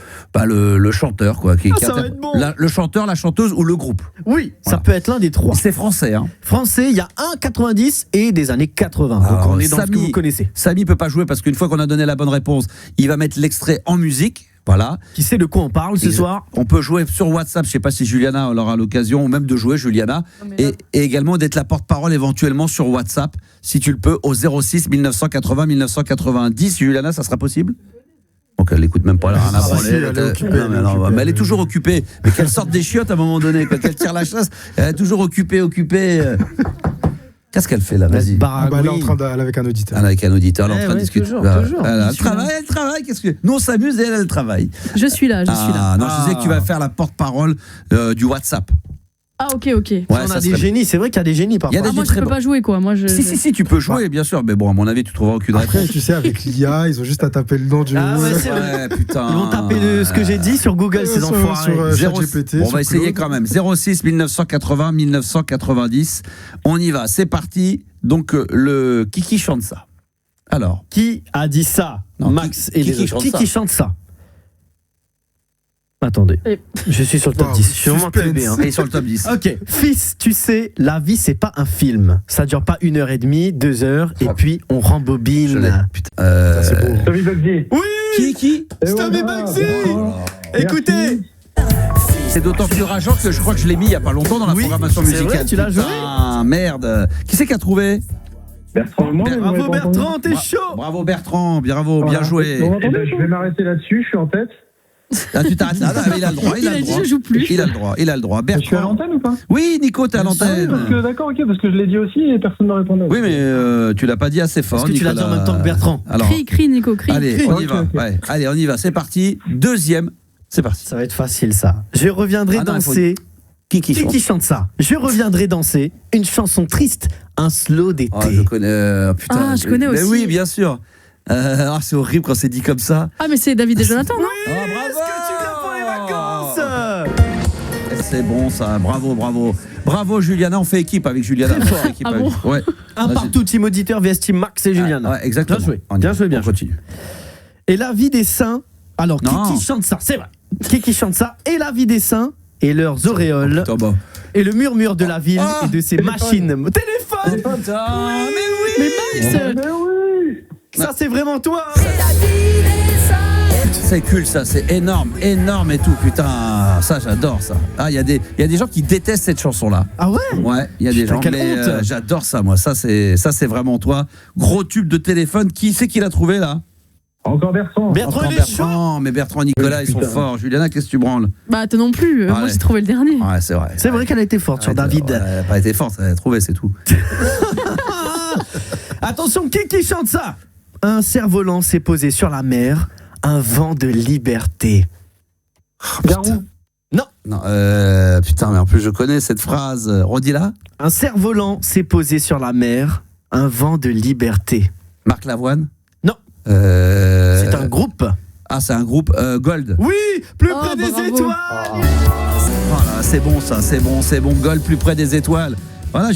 chanteur, quoi. Ça va être bon. Le chanteur, la chanteuse ou le groupe. Oui, voilà. Ça peut être l'un des 3. C'est français, hein. Français, il y a un 90 et des années 80. Donc on est dans ce que vous connaissez. Samy peut pas jouer parce qu'une fois qu'on a donné la bonne réponse, il va mettre l'extrait en musique. Voilà. Qui sait de quoi on parle ce soir? On peut jouer sur WhatsApp, je sais pas si Juliana aura l'occasion, ou même de jouer Juliana, et également d'être la porte-parole éventuellement sur WhatsApp, si tu le peux, au 06 1980 1990. Juliana, ça sera possible? Donc elle n'écoute même pas là, rien à branler. Mais elle est toujours occupée. Mais qu'elle sorte des chiottes à un moment donné, quand elle tire la chasse, elle est toujours occupée. Qu'est-ce qu'elle fait là? Vas-y. Elle est en train d'aller avec un auditeur. Avec un auditeur, elle est en train de discuter. Toujours. Elle travaille. Qu'est-ce que... Nous, on s'amuse et elle travaille. Je suis là. Non, je disais que tu vas faire la porte-parole du WhatsApp. Ah, ok. Ouais, on a des génies, c'est vrai qu'il y a des génies parfois. Moi, je peux pas jouer, quoi. Moi, Si, tu peux jouer, bien sûr. Mais bon, à mon avis, tu trouveras aucune réponse. Après, tu sais, avec l'IA, ils ont juste à taper le nom du. Ah ouais, c'est vrai. Putain. Ils vont taper ce que j'ai dit sur Google, ces enfoirés. Sur GPT. On va essayer quand même. 06 1980 1990. On y va. C'est parti. Donc, qui chante ça? Alors. Qui a dit ça? Non, Max et les autres. Qui chante ça? Attendez, je suis sur le top 10. Je suis vraiment teubé. Et sur le top 10. Ok, fils, tu sais, la vie c'est pas un film. Ça dure pas 1h30, 2 heures, et puis on rembobine. Putain. C'est beau. Tommy Bugsy. Oui. Qui Tommy Bugsy. Écoutez. C'est d'autant plus rageant que je crois que je l'ai mis il y a pas longtemps dans la programmation musicale. Vrai, tu l'as joué. Ah merde. Qui c'est qui a trouvé? Bertrand. Bravo Bertrand, t'es chaud. Bravo Bertrand, bravo, bien joué. Je vais m'arrêter là-dessus, je suis en tête. Ah, tu t'arrêtes là, il a le droit. Il a dit je joue plus. Il a le droit. Bertrand. Je suis à l'antenne ou pas? Oui, Nico, t'es à l'antenne. D'accord, parce que je l'ai dit aussi et personne ne m'a répondu. Oui, mais tu l'as pas dit assez fort. Est-ce que tu l'as dit en même temps que Bertrand? Alors, crie, Nico, crie. Allez, on y va. Ouais. Allez, on y va. C'est parti. Deuxième. C'est parti. Ça va être facile, ça. Je reviendrai danser. Qui chante ça? Je reviendrai danser une chanson triste, un slow d'été. Oh, je connais. Putain. Ah, je connais aussi. Mais oui, bien sûr. C'est horrible quand c'est dit comme ça. Ah, mais c'est David et Jonathan, non? Oui, est-ce que tu viens pour les vacances? C'est bon ça, bravo Juliana, on fait équipe avec Juliana. Ah bon? Ouais. Un partout, team auditeur vs team Max et Juliana. Ouais, exactement. Bien joué. On continue. Et la vie des saints. Alors, qui chante ça? C'est vrai. Qui chante ça? Et la vie des saints et leurs auréoles. Et le murmure de la ville et de ses machines. Téléphone. Mais Max. Ça, c'est vraiment toi. C'est cool ça, c'est énorme et tout, putain, ça j'adore ça. Ah, il y a des gens qui détestent cette chanson là. Ah ouais? Ouais, il y a des gens, mais j'adore ça moi, ça c'est vraiment toi. Gros tube de téléphone, qui c'est qui l'a trouvé là? Encore Bertrand. Bertrand, mais Bertrand et Nicolas, ils sont forts. Juliana, qu'est-ce que tu branles? Bah, toi non plus. Moi, j'ai trouvé le dernier. Ouais, c'est vrai. C'est vrai qu'elle a été forte sur David. Elle n'a pas été forte, elle a trouvé, c'est tout. Attention, qui chante ça? Un cerf-volant s'est posé sur la mer, un vent de liberté. Garou. Non, putain, mais en plus je connais cette phrase. Redis-la. Un cerf-volant s'est posé sur la mer, un vent de liberté. Marc Lavoine? Non. C'est un groupe. Ah, c'est un groupe Gold. Oui, plus près des étoiles. Voilà, c'est bon ça, c'est bon. Gold, plus près des étoiles. Voilà,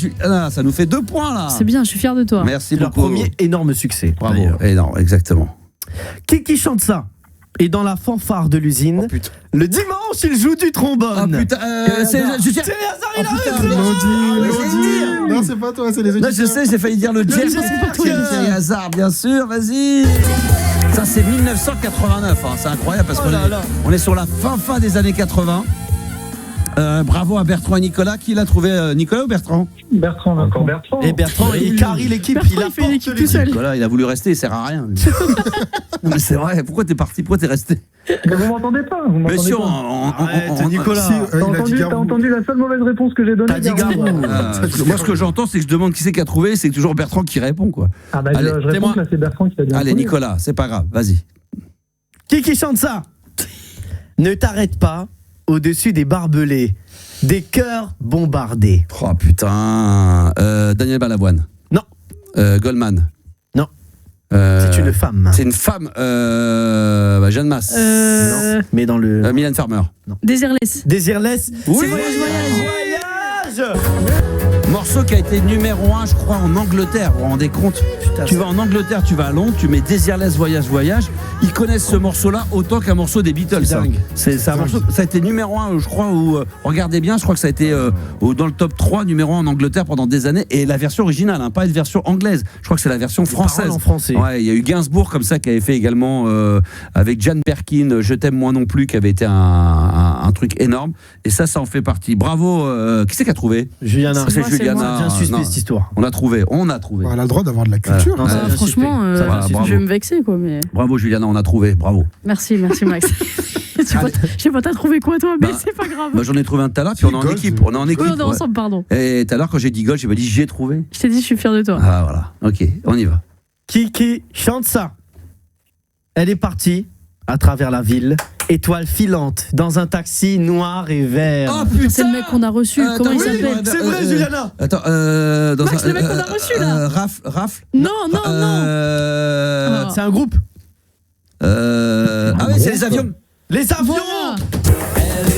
ça nous fait 2 points là. C'est bien, je suis fier de toi. Merci beaucoup. Leur premier énorme succès. Bravo, énorme, exactement. Qui chante ça? Et dans la fanfare de l'usine, le dimanche, il joue du trombone. Oh putain, c'est Léazard, il a raison. Non, c'est pas toi, c'est les auditeurs. Non, je sais, j'ai failli dire le Thierry Hazard, bien sûr, vas-y. Ça, c'est 1989, hein. C'est incroyable parce qu'on est sur la fin des années 80. Bravo à Bertrand et Nicolas. Qui l'a trouvé, Nicolas ou Bertrand? Bertrand, encore Bertrand. Et Bertrand, il carie l'équipe, il a fait l'équipe tout seul. Nicolas, il a voulu rester, il sert à rien. Non, mais c'est vrai, pourquoi t'es parti? Pourquoi t'es resté? Mais vous m'entendez pas? Monsieur, Nicolas, t'as entendu la seule mauvaise réponse que j'ai donnée? T'as dit Garou. Moi, ce que j'entends, c'est que je demande qui c'est qui a trouvé, c'est toujours Bertrand qui répond, quoi. Ah bah, allez, je réponds que là, c'est Bertrand qui a dit. Allez, Nicolas, c'est pas grave, vas-y. Qui chante ça? Ne t'arrête pas au-dessus des barbelés, des cœurs bombardés. Oh putain. Daniel Balavoine. Non. Goldman. Non. C'est une femme. C'est une femme. Jeanne Masse. Non. Mais dans le. Mylène Farmer. Non. Désirless. Désirless. Oui. C'est voyage. Morceau qui a été numéro 1, je crois, en Angleterre. Vous vous rendez compte? Putain, tu vas en Angleterre, tu vas à Londres, tu mets Désirless voyage. Ils connaissent ce morceau-là autant qu'un morceau des Beatles. C'est un morceau. Ça a été numéro 1, je crois. Regardez bien, je crois que ça a été dans le top 3 numéro 1 en Angleterre pendant des années. Et la version originale, pas une version anglaise. Je crois que c'est la version française. En français. Ouais, il y a eu Gainsbourg comme ça qui avait fait également avec Jane Birkin, Je t'aime moi non plus, qui avait été un truc énorme. Et ça en fait partie. Bravo. Qui c'est qui a trouvé? Juliana. C'est Juliana. Bien suspect cette histoire. On a trouvé. Elle a le droit d'avoir de la culture. Non, franchement, je vais me vexer quoi. Mais... Bravo Juliana, on a trouvé. Bravo. Merci Max. Je sais pas, t'as trouvé quoi toi, mais c'est pas grave. J'en ai trouvé un tout à l'heure, puis on est en équipe. On est en équipe. Oui, on est ensemble, pardon. Et tout à l'heure, quand j'ai dit golf, j'ai pas dit j'ai trouvé. Je t'ai dit, je suis fier de toi. Ah voilà, ok, on y va. Qui chante ça? Elle est partie à travers la ville, étoile filante, dans un taxi noir et vert. Oh putain, c'est le mec qu'on a reçu. Comment il s'appelle? C'est vrai, Juliana. Attends, Max, le mec qu'on a reçu là. Rafle. Non. C'est un groupe. Ah oui, c'est les avions. Les avions. Voilà.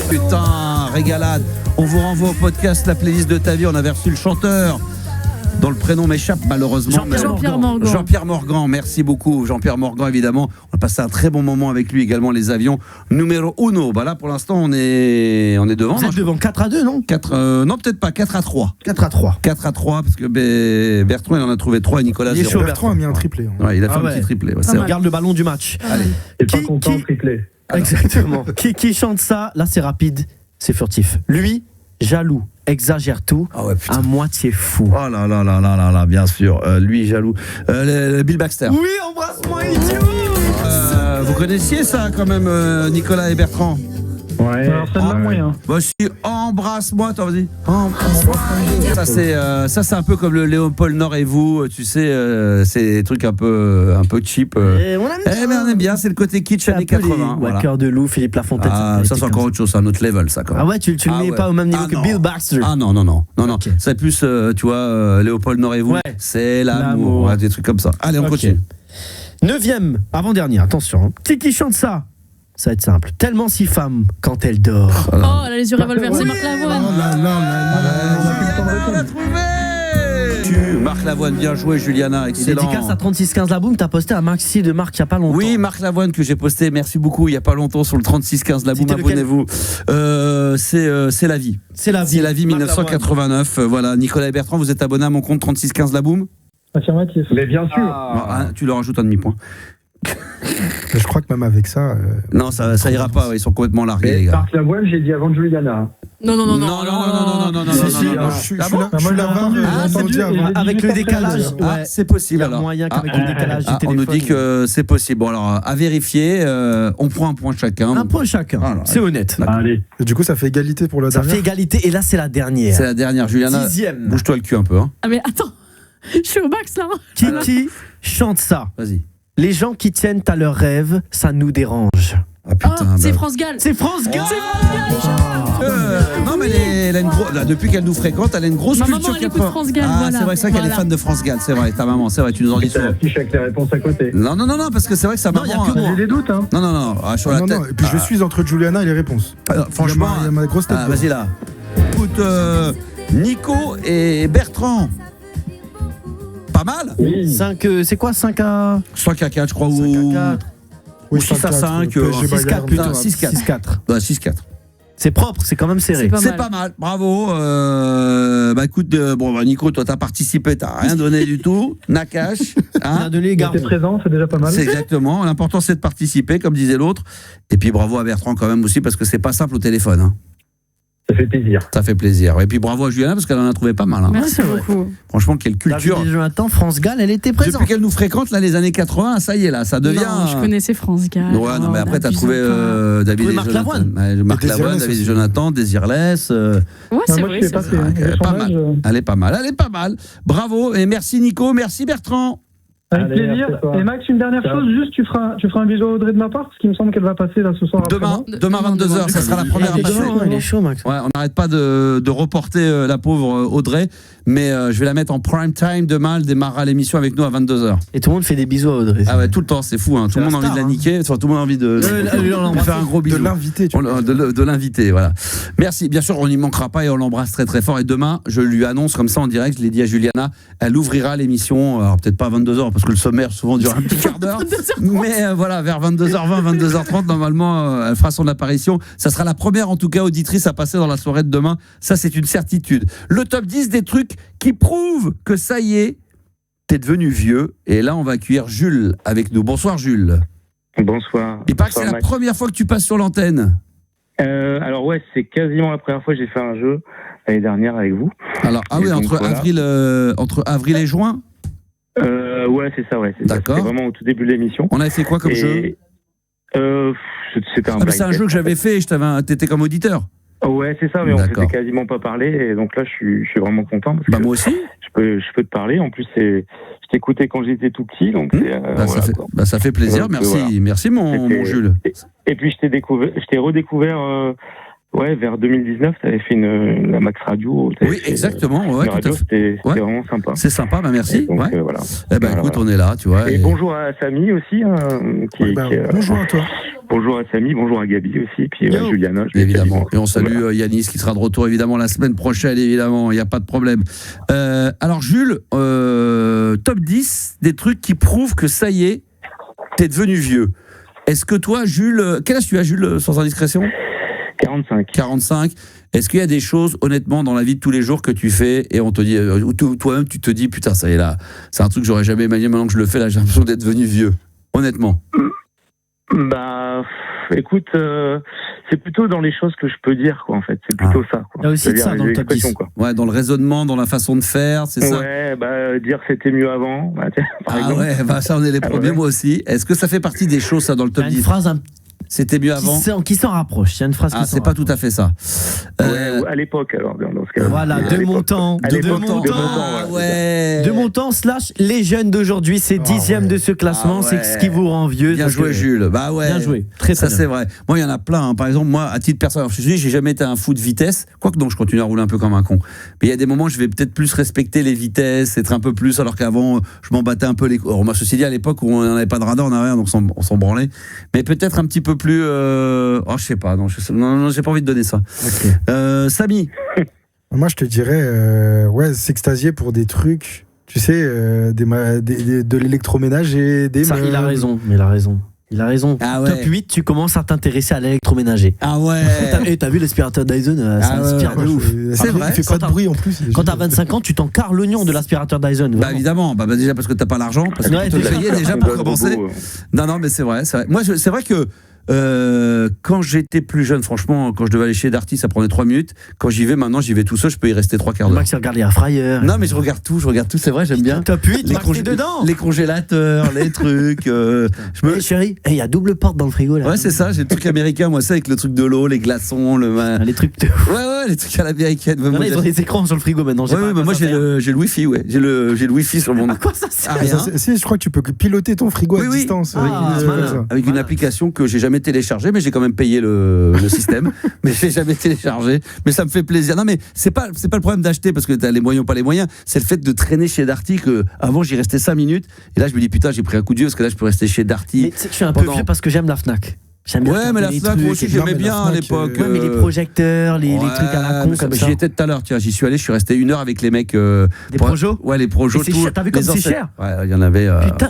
Putain, régalade. On vous renvoie au podcast La playlist de ta vie. On avait reçu le chanteur dont le prénom m'échappe malheureusement. Jean-Pierre Morgan. Jean-Pierre Morgan, merci beaucoup. Jean-Pierre Morgan, évidemment. On a passé un très bon moment avec lui également, les avions. Numéro 1. Bah là, pour l'instant, on est devant. Vous êtes devant 4-2, non 4, non, peut-être pas, 4-3. 4-3. 4-3, parce que Bertrand, il en a trouvé 3 et Nicolas, 0. Bertrand a mis un triplé. Ouais, il a fait un petit triplé. Ouais, regarde le ballon du match. Allez. Et pas content, triplé. Exactement. Qui chante ça? Là, c'est rapide, c'est furtif. Lui, jaloux, exagère tout, à moitié fou. Oh là là là là là là, bien sûr. Lui, jaloux. Bill Baxter. Oui, embrasse-moi, idiot. Vous connaissiez ça quand même, Nicolas et Bertrand? Ouais. Alors celle-là, moyen. Bah si, embrasse-moi, attends, vas-y. Ça c'est un peu comme le Léopold Nord et vous, tu sais, c'est des trucs un peu cheap. Mais on aime bien, c'est le côté kitsch années 80. Voilà. Cœur de loup, Philippe Lafontaine. Ah, ça c'est encore autre chose, c'est un autre level ça quand même. Ah ouais, tu le mets pas au même niveau que Bill Baxter. Ah non. Okay. C'est plus, tu vois, Léopold Nord et vous, c'est l'amour, des trucs comme ça. Allez, on continue. 9e, avant-dernier, attention. Qui chante ça? Ça va être simple. Tellement si femme quand elle dort. Oh, elle a les yeux revolver, c'est Marc Lavoine. On l'a trouvé. Marc Lavoine, bien joué, Juliana, excellent. Dédicace à 3615 La Boum, t'as posté un maxi de Marc il n'y a pas longtemps. Oui, Marc Lavoine que j'ai posté, merci beaucoup, il n'y a pas longtemps sur le 3615 La Boum, abonnez-vous. C'est la vie. C'est la vie 1989. Voilà, Nicolas et Bertrand, vous êtes abonnés à mon compte 3615 La Boum? Affirmatif. Mais bien sûr. Tu leur rajoutes un demi-point. Je crois que même avec ça. Non, ça ira pas, ils sont complètement largués, les gars. Marc Lavoine, j'ai dit avant Juliana. Non. Je suis là. Avec le décalage. C'est possible alors. Moyen qu'avec le décalage du téléphone. On nous dit que c'est possible. Bon, alors, à vérifier, on prend un point chacun. Un point chacun. C'est honnête. Allez. Et du coup, ça fait égalité pour la dernière. Ça fait égalité, et là, c'est la dernière. C'est la dernière, Juliana. 10e. Bouge-toi le cul un peu. Ah, mais attends. Je suis au max là. Qui chante ça? Vas-y. Les gens qui tiennent à leurs rêves, ça nous dérange. Ah putain, c'est France Gall. C'est France Gall. Non mais elle a une là, depuis qu'elle nous fréquente, elle a une grosse ma culture. Maman, elle écoute France Gall. Ah, c'est vrai, c'est vrai qu'elle est fan de France Gall. C'est vrai, ta maman, c'est vrai, tu nous en dis souvent. Affiche avec les réponses à côté. Non, parce que c'est vrai que ça maman. J'ai des doutes. Hein. Non. Sur la tête. Et puis je suis entre Juliana et les réponses. Franchement, il y a ma grosse tête. Vas-y là. Écoute, Nico et Bertrand. Pas mal. Oui. 5, c'est quoi 5 à 4, je crois, 5 ou 4. Oui, 6 à 5, 6-4 plutôt. 6-4. 6-4. C'est propre, c'est quand même serré. C'est pas mal, bravo. Écoute, Nico, toi t'as participé, t'as rien donné du tout. Nakash. Hein, t'es présent, c'est déjà pas mal. C'est exactement. L'important c'est de participer, comme disait l'autre. Et puis bravo à Bertrand quand même aussi, parce que c'est pas simple au téléphone. Hein. Ça fait plaisir. Ça fait plaisir. Et puis bravo à Juliana parce qu'elle en a trouvé pas mal. Hein. Merci beaucoup. Franchement, quelle culture. Jonathan, France Gall, elle était présente. Depuis qu'elle nous fréquente, là, les années 80, ça y est, là, ça devient. Non, je connaissais France Gall. Ouais, non, mais après, t'as trouvé David et Marc Jonathan. Marc Lavoine, David et Jonathan, Désirless. Ouais, c'est vrai. Elle est pas mal. Bravo et merci Nico, merci Bertrand. Avec plaisir. Et Max, une dernière chose, juste tu feras un bisou à Audrey de ma part, parce qu'il me semble qu'elle va passer là ce soir. Demain 22h, ça sera la première à passer. Il est chaud, Max. Ouais, on n'arrête pas de reporter la pauvre Audrey, mais je vais la mettre en prime time demain. Elle démarrera l'émission avec nous à 22h. Et tout le monde fait des bisous à Audrey. Ah ouais, tout le temps, c'est fou. Hein. Tout le monde a envie de la niquer. Enfin, tout le monde a envie de faire un gros bisou. De l'inviter, tu vois. De l'inviter, voilà. Merci. Bien sûr, on n'y manquera pas et on l'embrasse très très fort. Et demain, je lui annonce comme ça en direct, je l'ai dit à Juliana, elle ouvrira l'émission. Alors peut-être pas à 22h parce que le sommaire souvent dure un petit quart d'heure. Mais voilà, vers 22h20, 22h30, normalement, elle fera son apparition. Ça sera la première, en tout cas, auditrice à passer dans la soirée de demain. Ça, c'est une certitude. Le top 10 des trucs qui prouvent que ça y est, t'es devenu vieux. Et là, on va accueillir Jules avec nous. Bonsoir, Jules. Bonsoir. Il paraît que c'est la première fois que tu passes sur l'antenne. Alors ouais, c'est quasiment la première fois que j'ai fait un jeu l'année dernière avec vous. Alors, ah oui, donc, entre avril et juin. Ouais, c'est ça, ouais. D'accord. C'était vraiment au tout début de l'émission. On avait fait quoi comme jeu? c'était un c'est un jeu que j'avais fait, t'étais comme auditeur. Ouais, c'est ça, mais on s'était quasiment pas parlé, et donc là, je suis vraiment content. Parce que moi aussi. Je peux te parler. En plus, je t'écoutais quand j'étais tout petit, donc ça fait plaisir. Donc, merci, merci mon Jules. Et puis, je t'ai redécouvert. Vers 2019, tu avais fait la Max Radio. Oui, exactement. Ouais, radio, c'était vraiment sympa. C'est sympa, merci. Donc, voilà. Écoute, on est là, tu vois. Et bonjour à Samy aussi. Bonjour à toi. Bonjour à Samy, bonjour à Gabi aussi, puis Juliana. Évidemment. Et on salue Yanis qui sera de retour évidemment la semaine prochaine, évidemment, il n'y a pas de problème. Alors Jules, top 10 des trucs qui prouvent que ça y est, t'es devenu vieux. Est-ce que toi, Jules, quel âge tu as, Jules, sans indiscrétion ? 45. Est-ce qu'il y a des choses, honnêtement, dans la vie de tous les jours que tu fais et on te dit, ou toi-même tu te dis, putain, ça y est là, c'est un truc que j'aurais jamais imaginé, maintenant que je le fais, là j'ai l'impression d'être devenu vieux, honnêtement. Écoute, c'est plutôt dans les choses que je peux dire, quoi, en fait. C'est plutôt ça, quoi. Il y a aussi de ça dans le top 10. Quoi. Ouais, dans le raisonnement, dans la façon de faire, c'est ça. Ouais, dire que c'était mieux avant, par exemple. Ouais, ça on est les premiers, moi aussi. Est-ce que ça fait partie des choses, ça, dans le top 10 ? Il y a une phrase c'était mieux avant. Qui s'en rapproche. Il y a une phrase qui c'est pas tout à fait ça. À l'époque, alors, dans ce cas. Voilà, de mon temps. De mon temps / les jeunes d'aujourd'hui, c'est 10e de ce classement, c'est ce qui vous rend vieux. Bien joué, Jules. Bien joué. Très ça, c'est vrai. Moi, il y en a plein. Hein. Par exemple, moi, à titre personnel, j'ai jamais été un fou de vitesse. Quoique, donc, je continue à rouler un peu comme un con. Mais il y a des moments où je vais peut-être plus respecter les vitesses, être un peu plus, alors qu'avant, je m'en battais un peu les couilles. Alors, moi, ceci dit, à l'époque où on n'avait pas de radar en arrière, donc on s'en branlait. Mais peut-être un petit peu plus. Je sais pas, non, j'ai pas envie de donner ça. Okay. Samy. Moi, je te dirais, s'extasier pour des trucs, tu sais, de l'électroménage et des. Ça, il a raison. Il a raison. Top 8, tu commences à t'intéresser à l'électroménager. Ah ouais. Et t'as vu l'aspirateur Dyson, ça inspire de ouf. C'est vrai. Il fait pas de bruit en plus. Quand t'as 25 ans, tu t'en carres l'oignon de l'aspirateur Dyson. Bah évidemment. Déjà parce que t'as pas l'argent, parce que tu te payais déjà pour commencer. Non, mais c'est vrai. Moi, c'est vrai que. Quand j'étais plus jeune, franchement, quand je devais aller chez Darty, ça prenait 3 minutes. Quand j'y vais maintenant, j'y vais tout seul, je peux y rester 3 quarts d'heure. Max, il regarde les airfryers. Non, mais je regarde tout, c'est vrai, j'aime bien. Top 8, dedans. Les congélateurs, les trucs. Chérie, il y a double porte dans le frigo là. Ouais, c'est ça, j'ai le truc américain, moi, ça, avec le truc de l'eau, les glaçons, les trucs de. Ouais, les trucs à l'américaine. Ils ont des écrans sur le frigo maintenant. Moi, j'ai le Wi-Fi, ouais. J'ai le Wi-Fi sur mon. À quoi ça sert ? Si, je crois que tu peux piloter ton frigo à distance. Avec une application que j'ai jamais téléchargée, mais j'ai quand même payé le système, mais j'ai jamais téléchargé, mais ça me fait plaisir. Non, mais c'est pas le problème d'acheter parce que t'as les moyens ou pas les moyens, c'est le fait de traîner chez Darty, que avant j'y restais 5 minutes et là je me dis putain, j'ai pris un coup de vieux parce que là je peux rester chez Darty. Mais tu sais que je suis un peu vieux parce que j'aime la Fnac. Ouais, mais la Fnac, moi aussi j'aimais bien à l'époque. Ouais, mais les projecteurs, les trucs à la con comme ça. J'y étais tout à l'heure, tiens, j'y suis allé, je suis resté 1 heure avec les mecs. Les projos ? Ouais, les projos. T'as vu comme c'est cher ? Ouais, il y en avait. Putain,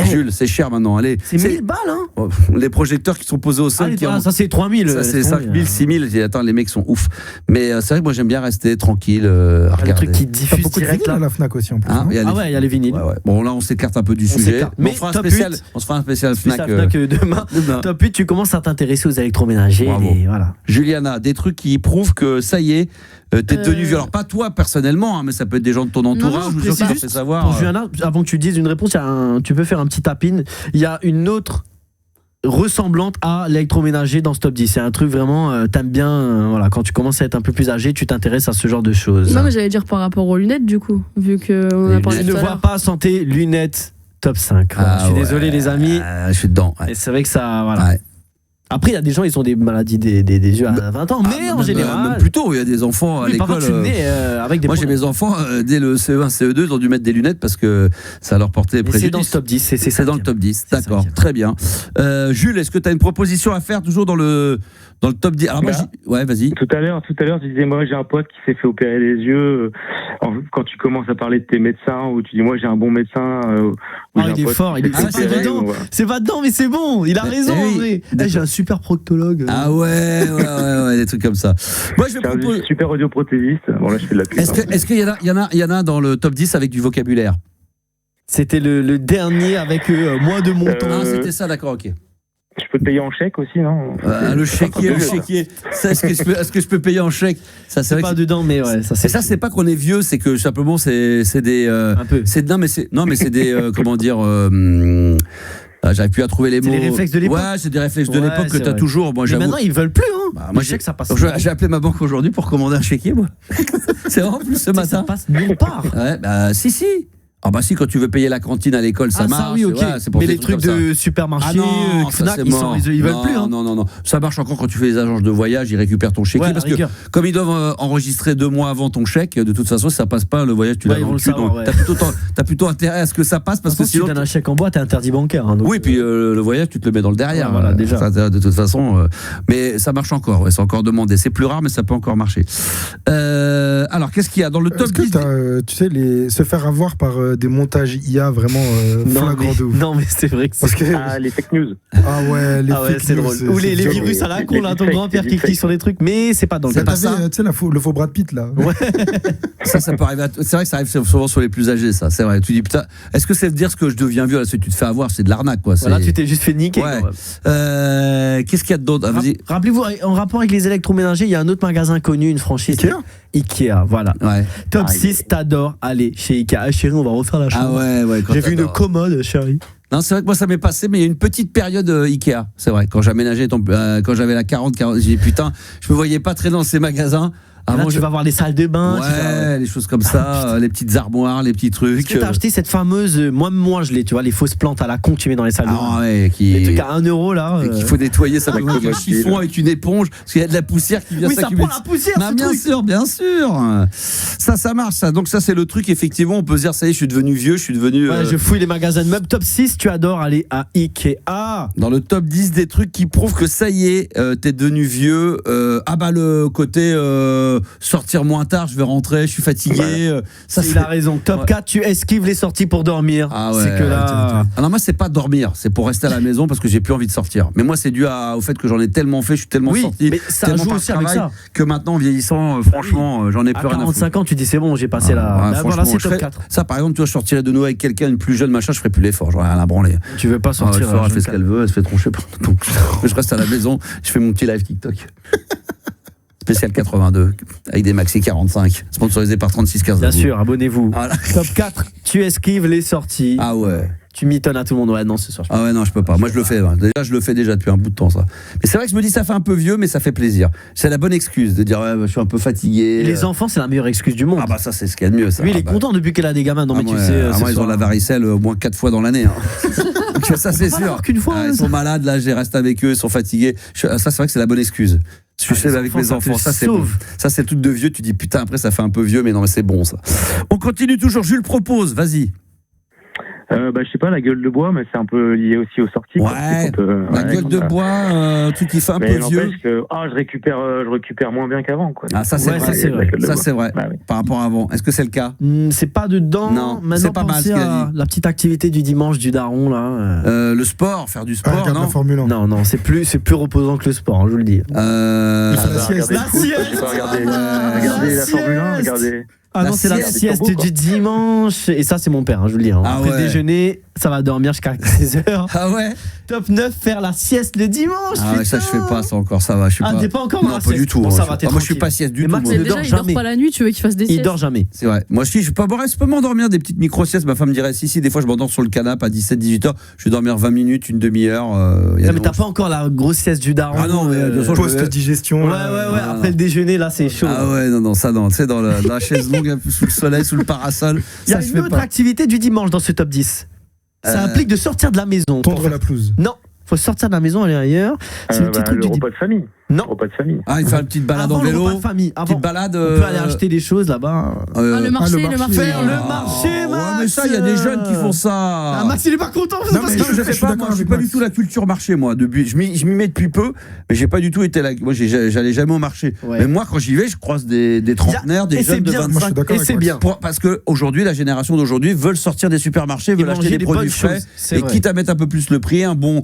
Jules, c'est cher maintenant. Allez, c'est 1000 balles, hein ? Les projecteurs qui sont posés au sol. Ça c'est 3000. Ça c'est 5000, 6000. Attends, les mecs sont ouf. Mais c'est vrai que moi j'aime bien rester tranquille, à regarder. Le truc qui diffuse direct à la Fnac aussi en plus. Ah ouais, il y a les vinyles. Bon, là on s'écarte un peu du sujet. Mais on se fera un spécial Fnac demain. Top 8, tu commences à t'intéresser aux électroménagers. Voilà. Juliana, des trucs qui prouvent que ça y est, t'es devenu vieux. Alors pas toi personnellement, mais ça peut être des gens de ton entourage. Non, c'est juste savoir. Pour Juliana, avant que tu dises une réponse, tu peux faire un petit tap-in. Il y a une autre ressemblante à l'électroménager dans ce top 10. C'est un truc vraiment, t'aimes bien, voilà, quand tu commences à être un peu plus âgé, tu t'intéresses à ce genre de choses. Non, mais j'allais dire par rapport aux lunettes, du coup, vu qu'on a parlé de ça. Ne vois pas santé, lunettes, top 5. Je suis désolé, les amis. Je suis dedans. Et c'est vrai que ça, voilà. Ouais. Après, il y a des gens, ils ont des maladies des yeux à 20 ans, mais en général. Même plus tôt, il y a des enfants à l'école. Avec des moi, j'ai mes enfants, dès le CE1, CE2, ils ont dû mettre des lunettes parce que ça leur portait préjudice. C'est dans le top 10. C'est dans le top 10, d'accord, très bien. Jules, est-ce que tu as une proposition à faire toujours dans le top 10 ? Alors, ouais, vas-y. Tout à l'heure, tu disais, moi, j'ai un pote qui s'est fait opérer les yeux. Quand tu commences à parler de tes médecins, ou tu dis, moi, j'ai un bon médecin. Il est fort, c'est pas dedans, mais c'est bon, il a raison, en vrai. J'ai un super proctologue. Ah ouais, des trucs comme ça. Moi, je vais proposer. Super audioprothésiste. Bon, là, je fais de la pub. Est-ce qu'il y en a dans le top 10 avec du vocabulaire ? C'était le dernier avec moins de montant. Ah, c'était ça, d'accord, ok. Je peux te payer en chèque aussi, non ? Le chéquier. Est-ce que je peux payer en chèque ? Ça, c'est pas dedans, mais ouais. Ça, c'est pas qu'on est vieux, c'est que simplement, c'est des. Un peu. Non, mais c'est des. Comment dire J'arrive plus à trouver les mots. C'est les réflexes de l'époque. Ouais, c'est des réflexes de l'époque que t'as toujours. Moi, mais maintenant, ils veulent plus. Moi, je sais que ça passe. J'ai appelé ma banque aujourd'hui pour commander un chéquier, moi. C'est vrai, en plus, ce matin. Ça passe nulle part. Ouais, si. Ah bah si, quand tu veux payer la cantine à l'école, ça marche. Ça, oui, ok. C'est pour mais les trucs de supermarché, Fnac, ils veulent plus. Non. Ça marche encore quand tu fais les agences de voyage, ils récupèrent ton chéquier parce que comme ils doivent enregistrer 2 mois avant ton chèque, de toute façon, si ça passe pas, le voyage, tu l'as dans le cul. Donc t'as plutôt intérêt à ce que ça passe parce que sinon. Si tu donnes un chèque en bois, t'es interdit bancaire. Oui, puis le voyage, tu te le mets dans le derrière. Voilà, déjà. De toute façon, mais ça marche encore. C'est encore demandé. C'est plus rare, mais ça peut encore marcher. Alors, qu'est-ce qu'il y a dans le top 10 tu sais, se faire avoir par des montages IA vraiment flagrant de ouf. Non, mais c'est vrai que c'est. Les fake news. Ah ouais, les fake c'est news. Drôle. Ou les virus à la con, là, ton grand-père qui clique sur des trucs, mais c'est pas dans le cas. Tu sais, le faux Brad Pitt, là. Ouais. ça peut arriver. C'est vrai que ça arrive souvent sur les plus âgés, ça. C'est vrai. Tu dis, putain, est-ce que c'est de dire ce que je deviens vieux, là, ce que tu te fais avoir, c'est de l'arnaque, quoi. Voilà, tu t'es juste fait niquer. Ouais. Qu'est-ce qu'il y a d'autre? Rappelez-vous, en rapport avec les électroménagers, il y a un autre magasin connu, une franchise. Ikea, voilà. Ouais. Top 6, t'adores aller chez Ikea. Chérie, on va refaire la chambre. Ah ouais. J'ai vu une commode, chérie. Non, c'est vrai que moi ça m'est passé, mais il y a une petite période Ikea. C'est vrai, quand j'aménageais, quand j'avais la 40, j'ai dit putain, je me voyais pas très dans ces magasins. Là, tu vas voir les salles de bain, les choses comme ça, les petites armoires, les petits trucs. Est-ce que t'as acheté cette fameuse, moi je l'ai, tu vois, les fausses plantes à la con que tu mets dans les salles de bain. Ah ouais, les trucs à 1 euro là. Qu'il faut nettoyer ça avec un chiffon, avec une éponge, parce qu'il y a de la poussière qui vient s'accumuler. Oui, ça prend la poussière. Bien sûr. Ça marche ça. Donc ça c'est le truc, effectivement, on peut se dire ça y est, je suis devenu vieux, je suis devenu. Ouais, je fouille les magasins de meubles. Top 6, tu adores aller à Ikea. Dans le top 10 des trucs qui prouvent que ça y est, t'es devenu vieux. Le côté sortir moins tard, je vais rentrer, je suis fatigué. Ça, il a raison. Top 4, tu esquives les sorties pour dormir. Ah ouais. C'est que là. Non, moi, c'est pas dormir, c'est pour rester à la maison parce que j'ai plus envie de sortir. Mais moi, c'est dû au fait que j'en ai tellement fait, je suis tellement sorti. Mais ça joue aussi avec ça. Que maintenant, vieillissant, franchement, j'en ai plus rien à foutre. À 45 ans, tu dis c'est bon, j'ai passé la. Voilà, c'est top 4. Ça, par exemple, tu vois, je sortirais de nouveau avec quelqu'un, une plus jeune, machin, je ferais plus l'effort, j'aurais rien à branler. Tu veux pas sortir. Elle fait ce qu'elle veut, elle se fait troncher. Donc, je reste à la maison, je fais mon petit live TikTok. Spécial 82 avec des maxi 45 sponsorisé par 3615. Bien sûr, abonnez-vous. Voilà. Top 4, tu esquives les sorties. Ah ouais. Tu m'étonnes à tout le monde. Ouais, non, ce soir. Ah ouais, non, je peux pas. Moi, je le fais. Je le fais déjà depuis un bout de temps, ça. Mais c'est vrai que je me dis, ça fait un peu vieux, mais ça fait plaisir. C'est la bonne excuse de dire, ouais, je suis un peu fatigué. Et les enfants, c'est la meilleure excuse du monde. Ah bah ça, c'est ce qu'il y a de mieux. Ça. Lui, il est content depuis qu'elle a des gamins. Non, mais tu sais. Moi, ils ont la varicelle au moins 4 fois dans l'année. Donc, ça, c'est sûr. Qu'une fois. Ils sont malades. Là, j'ai resté avec eux. Ils sont fatigués. Ça, c'est vrai que c'est la bonne excuse. Je suis avec mes enfants, ça c'est bon. Ça c'est le truc de vieux, tu dis putain après ça fait un peu vieux mais non mais c'est bon ça. On continue toujours, Jules propose, vas-y. Je sais pas, la gueule de bois, mais c'est un peu lié aussi aux sorties. Ouais, la gueule de bois, truc qui fait un peu vieux. Que, je récupère moins bien qu'avant. Quoi. Ah, ça c'est vrai. Ça c'est vrai. Bah, oui. Par rapport à avant. Est-ce que c'est le cas? C'est pas dedans. Non, c'est pas mal ce qu'il a dit. La petite activité du dimanche du daron là. Le sport, faire du sport, non? La Formule 1. Non, c'est plus reposant que le sport, je vous le dis. La sieste. Regardez la Formule 1, regardez. Ah non, c'est la sieste du dimanche. Et ça, c'est mon père, je vous le dis. Après le déjeuner, ça va dormir jusqu'à 16h. Ah ouais. Top 9, faire la sieste le dimanche. Ah ouais, ça, je fais pas ça encore, ça va. Je suis pas. T'es pas encore dans la sieste? Non, pas du tout. Bon, ça va, moi, je suis pas sieste du tout. Mais déjà, il dort pas la nuit, tu veux qu'il fasse des siestes? Il dort jamais. C'est vrai. Moi, je peux m'endormir des petites micro-siestes. Ma femme dirait si, des fois, je m'endors sur le canapé à 17-18h. Je vais dormir 20 minutes, une demi-heure. Non, mais t'as pas encore la grosse sieste du daron. Ah non, mais post-digestion. Ouais. Après le déjeuner, là, c'est chaud. Ah ouais, non, ça, tu sais, dans la chaise longue, sous le soleil, sous le parasol. Il y a une autre activité du dimanche dans ce top 10. Ça implique de sortir de la maison. Tondre la pelouse. Non, faut sortir de la maison, aller ailleurs. C'est le petit truc du repas de famille. Non. Repas de famille. Ah, il fait une petite balade en vélo. Repas de famille. Petite balade. On peut aller acheter des choses là-bas. Le marché. Faire le marché, Max. Ouais, mais ça, il y a des jeunes qui font ça. Ah, Max, il est pas content. Non, mais je sais pas, moi, je suis pas du tout la culture marché, moi. Je m'y mets depuis peu, mais j'ai pas du tout été là. Moi, j'allais jamais au marché. Ouais. Mais moi, quand j'y vais, je croise des trentenaires, des jeunes de 25. Et c'est bien. Parce que aujourd'hui, la génération d'aujourd'hui veulent sortir des supermarchés, veulent acheter des produits frais. Et quitte à mettre un peu plus le prix, un bon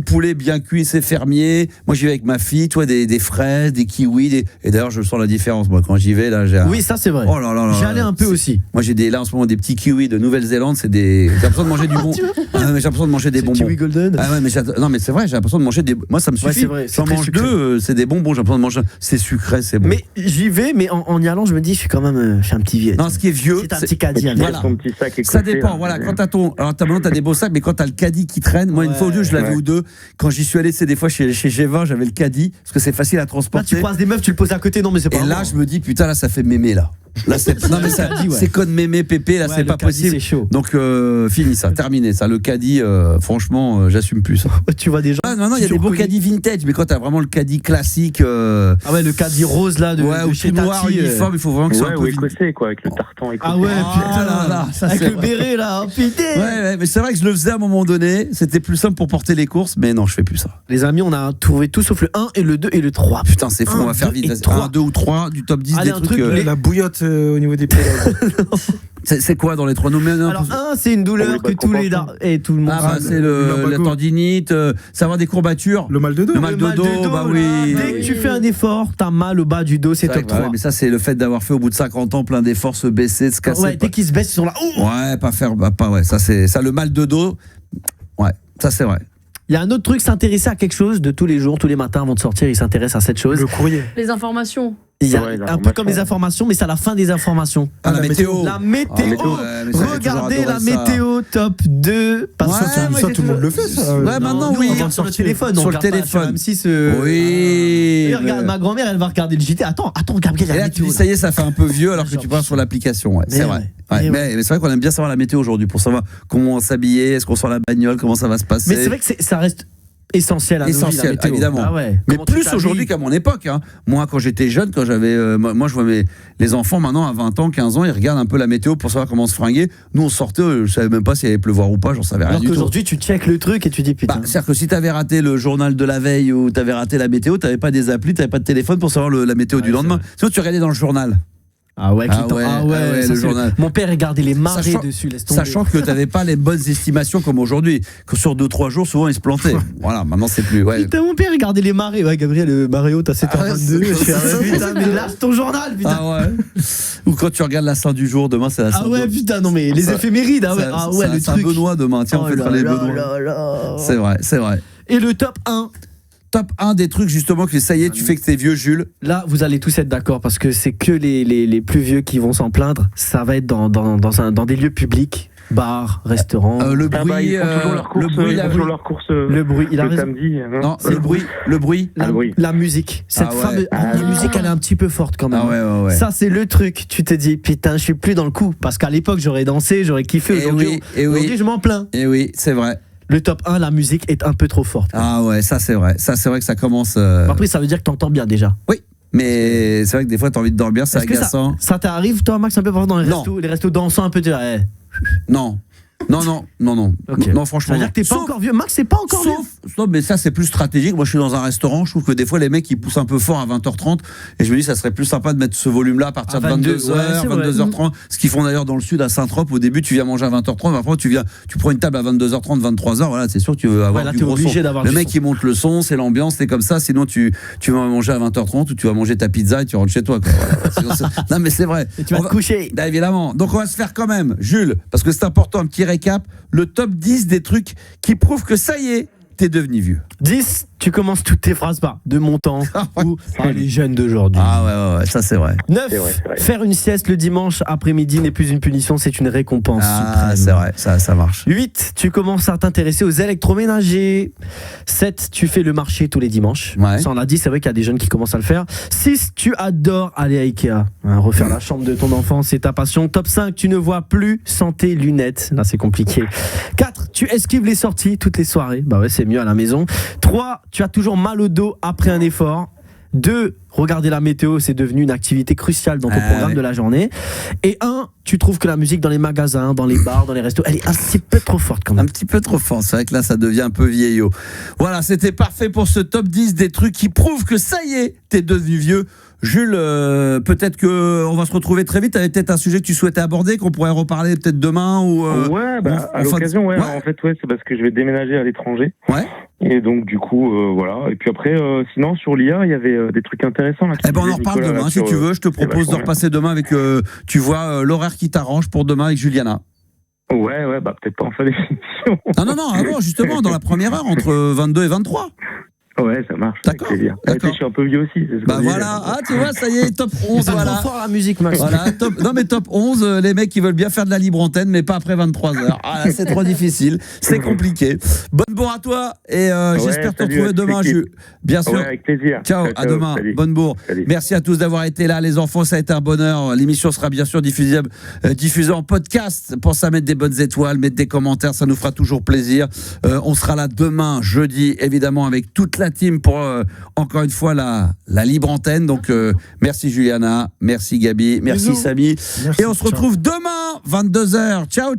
poulet bien cuit, c'est fermier. Moi, j'y vais avec ma fille. toi, des fraises, des kiwis. Et d'ailleurs, je sens la différence. Moi, quand j'y vais, là, Oui, ça, c'est vrai. Oh là là là. J'y allais un peu aussi. Moi, j'ai là en ce moment des petits kiwis de Nouvelle-Zélande. J'ai l'impression de manger du bon. Mais j'ai l'impression de manger des bonbons. Kiwi Golden. Ah ouais, non, mais c'est vrai, j'ai l'impression de manger des. Moi, ça me suffit. C'est vrai. J'en mange deux, c'est des bonbons. J'ai l'impression de manger. C'est sucré, c'est bon. Mais j'y vais, mais en y allant, je me dis, je suis quand même. Je suis un petit vieux. Non, ce qui est vieux. C'est un petit caddie. Voilà. Ça dépend. Voilà, quand t'as t'as des beaux sacs, mais quand t'as le caddie qui traîne, moi, une fois ou deux, je l'avais ou deux. Quand j'y suis allé, c'est des fois chez G20, j'avais le caddie, parce que c'est facile à transporter. Là, tu croises des meufs, tu le poses à côté, non, mais c'est pas. Et là, je me dis, putain, là, ça fait mémé, là. Là, non, mais ça, c'est code mémé, pépé, là, c'est pas possible. C'est chaud. Donc, fini ça, terminé ça. Le caddie, franchement, j'assume plus ça. Tu vois des gens. Non, il y a des beaux caddies vintage, mais quand t'as vraiment le caddie classique. Ah ouais, le caddie rose, là, de chez noir, uniforme, il faut vraiment que ça soit un peu écossais, quoi, avec le tartan écossé. Ah ouais, putain, avec le béret, là, oh putain. Ouais, mais c'est vrai que je le faisais à un moment donné, c'était plus simple pour porter les courses, mais non, je fais plus ça. Les amis, on a trouvé tout sauf le 1 et le 2 et le 3. Putain, c'est fou, on va faire vite. 1, 2 ou 3 du top 10 des trucs. La bouillotte au niveau des pieds. C'est quoi dans les 3 noms? Alors, 1, c'est une douleur que tout le monde. Ah, bah, c'est la tendinite, savoir des courbatures. Le mal de dos. Le mal de dos, bah oui. Dès que tu fais un effort, t'as mal au bas du dos, c'est top 3. Ouais, mais ça, c'est le fait d'avoir fait au bout de 50 ans plein d'efforts, se baisser, se casser. Ouais, dès qu'ils se baissent, ils sont là. Ouais, pas faire. Ouais, ça, c'est ça, le mal de dos. Ouais, ça, c'est vrai. Il y a un autre truc, s'intéresser à quelque chose de tous les jours, tous les matins avant de sortir, il s'intéresse à cette chose. Le courrier. Les informations. Il y a un peu comme les informations, mais c'est à la fin des informations. La météo. La météo. Regardez la météo top 2. Parce que ça, tout le monde le fait, ça. Ouais, maintenant, oui. On regarde sur le téléphone. Sur le téléphone. Sur M6. Oui. Regarde, ma grand-mère, elle va regarder le JT. Attends, Gabriel. Et là, tu dis, ça y est, ça fait un peu vieux alors que tu parles sur l'application. Ouais, c'est vrai. Mais c'est vrai qu'on aime bien savoir la météo aujourd'hui pour savoir comment s'habiller, est-ce qu'on sort la bagnole, comment ça va se passer. Mais c'est vrai que ça reste essentiel à nos vies, la météo. Évidemment. Ah ouais. Mais plus aujourd'hui qu'à mon époque. Hein. Moi, quand j'étais jeune, quand j'avais, moi, je vois les enfants maintenant à 20 ans, 15 ans, ils regardent un peu la météo pour savoir comment se fringuer. Nous, on sortait, je savais même pas s'il allait pleuvoir ou pas, j'en savais rien du tout. Alors qu'aujourd'hui, tu checkes le truc et tu dis putain. C'est-à-dire que si t'avais raté le journal de la veille ou t'avais raté la météo, t'avais pas des applis, t'avais pas de téléphone pour savoir la météo du lendemain. Sinon, tu regardais dans le journal. Ah ouais, le journal. Mon père regardait les marées dessus, laisse tomber. Sachant que tu n'avais pas les bonnes estimations comme aujourd'hui, que sur 2-3 jours, souvent, ils se plantaient. Voilà, maintenant, c'est plus. Ouais. Putain, mon père regardait les marées. Ouais, Gabriel, le maréo, t'as 7h22. Putain, mais lâche ton journal, putain. Ah ouais. Ou quand tu regardes la Saint du jour, demain, c'est la Saint. Ah ouais, putain, non, mais les éphémérides. Ah ouais, le truc. Saint-Benoît demain. Tiens, on fait les Benoît. C'est vrai, c'est vrai. Et le top 1. Top 1 des trucs justement que ça y est, tu fais que t'es vieux, Jules. Là, vous allez tous être d'accord parce que c'est que les plus vieux qui vont s'en plaindre. Ça va être dans des lieux publics, bars, restaurants. Le bruit, le bruit, il a raison. Samedi. Non, c'est le bruit. La musique. Cette fameuse musique, elle est un petit peu forte quand même. Ah ouais. Ça, c'est le truc. Tu te dis, putain, je suis plus dans le coup. Parce qu'à l'époque, j'aurais dansé, j'aurais kiffé. Aujourd'hui, je m'en plains. Et oui, c'est vrai. Le top 1, la musique est un peu trop forte. Ah ouais, ça c'est vrai. Ça c'est vrai que ça commence. Après, ça veut dire que t'entends bien déjà. Oui. Mais c'est vrai que des fois t'as envie de dormir, c'est agaçant. Ça t'arrive, toi, Max, un peu dans les restos dansants, un peu de. Non. Non. Okay. Non, franchement. Ça veut dire que t'es pas encore vieux. Max, c'est pas encore vieux. Non, mais ça, c'est plus stratégique. Moi, je suis dans un restaurant. Je trouve que des fois, les mecs, ils poussent un peu fort à 20h30. Et je me dis, ça serait plus sympa de mettre ce volume-là à partir de 22h, 22h30. Ce qu'ils font d'ailleurs dans le sud, à Saint-Trope. Au début, tu viens manger à 20h30. Après, tu prends une table à 22h30, 23h. Voilà, c'est sûr que tu veux avoir du gros son. Le mec, il monte le son, c'est l'ambiance, c'est comme ça. Sinon, tu vas manger à 20h30 ou tu vas manger ta pizza et tu rentres chez toi. Voilà. Non, mais c'est vrai. Et tu vas te coucher. Évidemment. Donc, on va se faire quand même, Jules, parce que c'est important, un petit récap. Le top 10 des trucs qui prouvent que ça y est, t'es devenu vieux. 10, tu commences toutes tes phrases par de mon temps ou les jeunes d'aujourd'hui. Ah ouais, ça c'est vrai. 9, c'est vrai. Faire une sieste le dimanche après-midi n'est plus une punition, c'est une récompense suprême. C'est vrai, ça marche. 8, tu commences à t'intéresser aux électroménagers. 7, tu fais le marché tous les dimanches. Ouais. Ça on a dit, c'est vrai qu'il y a des jeunes qui commencent à le faire. 6, tu adores aller à Ikea. Refaire la chambre de ton enfant, c'est ta passion. Top 5, tu ne vois plus sans tes lunettes. Là c'est compliqué. 4, tu esquives les sorties toutes les soirées. Bah ouais, c'est mieux à la maison. 3, tu as toujours mal au dos après un effort. 2, regarder la météo, c'est devenu une activité cruciale dans ton programme de la journée. Et 1, tu trouves que la musique dans les magasins, dans les bars, dans les restos, elle est un petit peu trop forte quand même. Un petit peu trop forte, c'est vrai que là ça devient un peu vieillot. Voilà, c'était parfait pour ce top 10 des trucs qui prouvent que ça y est, t'es devenu vieux. Jules, peut-être qu'on va se retrouver très vite. Tu avais peut-être un sujet que tu souhaitais aborder, qu'on pourrait reparler peut-être demain ou à l'occasion, en fait, c'est parce que je vais déménager à l'étranger. Ouais. Et donc du coup voilà. Et puis après sinon sur l'IA il y avait des trucs intéressants là. On en reparle demain si tu veux. Je te propose de repasser demain avec tu vois l'horaire qui t'arrange pour demain avec Juliana. Ouais peut-être pas en fin d'émission. Non avant justement dans la première heure entre 22 et 23. Ouais, ça marche. D'accord. Je suis un peu vieux aussi. Voilà. Ah, tu vois, ça y est, top 11. Voilà. Trop fort la musique, Max. Voilà, top 11, les mecs qui veulent bien faire de la libre antenne, mais pas après 23h. Ah, là, c'est trop difficile. C'est compliqué. Bonne bourre à toi. Et j'espère te retrouver demain, bien sûr. Ouais, avec plaisir. Ciao, à demain. Salut. Bonne bourre. Salut. Merci à tous d'avoir été là, les enfants. Ça a été un bonheur. L'émission sera bien sûr diffusée en podcast. Pensez à mettre des bonnes étoiles, mettre des commentaires. Ça nous fera toujours plaisir. On sera là demain, jeudi, évidemment, avec toute la team pour encore une fois la libre antenne. Donc merci Juliana, merci Gabi, merci Samy. Merci, et on se retrouve demain 22h. Ciao.